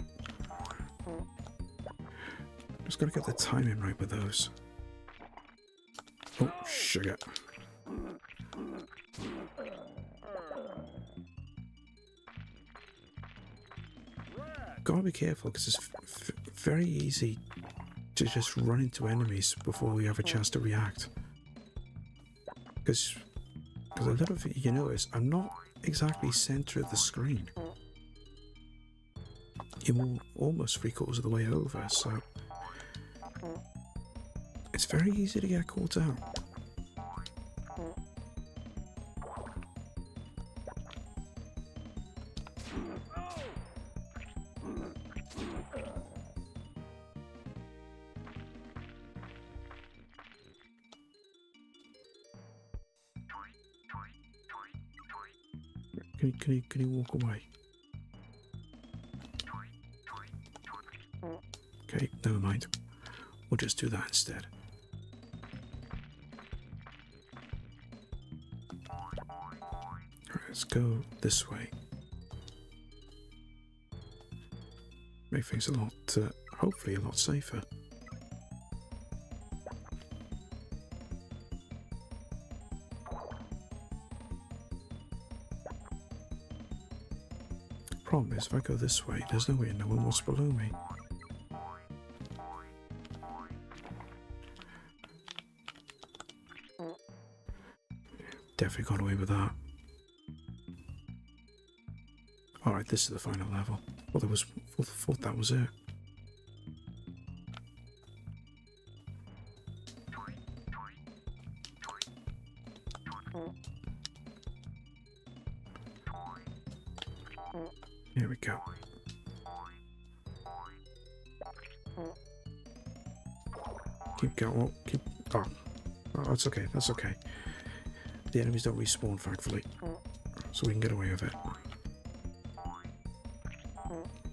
Just gotta get the timing right with those. Oh, sugar. Gotta be careful because it's very easy to just run into enemies before we have a chance to react. Because a lot of it, you notice, I'm not exactly center of the screen. I'm almost 3/4 of the way over, so it's very easy to get caught out. Can you walk away? Okay, never mind. we'll just do that instead. Alright, let's go this way. Make things a lot, hopefully a lot safer. Problem is, if I go this way, there's no way of knowing what's below me. Definitely got away with that. Alright, this is the final level. Well, thought that was it. Here we go. Keep going. Oh, keep. Oh, that's okay. That's okay. The enemies don't respawn, thankfully, so we can get away with it.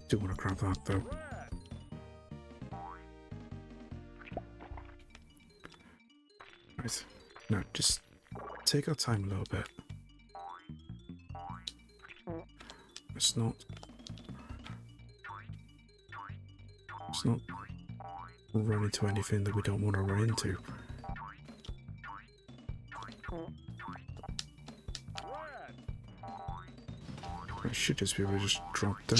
Do want to grab that though. Right. No, just take our time a little bit. Let's not run into anything that we don't want to run into. I should just be able to just drop down.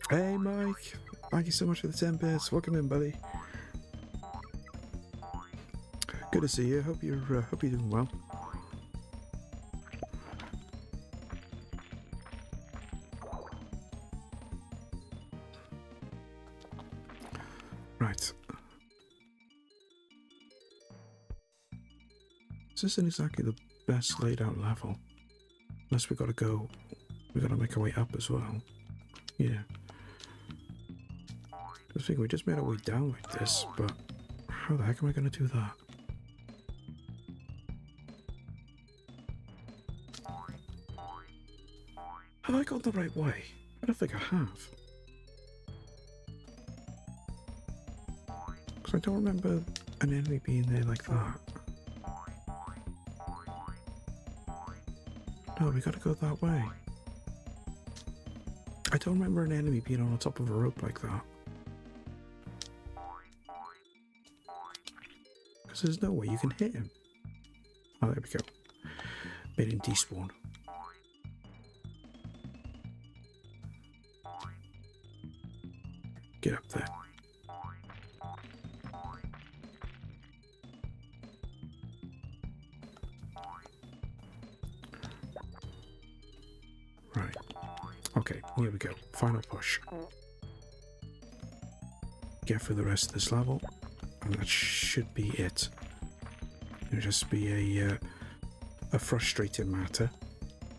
Hey Mike, thank you so much for the 10 bits. Welcome in, buddy. Good to see you. Hope you're doing well. Right. This isn't exactly the best laid out level. Unless we gotta make our way up as well. Yeah. I was thinking we just made our way down like this, but how the heck am I gonna do that? Have I gone the right way? I don't think I have. Because I don't remember an enemy being there like that. No, we gotta go that way. I don't remember an enemy being on the top of a rope like that. Because there's no way you can hit him. Oh, there we go. Made him despawn. Get up there. Right. Okay, here we go. Final push. Get through the rest of this level, and that should be it. It'll just be a frustrating matter.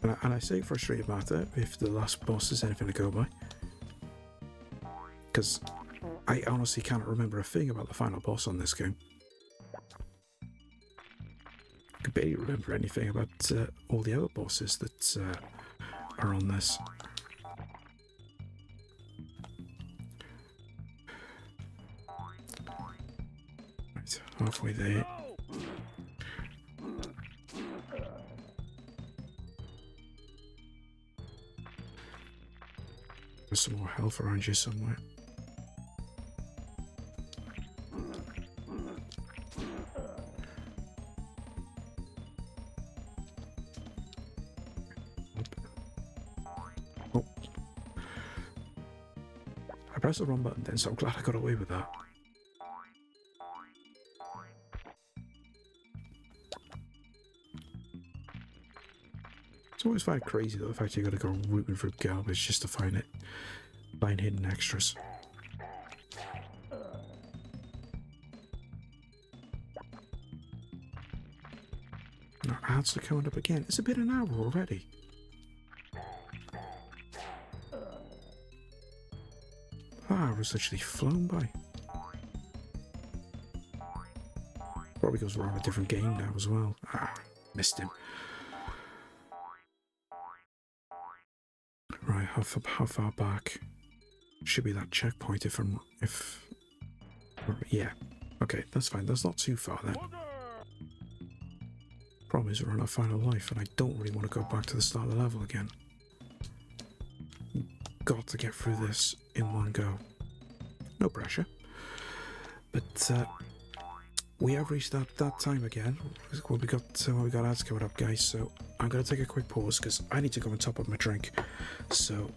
And I say frustrating matter if the last boss is anything to go by. Because I honestly can't remember a thing about the final boss on this game. I could barely remember anything about all the other bosses that are on this. Right, halfway there. There's some more health around you somewhere. Oh. I pressed the wrong button then, so I'm glad I got away with that. It's always find crazy though, the fact you gotta go rooting through garbage just to find hidden extras. Our ads are coming up again. It's been an hour already. Ah, it was literally flown by. Probably because we're on a different game now as well. Ah, missed him. Right, how far back? Should be that checkpoint if Yeah. Okay, that's fine. That's not too far then. Problem is we're on our final life, and I don't really want to go back to the start of the level again. Got to get through this in one go. No pressure. But we have reached that time again. We got ads coming up, guys. So I'm gonna take a quick pause because I need to go and top up my drink. So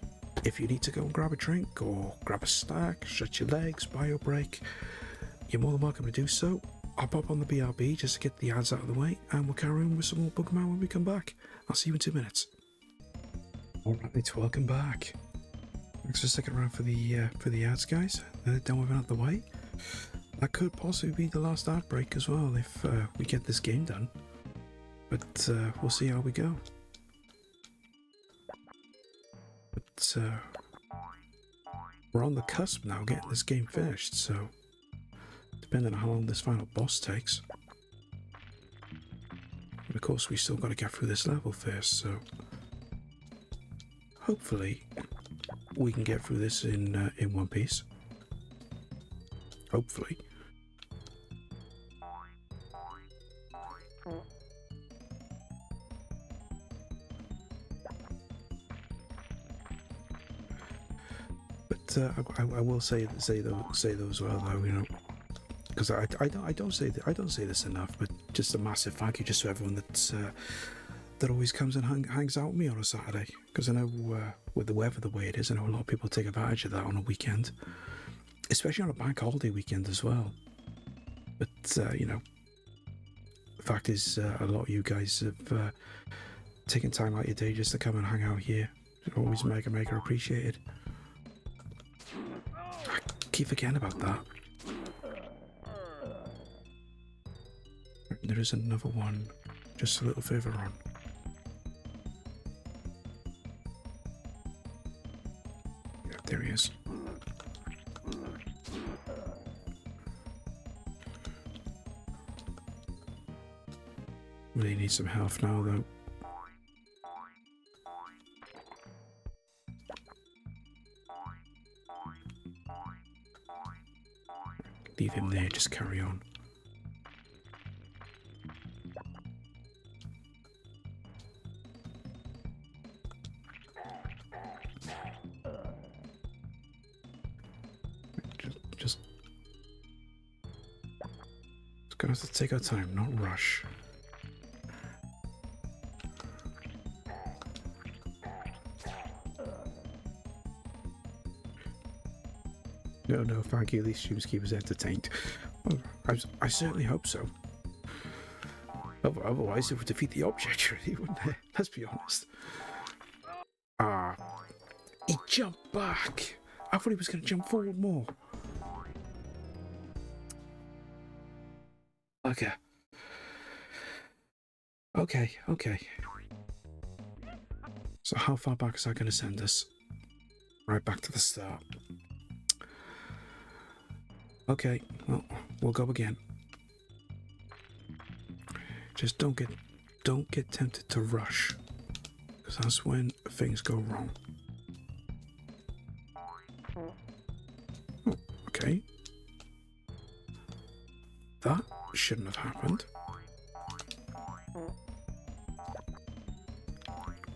if you need to go and grab a drink or grab a snack, stretch your legs, buy your break, you're more than welcome to do so. I'll pop on the BRB just to get the ads out of the way, and we'll carry on with some more Boogerman when we come back. I'll see you in 2 minutes. Alright, welcome back. Thanks for sticking around for the ads, guys. Now that we've been out the way, that could possibly be the last ad break as well if we get this game done. But we'll see how we go. But we're on the cusp now, getting this game finished. So depending on how long this final boss takes, and of course we still got to get through this level first. So hopefully we can get through this in one piece. Hopefully. But I will say though as well, though, you know, because I don't say this enough, but just a massive thank you just to everyone that always comes and hangs out with me on a Saturday, because I know with the weather the way it is, I know a lot of people take advantage of that on a weekend, especially on a bank holiday weekend as well. But you know, the fact is a lot of you guys have taken time out of your day just to come and hang out here. It's always mega appreciated. I keep forgetting about that. There is another one just a little further on. Yeah, there he is. Really need some health now, though. Leave him there, just carry on. Just gonna have to take our time, not rush. No, thank you. At least you keep us entertained. Well, I certainly hope so. Otherwise, it would defeat the object, really, wouldn't it? Let's be honest. Ah, he jumped back. I thought he was going to jump forward more. Okay. So how far back is that going to send us? Right back to the start. Okay, well, we'll go again. Just don't get tempted to rush, because that's when things go wrong. Oh, okay. That shouldn't have happened.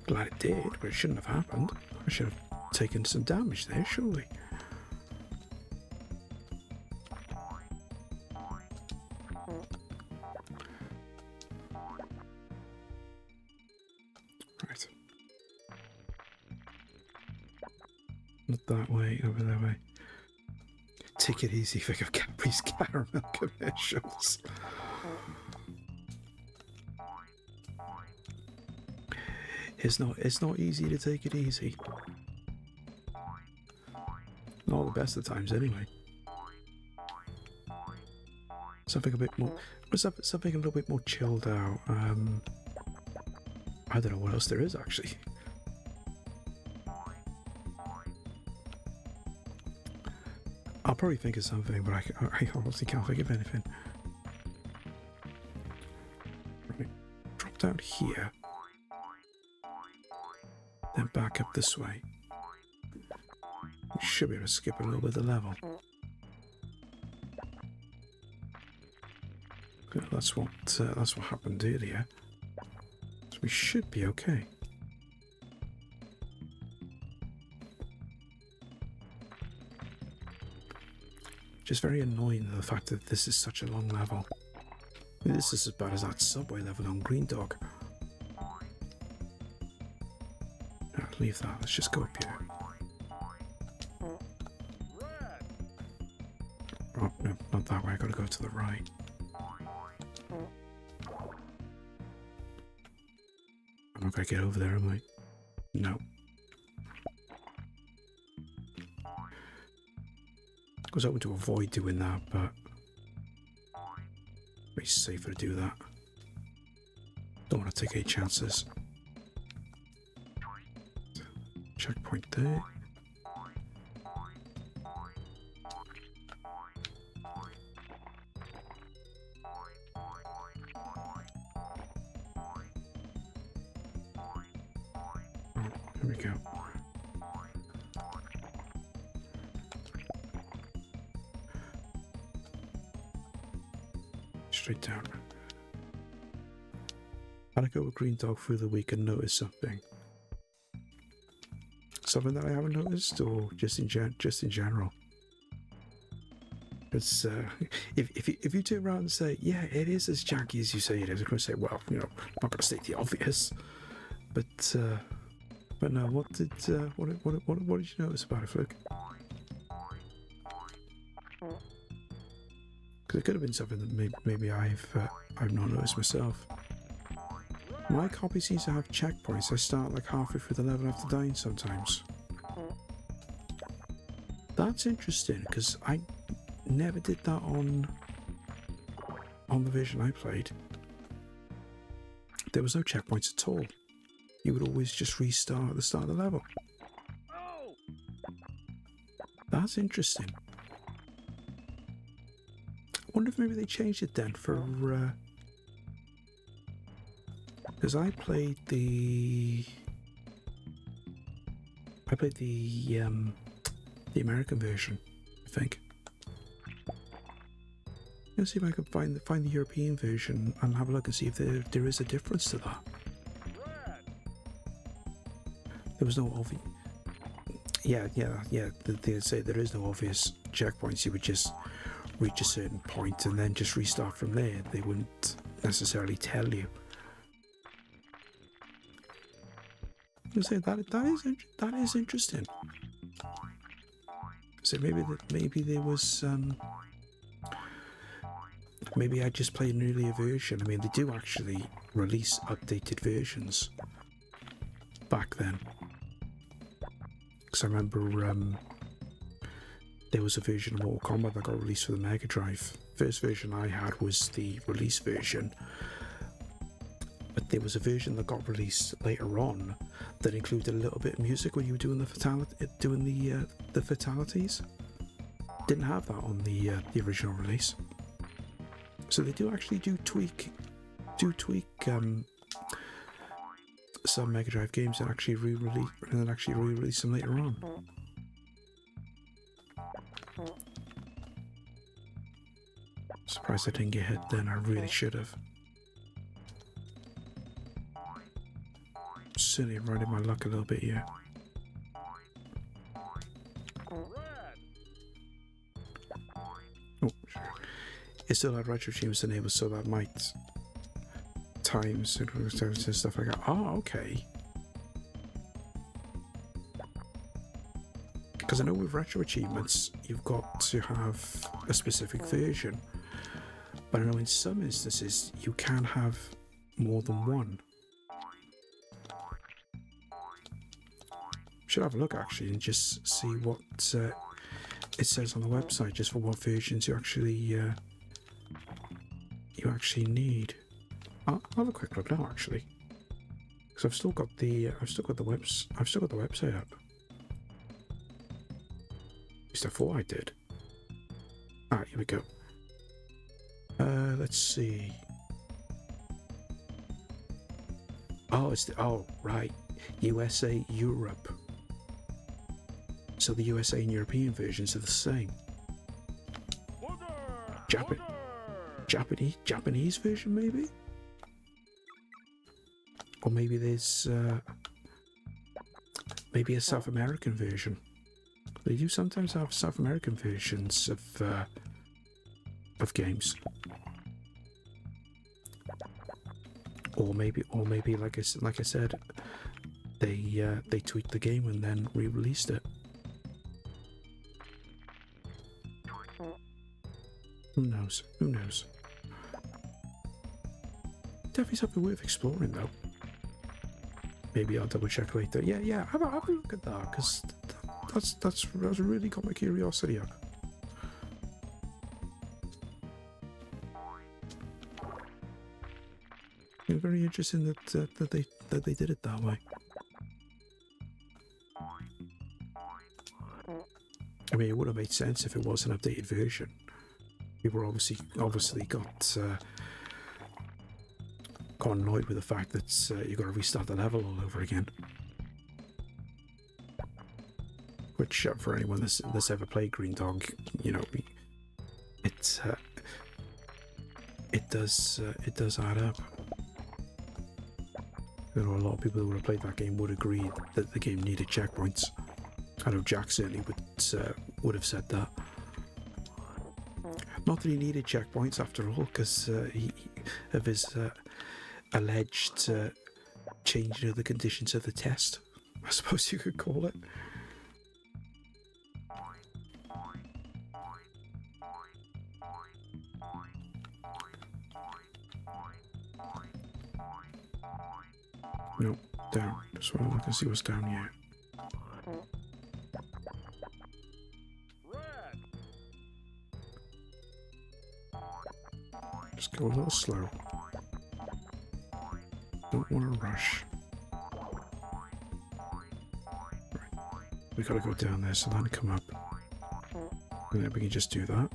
Glad it did, but it shouldn't have happened. I should have taken some damage there, surely. Right. Not that way, over that way. Take it easy, think of Cadbury's caramel commercials. It's not easy to take it easy. Not the best of times, anyway. Something a bit more, something a little bit more chilled out. I don't know what else there is actually. I'll probably think of something, but I honestly can't think of anything. Right, drop down here. Then back up this way. We should be able to skip a little bit of the level. That's what happened earlier. So we should be okay. Just very annoying the fact that this is such a long level. I mean, this is as bad as that subway level on Greendog. Leave that. Let's just go up here. Oh, no, not that way. I gotta go to the right. I'm not gonna get over there, am I? No. I was hoping to avoid doing that, but it's safer to do that. Don't want to take any chances. Checkpoint there. Oh, here we go. Straight down. Had to go with Greendog through the week and notice something. Something that I haven't noticed, or just in general. Because if you turn around and say, yeah, it is as janky as you say it is, I'm going to say, well, you know, I'm not going to state the obvious. But no, what did you notice about it, Fluke? Because it could have been something that maybe I've not noticed myself. My copy seems to have checkpoints. I start like halfway through the level after dying sometimes. That's interesting, because I never did that on the version I played. There was no checkpoints at all. You would always just restart at the start of the level. That's interesting. I wonder if maybe they changed it then for... because I played the American version, I think. Let's see if I can find the European version and have a look and see if there is a difference to that. There was no obvious. Yeah. They say there is no obvious checkpoints. You would just reach a certain point and then just restart from there. They wouldn't necessarily tell you. I say that is interesting. So maybe there was maybe I just played an earlier version. I mean, they do actually release updated versions back then. Because I remember there was a version of Mortal Kombat that got released for the Mega Drive. First version I had was the release version. But there was a version that got released later on that included a little bit of music when you were doing the fatalities. Didn't have that on the original release. So they do actually tweak some Mega Drive games and actually re-release them later on. Surprised I didn't get hit then. I really should have. Certainly riding my luck a little bit here. Oh, it still had retro achievements enabled, so that might times and stuff like that. Oh, okay. Because I know with retro achievements, you've got to have a specific version, but I know in some instances you can have more than one. Should have a look actually and just see what it says on the website, just for what versions you actually need. I'll have a quick look now actually, because I've still got the website up. At least I thought I did. Alright, here we go. Let's see. Oh, right. USA, Europe. So the USA and European versions are the same. Japanese version, maybe? Or maybe there's maybe a South American version. They do sometimes have South American versions of games. Or maybe, like I said, they tweaked the game and then re-released it. Who knows? Who knows? Definitely something worth exploring, though. Maybe I'll double check later. Yeah. Have a look at that, because that's really got my curiosity up. It's very interesting that they did it that way. I mean, it would have made sense if it was an updated version. People obviously got annoyed with the fact that you've got to restart the level all over again. Which, for anyone that's ever played Greendog, you know, it does add up. You know, a lot of people who would have played that game would agree that the game needed checkpoints. I know Jack certainly would have said that. Not that he needed checkpoints after all, because of his alleged changing of the conditions of the test, I suppose you could call it. Nope, down. Just want to look and see what's down here. Just go a little slow. Don't want to rush. Right. We gotta go down there, so then come up. And then we can just do that.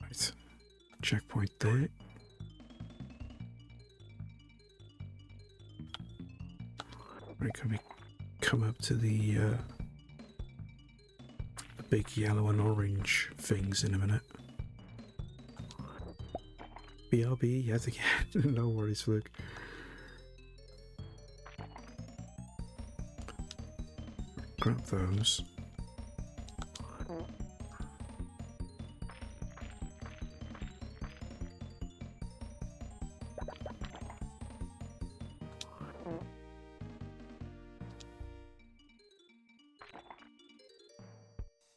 Right. Checkpoint there. Right, can we come up to the big yellow and orange things in a minute? BRB yet again. No worries, Luke. Grab those.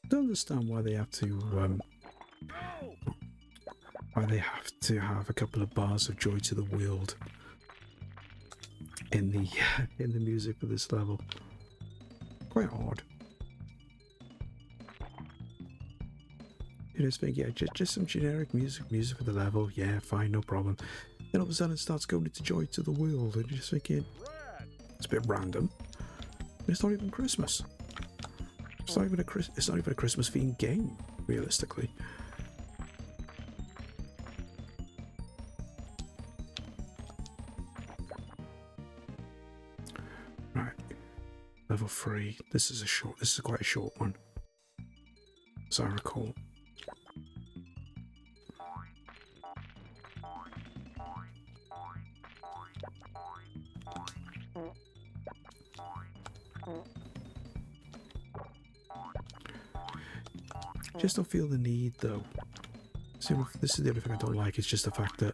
Don't understand why they have to have a couple of bars of Joy to the World in the music for this level. Quite odd. You just think, yeah, just some generic music for the level. Yeah, fine, no problem. Then all of a sudden it starts going into Joy to the World, and you're just thinking, it's a bit random. It's not even Christmas. It's not even a Christmas themed game, realistically. Right, level 3. This is quite a short one, as I recall. Just don't feel the need, though. So this is the only thing I don't like, is just the fact that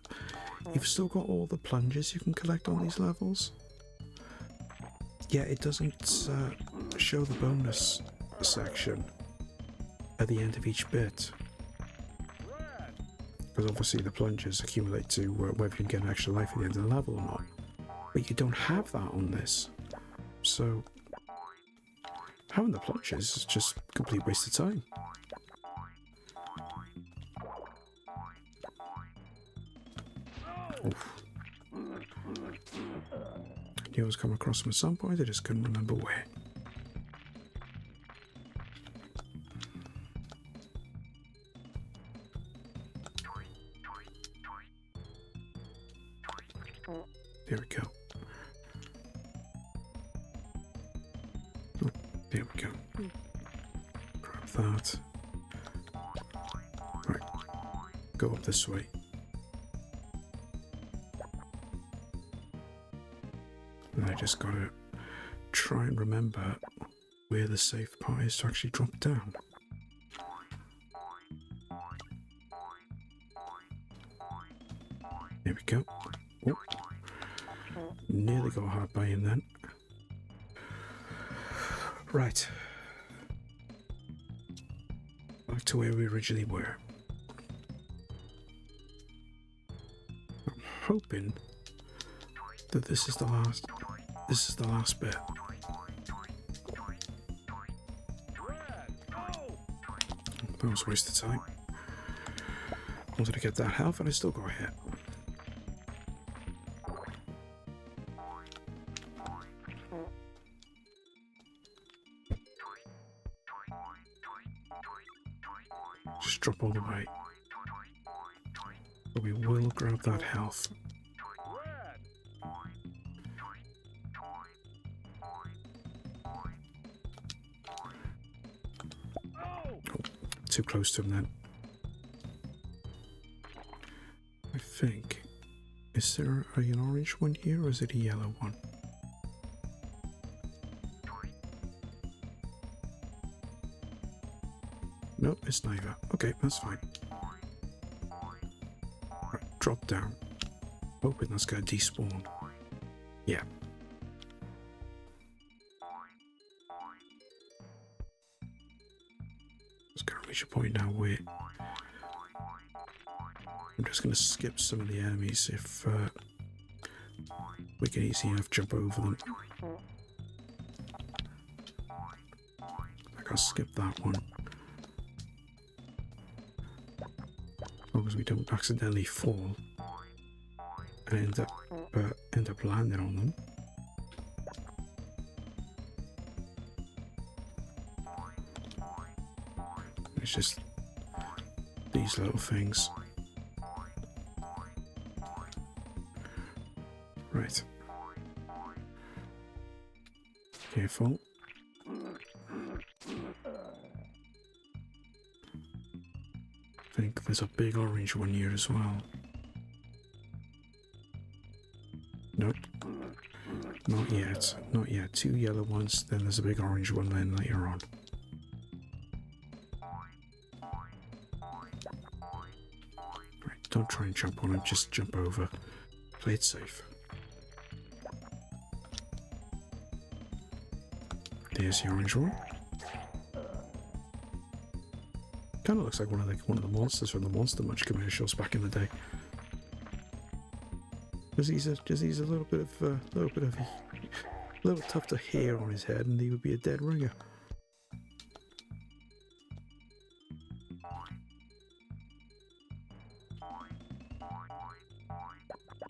you've still got all the plunges you can collect on these levels. Yeah, it doesn't show the bonus section at the end of each bit. Because obviously the plunges accumulate to whether you can get an extra life at the end of the level or not. But you don't have that on this. So having the plunges is just a complete waste of time. Oof. I knew I was coming across them at some point, I just couldn't remember where. There we go. There we go. Grab that. Right. Go up this way. And I just gotta try and remember where the safe part is to actually drop down. There we go. Oh. Nearly got hard by him then. Right. Back to where we originally were. I'm hoping that this is the last bit. That was a waste of time. Wanted to get that health and I still got a hit. Just drop all the way. But we will grab that health. Too close to him then. I think. Is there an orange one here or is it a yellow one? Nope, it's neither. Okay, that's fine. Right, drop down. Hoping that's gonna despawn. Yeah. Reach a point now where I'm just going to skip some of the enemies if we can easy enough jump over them. I can skip that one as long as we don't accidentally fall and end up landing on them. It's just these little things. Right. Careful. I think there's a big orange one here as well. Nope. Not yet. Not yet. Two yellow ones, then there's a big orange one then later on. Don't try and jump on him, just jump over. Play it safe. There's the orange one. Kind of looks like one of the monsters from the Monster Munch commercials back in the day. Just he's a little bit of a little tuft of hair on his head, and he would be a dead ringer.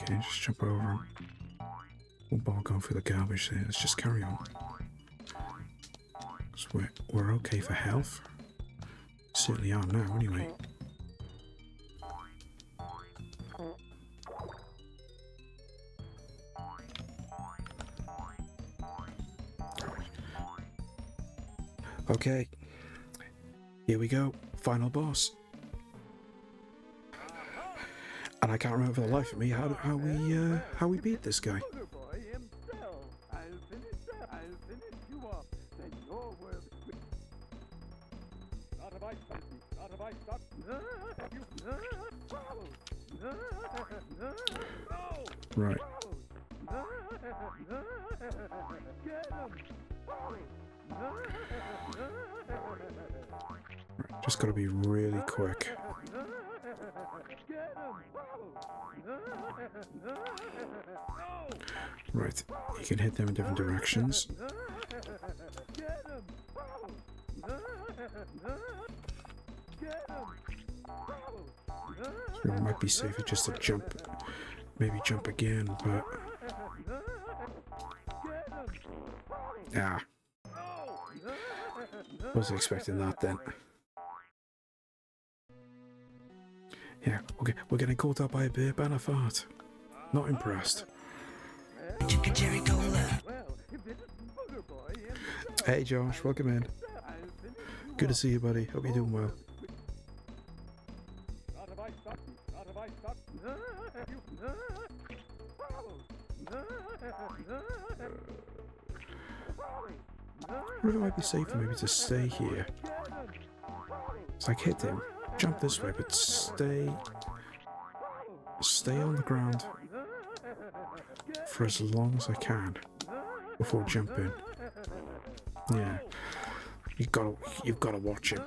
Okay, just jump over him. One ball going through the garbage there. Let's just carry on. So we're okay for health. Certainly are now, anyway. Okay, here we go. Final boss. And I can't remember for the life of me how we beat this guy. Right. Just gotta be really quick. Right, you can hit them in different directions. So it might be safer just to jump, maybe jump again, but... Ah. Wasn't expecting that then. Yeah, okay, we're getting caught up by a beer ban of fart. Not impressed. Cherry cola. Hey Josh, welcome in. Good to see you, buddy. Hope you're doing well. I wonder if it might be safer maybe to stay here. It's like hit him, jump this way, but stay on the ground for as long as I can before jumping. Yeah, you've got to watch him.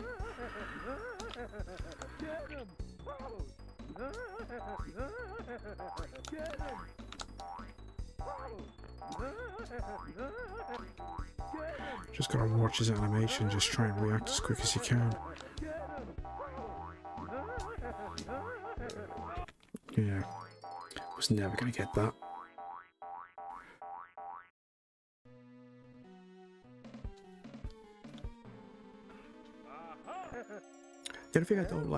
Just gotta watch his animation, just try and react as quick as you can. Yeah, was never gonna get that. The other thing I don't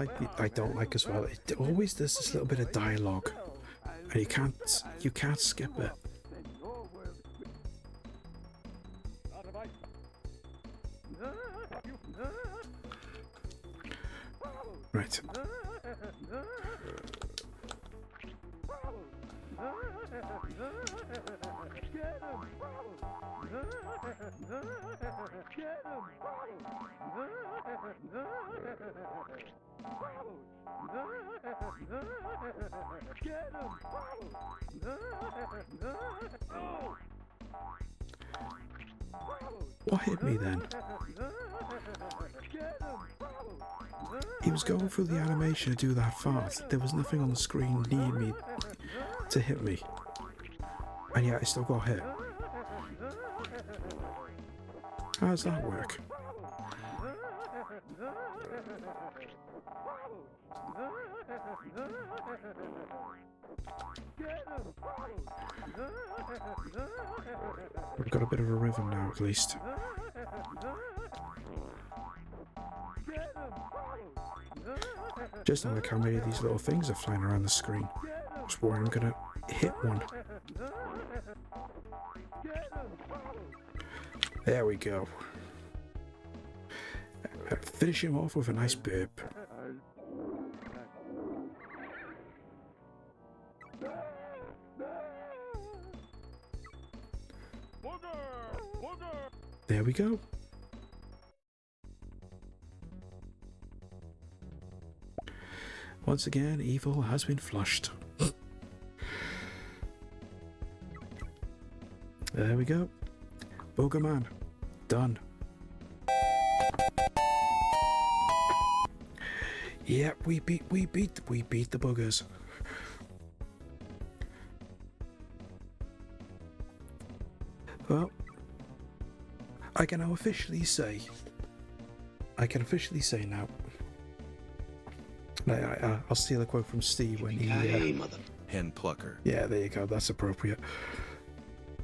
like as well, it always does this little bit of dialogue, and you can't skip it. Right. What hit me then? He was going through the animation to do that fast. There was nothing on the screen near me to hit me. And yet I still got hit. How does that work? We've got a bit of a rhythm now, at least. Just don't like how many of these little things are flying around the screen. Just worry I'm gonna hit one. There we go. Finish him off with a nice burp. There we go. Once again, evil has been flushed. There we go. Boogerman. Done. Yeah, we beat the boogers. Well, I can now officially say now. I'll steal a quote from Steve when he. Hen plucker. Yeah, there you go. That's appropriate.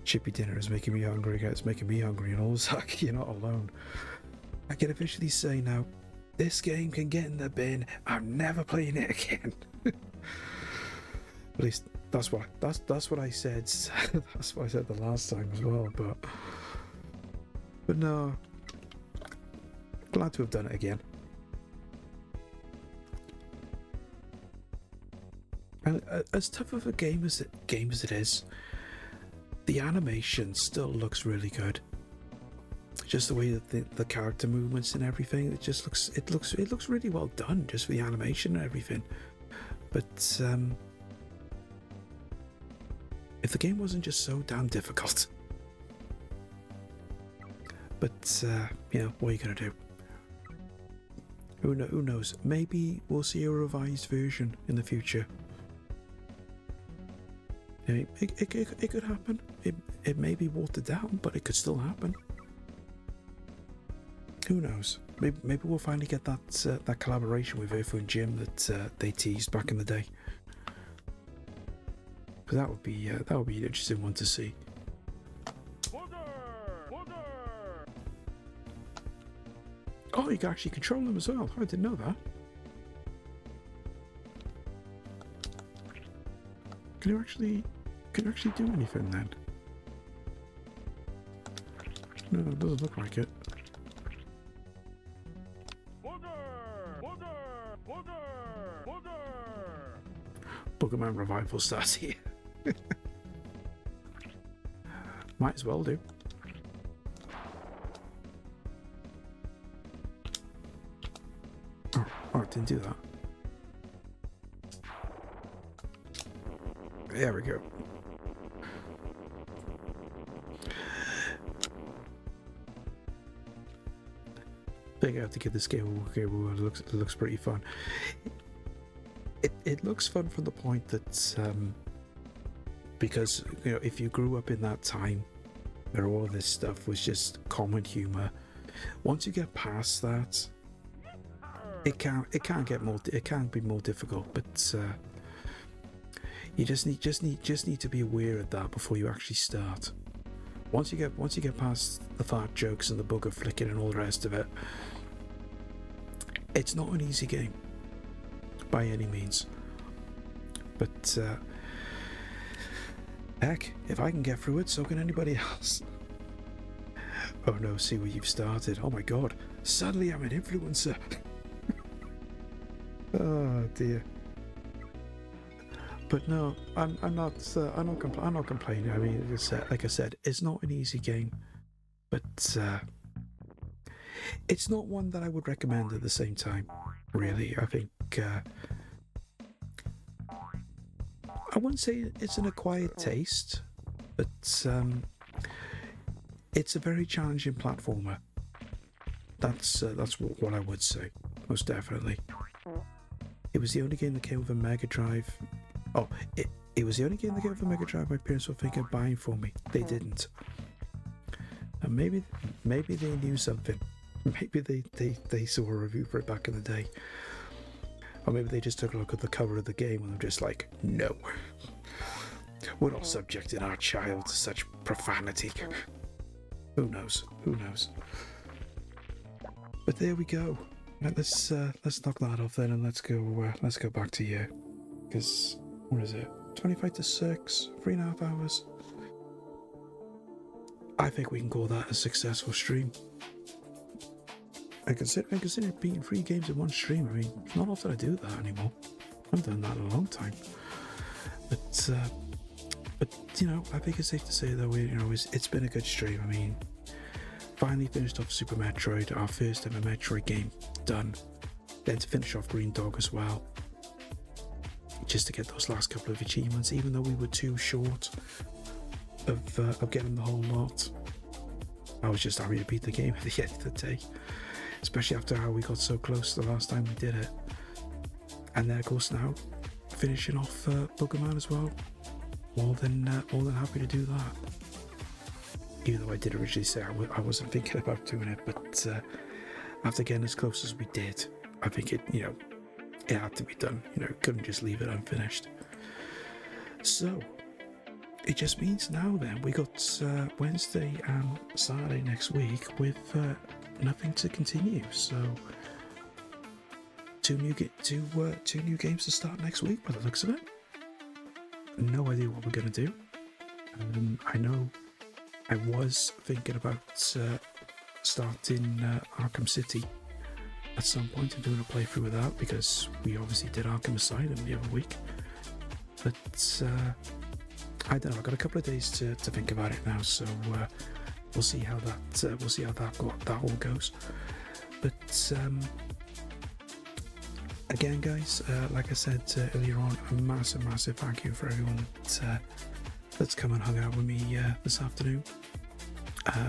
Chippy dinner is making me hungry. It's making me hungry, and all Zach, you're not alone. I can officially say now, this game can get in the bin. I'm never playing it again. At least that's what I said. That's what I said the last time as well. But no, glad to have done it again. And as tough of a game as it is, the animation still looks really good. Just the way that the character movements and everything, it looks really well done, just for the animation and everything. But if the game wasn't just so damn difficult. But you know, what are you gonna do? Who knows? Maybe we'll see a revised version in the future. It could happen. It may be watered down, but it could still happen. Who knows? Maybe we'll finally get that collaboration with Earth and Jim that they teased back in the day. But that would be an interesting one to see. Oh, you can actually control them as well. I didn't know that. Can you actually do anything then? No, it doesn't look like it. Boogerman revival starts here. Might as well do. Oh, it didn't do that. There we go. I have to give this game a go. It looks pretty fun. It looks fun from the point that because you know, if you grew up in that time where all of this stuff was just common humor, once you get past that, it can be more difficult. But you just need to be aware of that before you actually start. Once you get past the fart jokes and the booger flicking and all the rest of it, it's not an easy game by any means. But heck, if I can get through it, so can anybody else. Oh no, see where you've started. Oh my god, suddenly I'm an influencer. Oh dear. But no, I'm not complaining. I mean, like I said, it's not an easy game, but it's not one that I would recommend at the same time. Really, I think I wouldn't say it's an acquired taste, but it's a very challenging platformer. That's what I would say, most definitely. It was the only game that came with a Mega Drive. Oh, it was the only game that came with a Mega Drive my parents were thinking of buying for me. They didn't. And maybe they knew something. Maybe they saw a review for it back in the day. Or maybe they just took a look at the cover of the game and they're just like, no. We're not subjecting our child to such profanity. Who knows? Who knows? But there we go. Right, let's knock that off then, and let's go back to you. Because what is it? 25 to 6, 3.5 hours. I think we can call that a successful stream. I consider beating 3 games in one stream. I mean, it's not often I do that anymore. I haven't done that in a long time. But you know, I think it's safe to say that it's been a good stream. I mean, finally finished off Super Metroid, our first ever Metroid game done. Then to finish off Greendog as well. Just to get those last couple of achievements, even though we were too short of getting the whole lot. I was just happy to beat the game at the end of the day, especially after how we got so close the last time we did it. And then of course now finishing off Boogerman as well. More than happy to do that. Even though I did originally say I wasn't thinking about doing it, but after getting as close as we did, I think it had to be done. Couldn't just leave it unfinished. So it just means now then we got Wednesday and Saturday next week with nothing to continue. So two new games to start next week by the looks of it. No idea what we're gonna do. I know I was thinking about starting Arkham City at some point and doing a playthrough of that, because we obviously did Arkham Asylum the other week. But I don't know. I've got a couple of days to think about it now, so we'll see how that all goes. But again, guys, like I said earlier on, a massive thank you for everyone that's come and hung out with me this afternoon.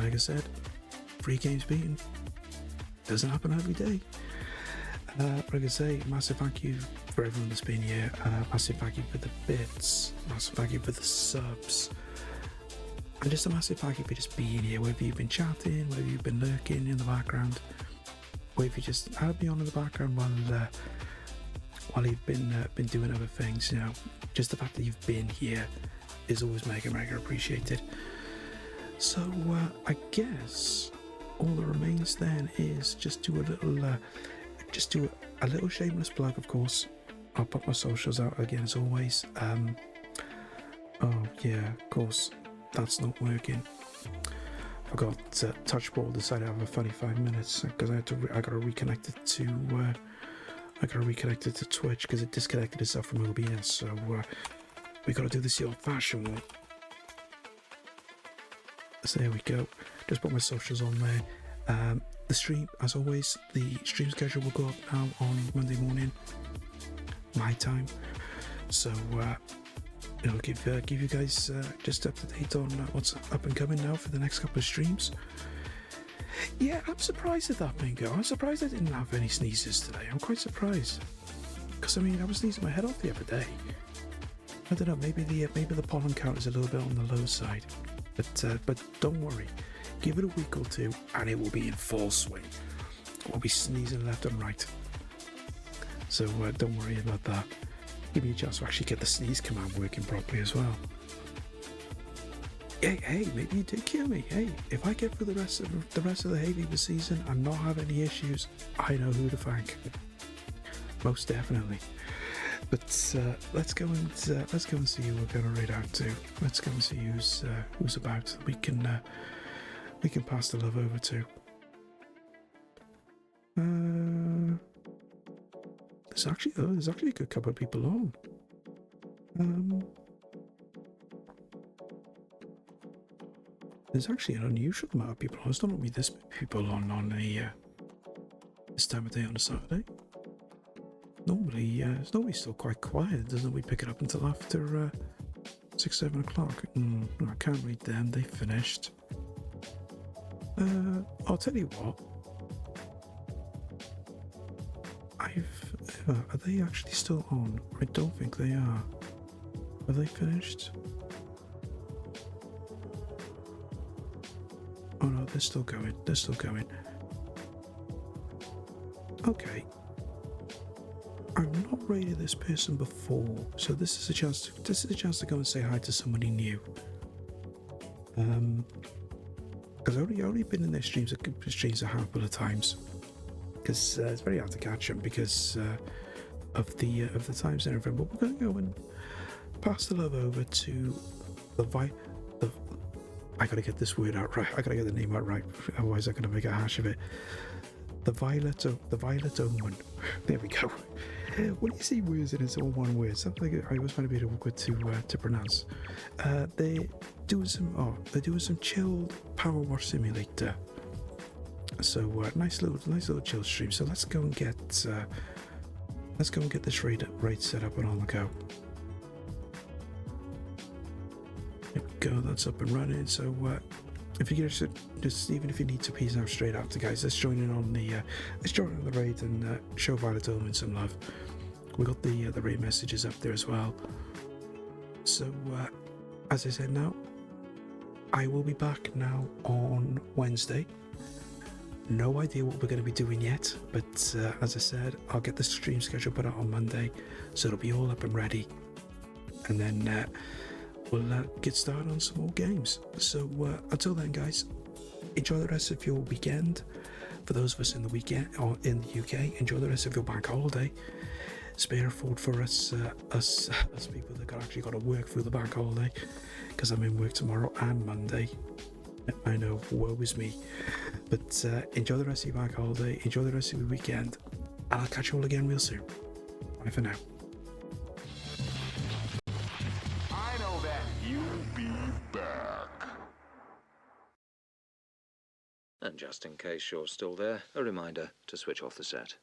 Like I said, 3 games beaten doesn't happen every day. Like I say, massive thank you for everyone that's been here. Massive thank you for the bits. Massive thank you for the subs. And just a massive thank you for just being here, whether you've been chatting, whether you've been lurking in the background, or if you just had me on in the background while you've been doing other things. Just the fact that you've been here is always mega appreciated. So I guess all that remains then is just do a little shameless plug. Of course, I'll put my socials out again as always. Oh yeah, of course that's not working. I got Touchball decided to have a funny 5 minutes because I got to reconnect it to Twitch because it disconnected itself from OBS. So we got to do this the old-fashioned way. So there we go. Just put my socials on there. The stream, as always, the stream schedule will go up now on Monday morning, my time. So it'll give you guys just up to date on what's up and coming now for the next couple of streams. Yeah, I'm surprised at that, Bingo. I'm surprised I didn't have any sneezes today. I'm quite surprised. Because, I mean, I was sneezing my head off the other day. I don't know, maybe the pollen count is a little bit on the low side. But don't worry. Give it a week or two and it will be in full swing. We'll be sneezing left and right. So don't worry about that. Give me a chance to actually get the sneeze command working properly as well. Hey, maybe you did kill me. Hey, if I get through the rest of the hay fever season and not have any issues, I know who to thank. Most definitely. But let's go and see who we're going to raid out to. Let's go and see who's about. We can pass the love over to. There's actually a good couple of people on. There's actually an unusual amount of people on. There's not normally this many people on this time of day on a Saturday. Normally, it's normally still quite quiet. Doesn't we pick it up until after 6-7 o'clock? I can't read them. They finished. I'll tell you what. Are they actually still on? I don't think they are. Are they finished? Oh no, they're still going. They're still going. Okay. I've not rated this person before, so this is a chance to go and say hi to somebody new. Because I've only been in their streams a handful of times. Because it's very hard to catch them because of the times and everything. But we're going to go and pass the love over to I gotta get this word out right. I gotta get the name out right. Otherwise, I'm gonna make a hash of it. The Violet Omen. There we go. When you see words and it's all one word, something like I always find it a bit awkward to pronounce. They're doing some chilled Power Wash Simulator. So nice little chill stream. So let's go and get this raid set up and on the go. There we go. That's up and running. So if you just even if you need to peace out straight after, guys, let's join in on the raid and show Violet Omen some love. We got the raid messages up there as well. So as I said, now I will be back now on Wednesday. No idea what we're going to be doing yet, but as I said, I'll get the stream schedule put out on Monday, so it'll be all up and ready, and then we'll get started on some more games. So until then, guys, enjoy the rest of your weekend. For those of us in the weekend or in the UK, enjoy the rest of your bank holiday. Spare a thought for us people that actually got to work through the bank holiday, because I'm in work tomorrow and Monday. I know, woe is me. But enjoy the rest of your bank holiday, enjoy the rest of your weekend, and I'll catch you all again real soon. Bye for now. I know that you'll be back. And just in case you're still there, a reminder to switch off the set.